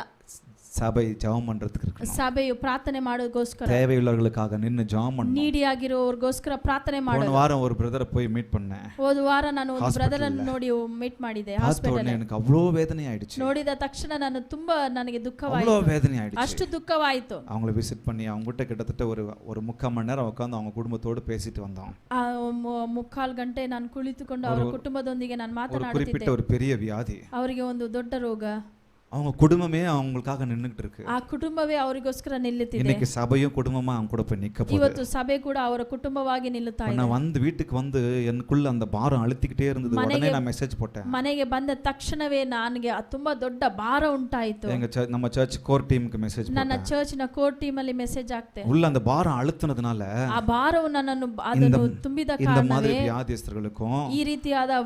சபை ஜெபம் பண்றதுக்கு இருக்கு. ಸಭೆಯು ಪ್ರಾರ್ಥನೆ ಮಾಡೋದಕ್ಕೋಸ್ಕರ, தேவையுள்ளவர்களுக்காக நின்னு ஜெபம் பண்ணணும். ನೀಡಿಯಾಗಿರೋರ್ಗೋಸ್ಕರ ಪ್ರಾರ್ಥನೆ ಮಾಡೋದು. போன வாரம் ஒரு பிரதரை போய் மீட் பண்ணேன். ಹೋದ ವಾರ ನಾನು ಒಂದು ಬ್ರದರ್ ಅನ್ನು ನೋಡಿ ಮೀಟ್ ಮಾಡಿದೆ ಹಾಸ್ಪಿಟಲ್. எனக்கு அவ்வளோ வேதனை ஆயிடுச்சு. ನೋಡಿದ ತಕ್ಷಣ ನನಗೆ ದುಃಖವಾಯಿತು. அவ்வளோ வேதனை ஆயிடுச்சு. ಅಷ್ಟು ದುಃಖವಾಯಿತು. அவங்கள ವಿಸಿಟ್ பண்ணி அவங்க கிட்ட கிட்டத்தட்ட ஒரு 3/4 மணி நேரம் உட்கார்ந்து அவங்க குடும்பத்தோடு பேசிட்டு வந்தோம். 3/4 ಗಂಟೆ ನಾನು ಕುಳಿತುಕೊಂಡು ಅವರ ಕುಟುಂಬದೊಂದಿಗೆ ನಾನು ಮಾತನಾಡುತ್ತಿದ್ದೆ. குறிப்பிட்ட ஒரு பெரிய வியாதி, ಅವರಿಗೆ ಒಂದು ದೊಡ್ಡ ರೋಗ, அவங்க குடும்பமே அவங்களுக்காக நின்னுட்டு இருக்கு. ಆ ಕುಟುಂಬವೇ ಅವರಿಗೋಸ್ಕರ ನಿಲ್ಲುತ್ತಿದೆ. இன்னைக்கு சபையும் குடும்பமா அவங்க கூட போய் நிக்க போகுது. ಇವತ್ತು ಸಭೆ ಕೂಡ ಅವರ ಕುಟುಂಬವಾಗಿ ನಿಲ್ಲುತ್ತಾ ಇದೆ. நான் வந்து வீட்டுக்கு வந்து எனக்குள்ள அந்த பாரம் அழுத்திக்கிட்டே இருந்தது. உடனே நான் மெசேஜ் போட்டேன். ಮನೆಗೆ ಬಂದ ತಕ್ಷಣವೇ ನನಗೆ ತುಂಬಾ ದೊಡ್ಡ ಭಾರ ಉಂಟಾಯಿತು. நம்ம சர்ச் கோர் ಟೀಮ್ಗೆ ಮೆಸೇಜ್ போட்டேன். ನನ್ನ ಚರ್ಚ್ನ ಕೋರ್ ಟೀಮ್ ಅಲ್ಲಿ ಮೆಸೇಜ್ ಹಾಕ್ತೆ. உள்ள அந்த பாரம் அழுத்துனதுனால ಆ ಭಾರವು ನನ್ನನ್ನು ಅದನ್ನು ತುಂಬಿದ இந்த மாதிரி ಕಾರಣವೇ வியாதிஸ்தர்களுக்கும் ಈ ರೀತಿಯಾದ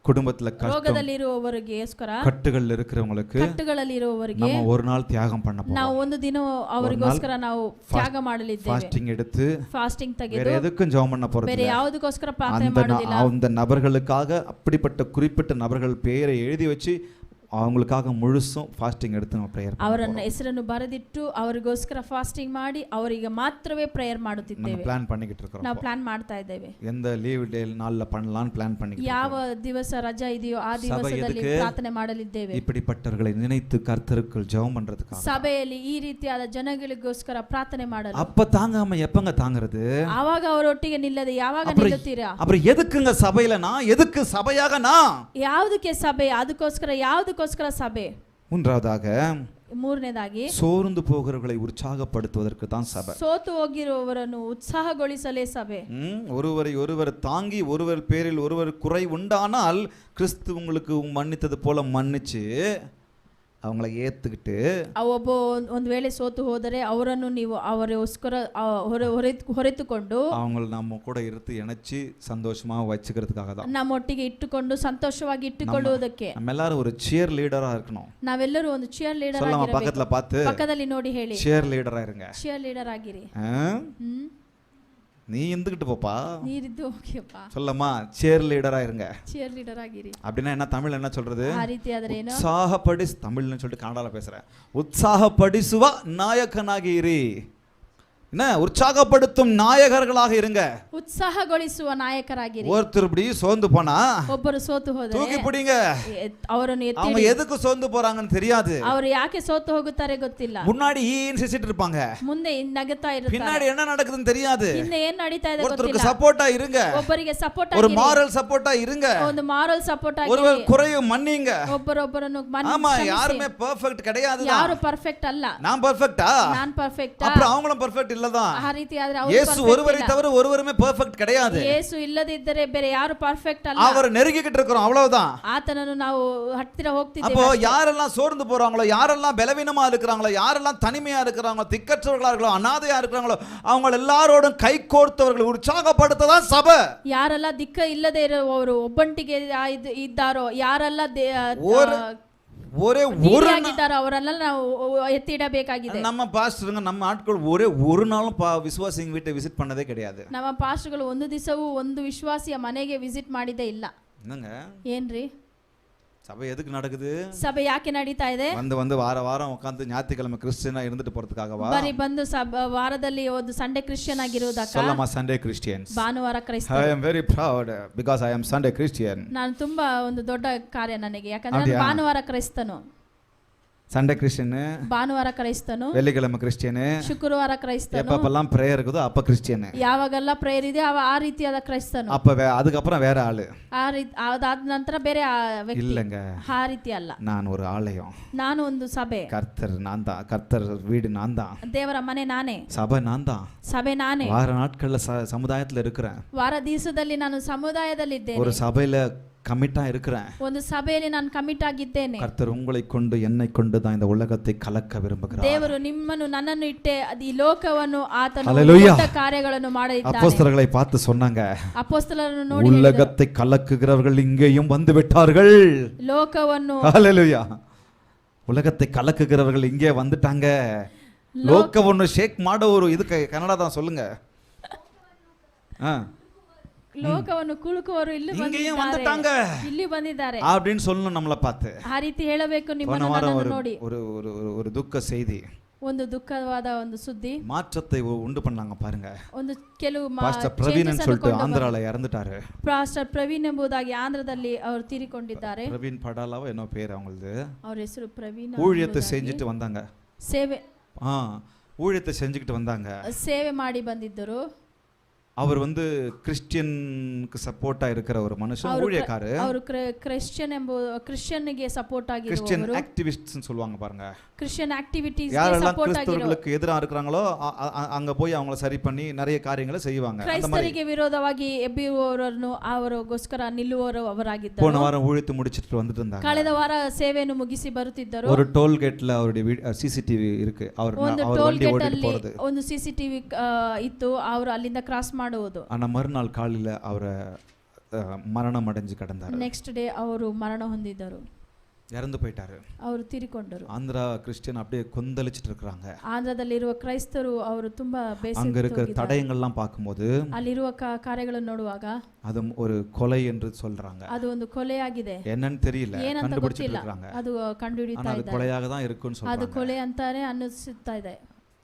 குடும்பத்துல ರೋಗದಲ್ಲಿರುವವರಿಗೋಸ್ಕರ, கட்டுகள் இருக்கிறவங்களுக்கு, ಕಟ್ಟುಗಳಲ್ಲಿರುವವರಿಗೆ நம்ம ஒரு நாள் தியாகம் பண்ண போறோம். ನಾವು ಒಂದು ದಿನ ಅವರಿಗೋಸ್ಕರ ನಾವು ತ್ಯಾಗ ಮಾಡಲಿದ್ದೇವೆ. ஃபாஸ்டிங் எடுத்து, ಫಾಸ್ಟಿಂಗ್ ತೆಗೆದು, வேற எதுக்கும் ஜெபம் பண்ண போறது ಬೇರೆ இல்ல. ಯಾವುದಕ್ಕೋಸ್ಕರ ಪ್ರಾರ್ಥನೆ ಮಾಡೋದಿಲ್ಲ. அந்த நபர்களுக்காக அப்படிப்பட்ட குறிப்பிட்ட நபர்கள் பெயரை எழுதி வச்சு அவங்களுக்காக முழுசும் ஃபாஸ்டிங் எடுத்து நம்ம பிரேயர் ಅವರನ್ನ ಹೆಸರನ್ನು ಬರೆದಿಟ್ಟು ಅವರಿಗೋಸ್ಕರ ಫಾಸ್ಟಿಂಗ್ ಮಾಡಿ ಅವರಿಗೆ ಮಾತ್ರವೇ ಪ್ರೇಯರ್ ಮಾಡುತ್ತಿದ್ದೇವೆ. ಪ್ಲಾನ್ பண்ணிக்கிட்டு இருக்கோம். ನಾವು ಪ್ಲಾನ್ ಮಾಡ್ತಾ ಇದ್ದೇವೆ. எந்த லீவ் ಡೇ நாள்ல பண்ணலாம்னு ಪ್ಲಾನ್ பண்ணிக்கிட்டு ಯಾವ ದಿವಸ ರಜಾ ಇದೆಯೋ ಆ ದಿವಸದಲ್ಲಿ ಪ್ರಾರ್ಥನೆ ಮಾಡಲಿದ್ದೇವೆ. இப்படிப்பட்டவர்களை நினைத்து கர்த்தருக்குள் ஜெபம் பண்றதுக்காக, ಸಭೆಯಲ್ಲಿ ಈ ರೀತಿಯಾದ ಜನಗಳಿಗೋಸ್ಕರ ಪ್ರಾರ್ಥನೆ ಮಾಡಲು. அப்ப தாங்காம எப்பங்க தாங்கிறது? ಆವಾಗ ಅವರೊಟ್ಟಿಗೆ ನಿಲ್ಲದೆ ಯಾವಾಗ ನಿಲ್ಲುತ್ತೀರಾ? அப்புறம் எதுக்குங்க சபையில நான், எதுக்கு சபையாக நான்? ಯಾವುದಕ್ಕೆ ಸಭೆ? ಅದಕ್ಕೋಸ್ಕರ ಯಾವುದಕ್ಕೋಸ್ಕರ ಸಭೆ? மூன்றாவதாக, ಮೂರನೇದಾಗಿ, சோர்ந்து போகிறவர்களை உற்சாகப்படுத்துவதற்கு தான் சபை. ಸೋತು ಹೋಗಿರುವವರನ್ನು ಉತ್ಸಾಹಗೊಳಿಸಲೇ ಸಭೆ. ஒருவரை ஒருவர் தாங்கி, ஒருவர் பேரில் ஒருவர் குறை உண்டானால் கிறிஸ்து உங்களுக்கு மன்னித்தது போல மன்னிச்சு அவங்கள ஏத்துக்கிட்டு, ಒಬ್ಬ ಒಂದು ವೇಳೆ ಸೋತು ಹೋದರೆ ಅವರನ್ನು ನೀವು ಅವರಿಗೋಸ್ಕರ ಹೊರೆತುಕೊಂಡು அவங்கள நம்ம கூட ಇರ್ತು ಎಣಚಿ ಸಂತೋಷமா வச்சுக்கிறதுக்காக தான். ನಮ್ಮೊಟ್ಟಿಗೆ ಇಟ್ಟುಕೊಂಡು ಸಂತೋಷವಾಗಿ ಇಟ್ಟುಕೊಳ್ಳುವುದಕ್ಕೆ நம்மெல்லாரும் ஒரு ಚಿಯರ್ ಲೀಡரா இருக்கணும். ನಾವೆಲ್ಲರೂ ಒಂದು ಚಿಯರ್ ಲೀಡರ್ சொல்லமா ಆಗಿರಬೇಕು. பக்கத்துல பார்த்து ಪಕ್ಕದಲ್ಲಿ ನೋಡಿ ಹೇಳಿ, ಚಿಯರ್ ಲೀಡரா இருங்க. ಚಿಯರ್ ಲೀಡರ್ ಆಗಿರಿ. நீ இருந்துகிட்டு போப்பா. ನೀರಿದ್ದು ಹೋಗಿಯಪ್ಪ. சொல்லமா சேர் லீடரா இருங்க. ಚೇರ್ ಲೀಡರ್ ಆಗಿರಿ. அப்படின்னா என்ன தமிழ் என்ன சொல்றது? ಆ ರೀತಿ ಆದ್ರೆ ಏನು? உற்சாகப்படி தமிழ்னு சொல்லிட்டு கன்னடால பேசுறேன். உற்சாகப்படிಸುವ ನಾಯಕನಾಗಿ ಇರಿ. என்ன உற்சாகப்படுத்தும் நாயகர்களாக இருங்க. ಉತ್ಸಾಹಗೊಳಿಸುವ ನಾಯಕರಾಗಿರಿ. ஒருத்தர் இப்படி சோர்ந்து போனா ಒಬ್ಬರು ಸೋತು ಹೋದರೆ தூக்கி பிடிங்க. ಅವರನ್ನು ಎತ್ತಿ அவங்க எதுக்கு சோர்ந்து போறாங்கன்னு தெரியாது. ಅವರು ಯಾಕೆ ಸೋತು ಹೋಗುತ್ತಾರೆ ಗೊತ್ತಿಲ್ಲ. முன்னாடி ஈன்னு சிரிச்சிட்டு இருப்பாங்க, ಮುಂದೆ ನಗುತ್ತಾ ಇರುತ್ತಾರೆ, பின்னாடி என்ன நடக்குதுன்னு தெரியாது. ಹಿಂದೆ ಏನು ನಡೀತಾ ಇದೆ ஒருத்தருக்கு ಗೊತ್ತಿಲ್ಲ. சப்போர்ட்டா இருங்க. ಒಬ್ಬರಿಗೆ ಸಪೋರ್ಟ್ ஒரு ಆಗಿರಿ, மாரல் சப்போர்ட்டா இருங்க. ಒಂದು ಮಾರಲ್ ಸಪೋರ್ಟ್ ಆಗಿರಿ. ஒருவர் குறையும் மன்னிங்க. ಒಬ್ಬರೊಬ್ಬರನ್ನು ஆமா, யாருமே பெர்ஃபெக்ட் கிடையாது. ಯಾರು ಪರ್ಫೆಕ್ಟ್ ಅಲ್ಲ. நான் பெர்ஃபெக்ட்டா? நான் ಪರ್ಫೆಕ್ಟ್. அப்புறம் அவங்களும் பெர்ஃபெக்ட் இல்லதான். ಆ ರೀತಿ ಆದ್ರೆ ಅವರು இயேசு ஒருவரை தவிர ஒருவருமே பெர்ஃபெக்ட் கிடையாது. ಯೇಸು ಇಲ್ಲದಿದ್ದರೆ ಬೇರೆ ಯಾರು ಪರ್ಫೆಕ್ಟ್ ಅಲ್ಲ. அவர் நெருங்கிக்கிட்டு இருக்கிறோம், அவ்வளவுதான். ಆತನನ್ನು ನಾವು ಹತ್ತಿರ ಹೋಗ್ತಿದ್ದೇವೆ. அப்போ யாரெல்லாம் சோர்ந்து போறாங்களோ, யாரெல்லாம் பலவீனமா இருக்கிறாங்களோ, யாரெல்லாம் தனிமையா இருக்கிறாங்களோ, திக்கற்றவர்களா இருக்கிறாங்களோ, அனாதையா இருக்கிறாங்களோ, அவங்க எல்லாரோடும் கை கோர்த்தவர்களை உற்சாகப்படுத்ததான் சபை. ಯಾರೆಲ್ಲ ದಿಕ್ಕ ಇಲ್ಲದೆ ಇರುವವರು, ಒಬ್ಬಂಟಿಗೆ ಇದ್ದಾರೋ, ಯಾರೆಲ್ಲ ஒரே ಆಗಿದ್ದಾರೋ ಅವರೆಲ್ಲ ನಾವು ಎತ್ತಿ ಇಡಬೇಕಾಗಿದೆ. நம்ம பாஸ்டருங்க, நம்ம ஆட்கள் ஒரே ஒரு நாளும் விசுவாசிங்க வீட்டை விசிட் பண்ணதே கிடையாது. ನಮ್ಮ ಪಾಸ್ಟರ್ಗಳು ಒಂದು ದಿವಸವೂ ಒಂದು ವಿಶ್ವಾಸಿಯ ಮನೆಗೆ ವಿಸಿಟ್ ಮಾಡಿದೇ ಇಲ್ಲ. என்னங்க ಏನ್ರಿ? சபை எதுக்கு நடக்குது? ಸಭೆ ಯಾಕೆ ನಡೀತಾ ಇದೆ? வந்து வாரம் உட்கார்ந்து ஞாயிற்றுக்கிழமை கிறிஸ்டியனா இருந்துட்டு போறதுக்காகவா? ಬರೀ ಬಂದು ವಾರದಲ್ಲಿ ಒಂದು ಸಂಡೇ ಕ್ರಿಶ್ಚಿಯನ್ ಆಗಿರೋದಕ್ಕ? சொல்லமா சண்டே கிறிஸ்டியன்ஸ். ಭಾನುವಾರ ಕ್ರೈಸ್ತ. I am very proud because I am Sunday Christian. ನಾನು ತುಂಬಾ ಒಂದು ದೊಡ್ಡ ಕಾರ್ಯ ನನಗೆ, ಯಾಕಂದ್ರೆ ನಾನು ಭಾನುವಾರ ಕ್ರೈಸ್ತನು. சண்டே கிறிஸ்டியன், ಭಾನುವಾರ ಕ್ರೈಸ್ತನು. வெள்ளிக்கிழமை கிறிஸ்டியன், ಶುಕ್ರವಾರ ಕ್ರೈಸ್ತನು. எப்பப்பெல்லாம் பிரேயர் இருக்குதோ அப்ப கிறிஸ்டியன். ಯಾವಾಗೆಲ್ಲ ಪ್ರೇಯರ್ ಇದೆ ಆ ರೀತಿಯಾದ ಕ್ರೈಸ್ತನು. அப்ப அதுக்கப்புறம் வேற ஆளு. ಅದಾದ ನಂತರ ಬೇರೆ ವ್ಯಕ್ತಿ. இல்லங்க, ಆ ರೀತಿ ಅಲ್ಲ. நான் ஒரு ஆலயம். ನಾನು ಒಂದು ಸಭೆ. கர்த்தர் நான் தான், கர்த்தர் வீடு நான் தான், ದೇವರ ಮನೆ ನಾನೇ, சபை நான் தான், ಸಭೆ ನಾನೇ. வார நாட்கள்ல சமுதாயத்துல இருக்கிறேன். ವಾರ ದಿವಸದಲ್ಲಿ ನಾನು ಸಮುದಾಯದಲ್ಲಿದ್ದೇನೆ. ஒரு சபையில கமிட்டா இருக்கிறேன். ಒಂದು ಸಭೆಯಲ್ಲಿ ನಾನು ಕಮಿಟ್ ಆಗಿದ್ದೇನೆ. கர்த்தர் உங்களை கொண்டு என்னை கொண்டு தான் இந்த உலகத்தை கலக்க விரும்புகிறார். ದೇವರು ನಿಮ್ಮನ್ನು ನನ್ನನ್ನು ಇಟ್ಟೆ ಈ ಲೋಕವನ್ನು ಆತನು ஹல்லேலூயா ದೊಡ್ಡ ಕಾರ್ಯಗಳನ್ನು ಮಾಡಿದ್ದಾನೆ. அப்போஸ்தலர்களை பார்த்து சொன்னாங்க, ಅಪೊಸ್ತಲರನ್ನು ನೋಡಿ உலகத்தை கலக்குகிறவர்கள் இங்கேயும் வந்து விட்டார்கள். ಲೋಕವನ್ನು ஹல்லேலூயா உலகத்தை கலக்குகிறவர்கள் இங்கே வந்துட்டாங்க. லோಕವನ್ನು ಶೇಕ್ ಮಾಡೋರು, ಇದಕ್ಕೆ ಕನ್ನಡ தான் சொல்லுங்க. ಲೋಕವನ್ನು ಕುಳುಕುವರು ಇಲ್ಲಿ ಬಂದಿದ್ದಾರೆ, ಇಲ್ಲಿ ಬಂದಿದ್ದಾರೆ அப்படின்னு சொல்லணும் நம்மள பார்த்து. ಆ ರೀತಿ ಹೇಳಬೇಕು ನಿಮ್ಮನ್ನು ನೋಡಿ. ஒரு துக்க செய்தி, ಒಂದು ದುಃಖವಾದ ಒಂದು ಸುದ್ದಿ, மாற்றத்தை உண்டு பண்ணாங்க பாருங்க. ಒಂದು ಕೆಲವು பாஸ்டர் பிரவீன் ன்னு சொல்லிட்டு ஆந்திரால இறந்துட்டாரு. ಪಾಸ್ಟರ್ ಪ್ರವೀಣ್ ಎಂಬುದಾಗಿ ಆಂಧ್ರದಲ್ಲಿ ಅವರು ತೀರಿಕೊಂಡಿದ್ದಾರೆ. பிரவீன் படாலாவோ ಏನೋ பேர் அவங்களது. ಅವರ ಹೆಸರು ಪ್ರವೀಣ್. ஊழியத்தை செஞ்சுட்டு வந்தாங்க. ಸೇವೆ ஊழியத்தை செஞ்சுக்கிட்டு வந்தாங்க. ಸೇವೆ ಮಾಡಿ ಬಂದಿದ್ದರು. அவர் வந்து கிறிஸ்டியனுக்கு சப்போர்ட்டா இருக்கிற ஒரு மனுஷன், ஊழியக்காரர். ಅವರು ಕ್ರಿಶ್ಚಿಯನ್ಗೆ ಸಪೋರ್ಟ್ ಆಗಿರುವವರು, கிறிஸ்டியன் ஆக்டிவிஸ்ட்ஸ் ன்னு சொல்வாங்க பாருங்க. ಕ್ರಿಶ್ಚಿಯನ್ ಆಕ್ಟಿವಿಟೀಸ್ ಗೆ யாரெல்லாம் ಸಪೋರ್ಟ್ ಆಗಿರುವವರು, கிறிஸ்தவர்களுக்கு எதிரா இருக்காங்களோ அங்க போய் அவங்கள சரி பண்ணி நிறைய காரியங்களை செய்வாங்க. ಕ್ರೈಸ್ತರಿಗೆ ವಿರೋಧವಾಗಿ ಎಬ್ಬಿರುವವರನ್ನು ಅವರಿಗೋಸ್ಕರ ನಿಲ್ಲುವವರು ಅವರಾಗಿದ್ದರು. போன வாரம் ஊழியத்தை முடிச்சிட்டு வந்துட்டு இருந்தாங்க. ಕಳೆದ ವಾರ ಸೇವೆಯನ್ನು ಮುಗಿಸಿ ಬರುತ್ತಿದ್ದರು. ஒரு டோல் கேட்ல அவருடைய சிசிடிவி இருக்கு. அவர் வண்டி ஓட்டிட்டு போறது, ಒಂದು ಸಿಸಿಟಿವಿ ಇತ್ತು. ಅವರು ಅಲ್ಲಿಂದ ಕ್ರಾಸ್ ಮಾಡುವುದು. ஆனா மறுநாள் காலையில அவரை மரணம் அடைஞ்சு கிடந்தார். ನೆಕ್ಸ್ಟ್ ಡೇ ಅವರು ಮರಣ ಹೊಂದಿದ್ದರು, இறந்து போயிட்டாரு. ಅವರು ತೀರಿಕೊಂಡರು. ஆந்திரா கிறிஸ்டியன் அப்படியே கொந்தளிச்சிட்டு இருக்காங்க. ಆಂಧ್ರದಲ್ಲಿರುವ ಕ್ರೈಸ್ತರು ಅವರು ತುಂಬಾ அங்க இருக்கிற தடயங்கள்லாம் பார்க்கும்போது, ಅಲ್ಲಿರುವ ಕಾರ್ಯಗಳನ್ನು ನೋಡುವಾಗ அது ஒரு கொலை என்று சொல்றாங்க. ಅದು ಒಂದು ಕೊಲೆಯಾಗಿದೆ. என்னன்னு தெரியல, கண்டுபிடிச்சிட்டு இருக்காங்க. ಅದು ಕಂಡುಹಿಡಿತಾ இದ್ದಾರೆ. அது கொலையாக தான் இருக்குன்னு சொல்றாங்க. ಅದು ಕೊಲೆ ಅಂತಾನೆ ಅನ್ನಿಸುತ್ತಾ ಇದೆ.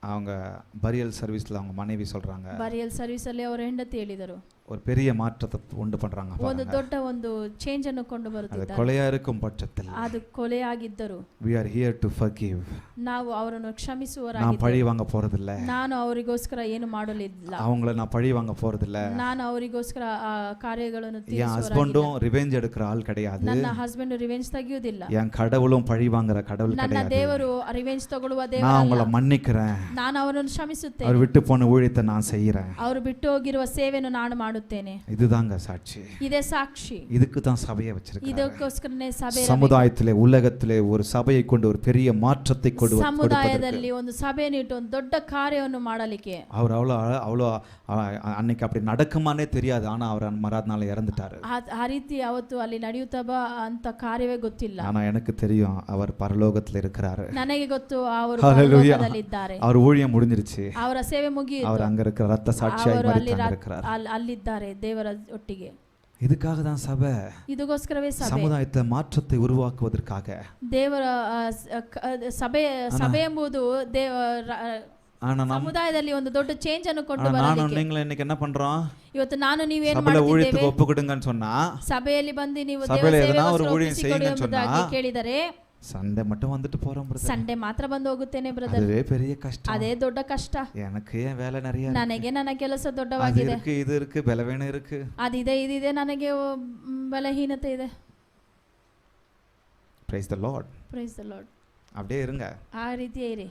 அவங்க பரியல் சர்வீஸ்ல அவங்க மனைவி சொல்றாங்க, ಬರಿಯಲ್ ಸರ್ವಿಸ್ ಅಲ್ಲಿ ಅವರ ಹೆಂಡತಿ ಹೇಳಿದರು, ஒரு பெரிய மாற்றத்தை உண்டு பண்றாங்க. ಒಂದು ದೊಡ್ಡ ಒಂದು ಚೇಂಜ್ ಅನ್ನು ಕೊಂಡು ಬರುತ್ತಿದ್ದಾರೆ. ಅದು ಕೊಲೆயா இருக்கும் பட்சத்தில், ಅದು ಕೊಲೆಯಾಗಿದ್ದರು, we are here to forgive. ನಾವು ಅವರನ್ನು ಕ್ಷಮಿಸುವವರಾಗಿದ್ದೇವೆ. நான் பழி வாங்க போறதில்ல, ನಾನು ಅವರಿಗೋಸ್ಕರ ಏನು ಮಾಡಲಿಲ್ಲ, அவங்கள நான் பழி வாங்க போறதில்ல, ನಾನು ಅವರಿಗೋಸ್ಕರ ಆ ಕಾರ್ಯಗಳನ್ನು என் ஹஸ்பண்டும் ரிவெஞ்ச் எடுக்கிற ஆள் கிடையாது, ನನ್ನ ಹಸ್ಬೆಂಡ್ ರಿವೆಂಜ್ ತೆಗೆಯುವುದಿಲ್ಲ, என் கடவுளும் பழி வாங்குற கடவுள் கிடையாது, ನನ್ನ ದೇವರು ರಿವೆಂಜ್ ತಗೊಳ್ಳುವ ದೇವರು, நான் அவங்கள மன்னிக்கிறேன், ನಾನು ಅವರನ್ನು ಕ್ಷಮಿಸುತ್ತೇನೆ, அவர் விட்டு போன ஊழியத்தை நான் செய்யறேன், ಅವರು ಬಿಟ್ಟು ಹೋಗಿರುವ ಸೇವೆಯನ್ನು ನಾನು ಮಾಡುತ್ತೇನೆ. ಮಾಡುತ್ತೇನೆ. இதுதாங்க சாட்சி. ಇದೇ ಸಾಕ್ಷಿ. இதுக்கு தான் சபையை வச்சிருக்காங்க. ಇದಕ್ಕೋಸ್ಕರನೇ ಸಭೆ சமுதாயத்திலே உலகத்திலே ஒரு சபையை கொண்டு ஒரு பெரிய மாற்றத்தை ಸಮುದಾಯದಲ್ಲಿ ಒಂದು ಸಭೆಯನ್ನು ಇಟ್ಟು ಒಂದು ದೊಡ್ಡ ಕಾರ್ಯವನ್ನು ಮಾಡಲಿಕ್ಕೆ. அவர் அவ்வளோ அன்னைக்கு அப்படி நடக்குமானே தெரியாது. ஆனா அவர் மறாத நாள் இறந்துட்டாரு. ಆ ರೀತಿ ಅವತ್ತು ಅಲ್ಲಿ ನಡೆಯುತ್ತಬ ಅಂತ ಕಾರ್ಯವೇ ಗೊತ್ತಿಲ್ಲ. ஆனா எனக்கு தெரியும் அவர் பரலோகத்துல இருக்கிறாரு. ನನಗೆ ಗೊತ್ತು ಅವರು ಪರಲೋಕದಲ್ಲಿದ್ದಾರೆ. அவர் ஊழியம் முடிஞ்சிருச்சு. ಅವರ ಸೇವೆ ಮುಗಿಯಿತು. அவர் அங்க இருக்கிற ரத்த சாட்சியாய் மரித்தார். ಅಲ್ಲಿದ್ದಾರೆ ದೇವರ ಒಟ್ಟಿಗೆ. இதுக்காக தான் சபை. ಇದಕ್ಕೋಸ್ಕರವೇ ಸಭೆ. சமுதாயத்தை மாற்றத்தை உருவாக்குவதற்காக. ದೇವರ ಸಭೆ ಎಂಬುದು ಸಮುದಾಯದಲ್ಲಿ ಒಂದು ದೊಡ್ಡ ಚೇಂಜ್ ಅನ್ನು ಕೊಂಡು ಬರಲಿಕ್ಕೆ. ನಾನು ನೀವು ಇನ್ನைக்கு என்ன பண்றோம்? ಇವತ್ತು ನಾನು ನೀವೇನು ಮಾಡ್ತಿದ್ದೇವೆ? ಸಭೆಯಲ್ಲಿ ஊழியத்துக்கு ஒப்புக்கொடுங்கன்னு சொன்னா, ಸಭೆಯಲ್ಲಿ ಬಂದು ನೀವು ಸಭೆಯಲ್ಲಿ எதனா ஒரு ஊழியம் செய்யுங்கன்னு சொன்னா ಕೇಳಿದರೆ சண்டே மட்டும் வந்துட்டு போறோம் பிரதர். ಸಂಡೇ ಮಾತ್ರ ಬಂದು ಹೋಗುತ್ತೇನೆ ಬ್ರದರ್. அதுவே பெரிய கஷ்டம். ಅದೇ ದೊಡ್ಡ ಕಷ್ಟ. எனக்கு ஏன் வேலை நிறைய இருக்கு. ನನಗೆ ನನ್ನ ಕೆಲಸ ದೊಡ್ಡವಾಗಿದೆ. அது இருக்கு இது இருக்கு பலவீனம் இருக்கு. ಅದಿದೆ ಇದಿದೆ ನನಗೆ ಬಲಹೀನತೆ ಇದೆ. Praise the Lord. Praise the Lord. அப்படியே இருங்க. ಆ ರೀತಿಯೇ ಇರಿ.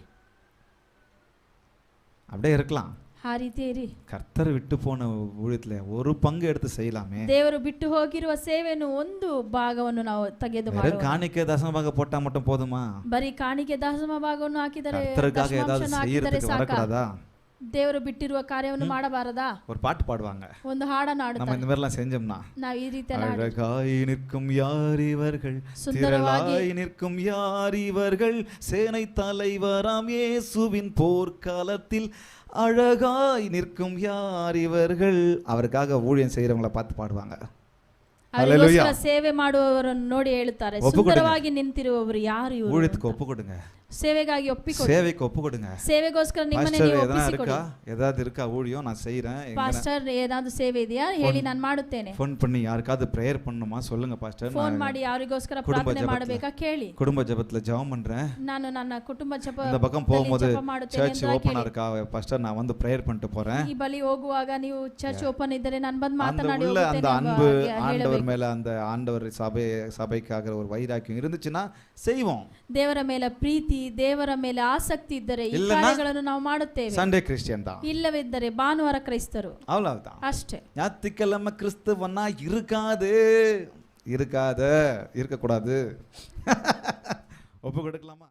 அப்படியே இருக்கலாம். ಆ ರೀತಿಯೇ ಇರಿ. கர்த்தர் விட்டு போன ஊழியத்துல ஒரு பங்கு எடுத்து செய்யலாமே. ದೇವರು ಬಿಟ್ಟು ಹೋಗಿರುವ ಸೇವೆಯನ್ನು ಒಂದು ಭಾಗವನ್ನು ನಾವು ತೆಗೆದು ಮಾಡೋಣ. ಕಾಣಿಕೆ ದಶಮ ಭಾಗ போட்டா மட்டும் போதுமா? ಬರೀ ಕಾಣಿಕೆ ದಶಮ ಭಾಗವನ್ನು ಹಾಕಿದರೆ கர்த்தருக்காக ஏதாவது செய்யறதுக்கு வரக்கூடாதா? ದೇವರು ಬಿಟ್ಟಿರುವ ಕಾರ್ಯವನ್ನು ಮಾಡಬಾರದಾ? ஒரு பாட்டு பாடுவாங்க. ಒಂದು ಹಾಡನ್ನು ಹಾಡುತ್ತಾರೆ. நம்ம இந்த மாதிரி எல்லாம் செஞ்சோம்னா ನಾವು ಈ ರೀತಿ அழகாய் நிற்கும் யார் இவர்கள், திரளாய் நிற்கும் யார் இவர்கள், சேனை தலைவராம் இயேசுவின் போர்க்காலத்தில் அழகாய் நிற்கும் யார் இவர்கள். அவருக்காக ஊழியம் செய்யறவங்கள பார்த்து பாடுவாங்க. ಅವರಿಗೋಸ್ಕರ ಸೇವೆ ಮಾಡುವವರನ್ನು ನೋಡಿ ಹೇಳುತ್ತಾರೆ, ಸುಂದರವಾಗಿ ನಿಂತಿರುವವರು ಯಾರು ಇವರು? ஊழியத்துக்கு ஒப்பு கொடுங்க. ಸೇವೆಗಾಗಿ ಒಪ್ಪಿಕೊಡಿ. ಸೇವೆಗೆ ಒಪ್ಪು ಕೊಡುங்க. ಸೇವೆಗೋಸ್ಕರ ನಿಮ್ಮನ್ನು ನೀವು ಒಪ್ಪಿಸಿಕೊಡಿ. ஏதாவது இருக்கா ஊழியம் நான் செய்றேன். ಪಾಸ್ಟರ್ ಏನಾದರೂ ಸೇವೆ ಇದೆಯಾ ಹೇಳಿ, ನಾನು ಮಾಡುತ್ತೇನೆ. ಫೋನ್ பண்ணி யாருக்காவது பிரேயர் பண்ணணுமா சொல்லுங்க பாஸ்டர். ಫೋನ್ ಮಾಡಿ ಯಾರಿಗೋಸ್ಕರ ಪ್ರಾರ್ಥನೆ ಮಾಡಬೇಕಾ ಕೇಳಿ. குடும்ப ஜெபத்துல ஜெபம் பண்றேன். ನಾನು ನನ್ನ ಕುಟುಂಬ ಜಪ இந்த பக்கம் போகும்போது சர்ச் ஓபனா இருக்கா பாஸ்டர், நான் வந்து பிரேயர் பண்ணிட்டு போறேன். ಈ ಬಳಿ ಹೋಗುವಾಗ ನೀವು ಚರ್ಚ್ ಓಪನ್ ಇದ್ದರೆ ನಾನು ಬಂದು ಮಾತನಾಡಿ ಹೋಗ್ತೇನೆ. அந்த அன்பு ஆண்டவர் ಹೇಳಬೇಕು. மேல அந்த ஆண்டவர் சபைக்காக ஒரு வைராக்கியம் இருந்துச்சுன்னா செய்வோம். ದೇವರ ಮೇಲೆ ಪ್ರೀತಿ, ದೇವರ ಮೇಲೆ ಆಸಕ್ತಿ ಇದ್ದರೆ ಈ ಕಾರ್ಯಗಳನ್ನು ನಾವು ಮಾಡುತ್ತೇವೆ. சண்டே கிறிஸ்டியன் தான். ಇಲ್ಲವಿದ್ದರೆ ಭಾನುವಾರ ಕ್ರೈಸ್ತರು அவ்வளவுதான். ಅಷ್ಟೇ. ஞாயிற்றுக்கிழமை கிறிஸ்துவனா இருக்கக்கூடாது. ஒப்பு கொடுக்கலாமா?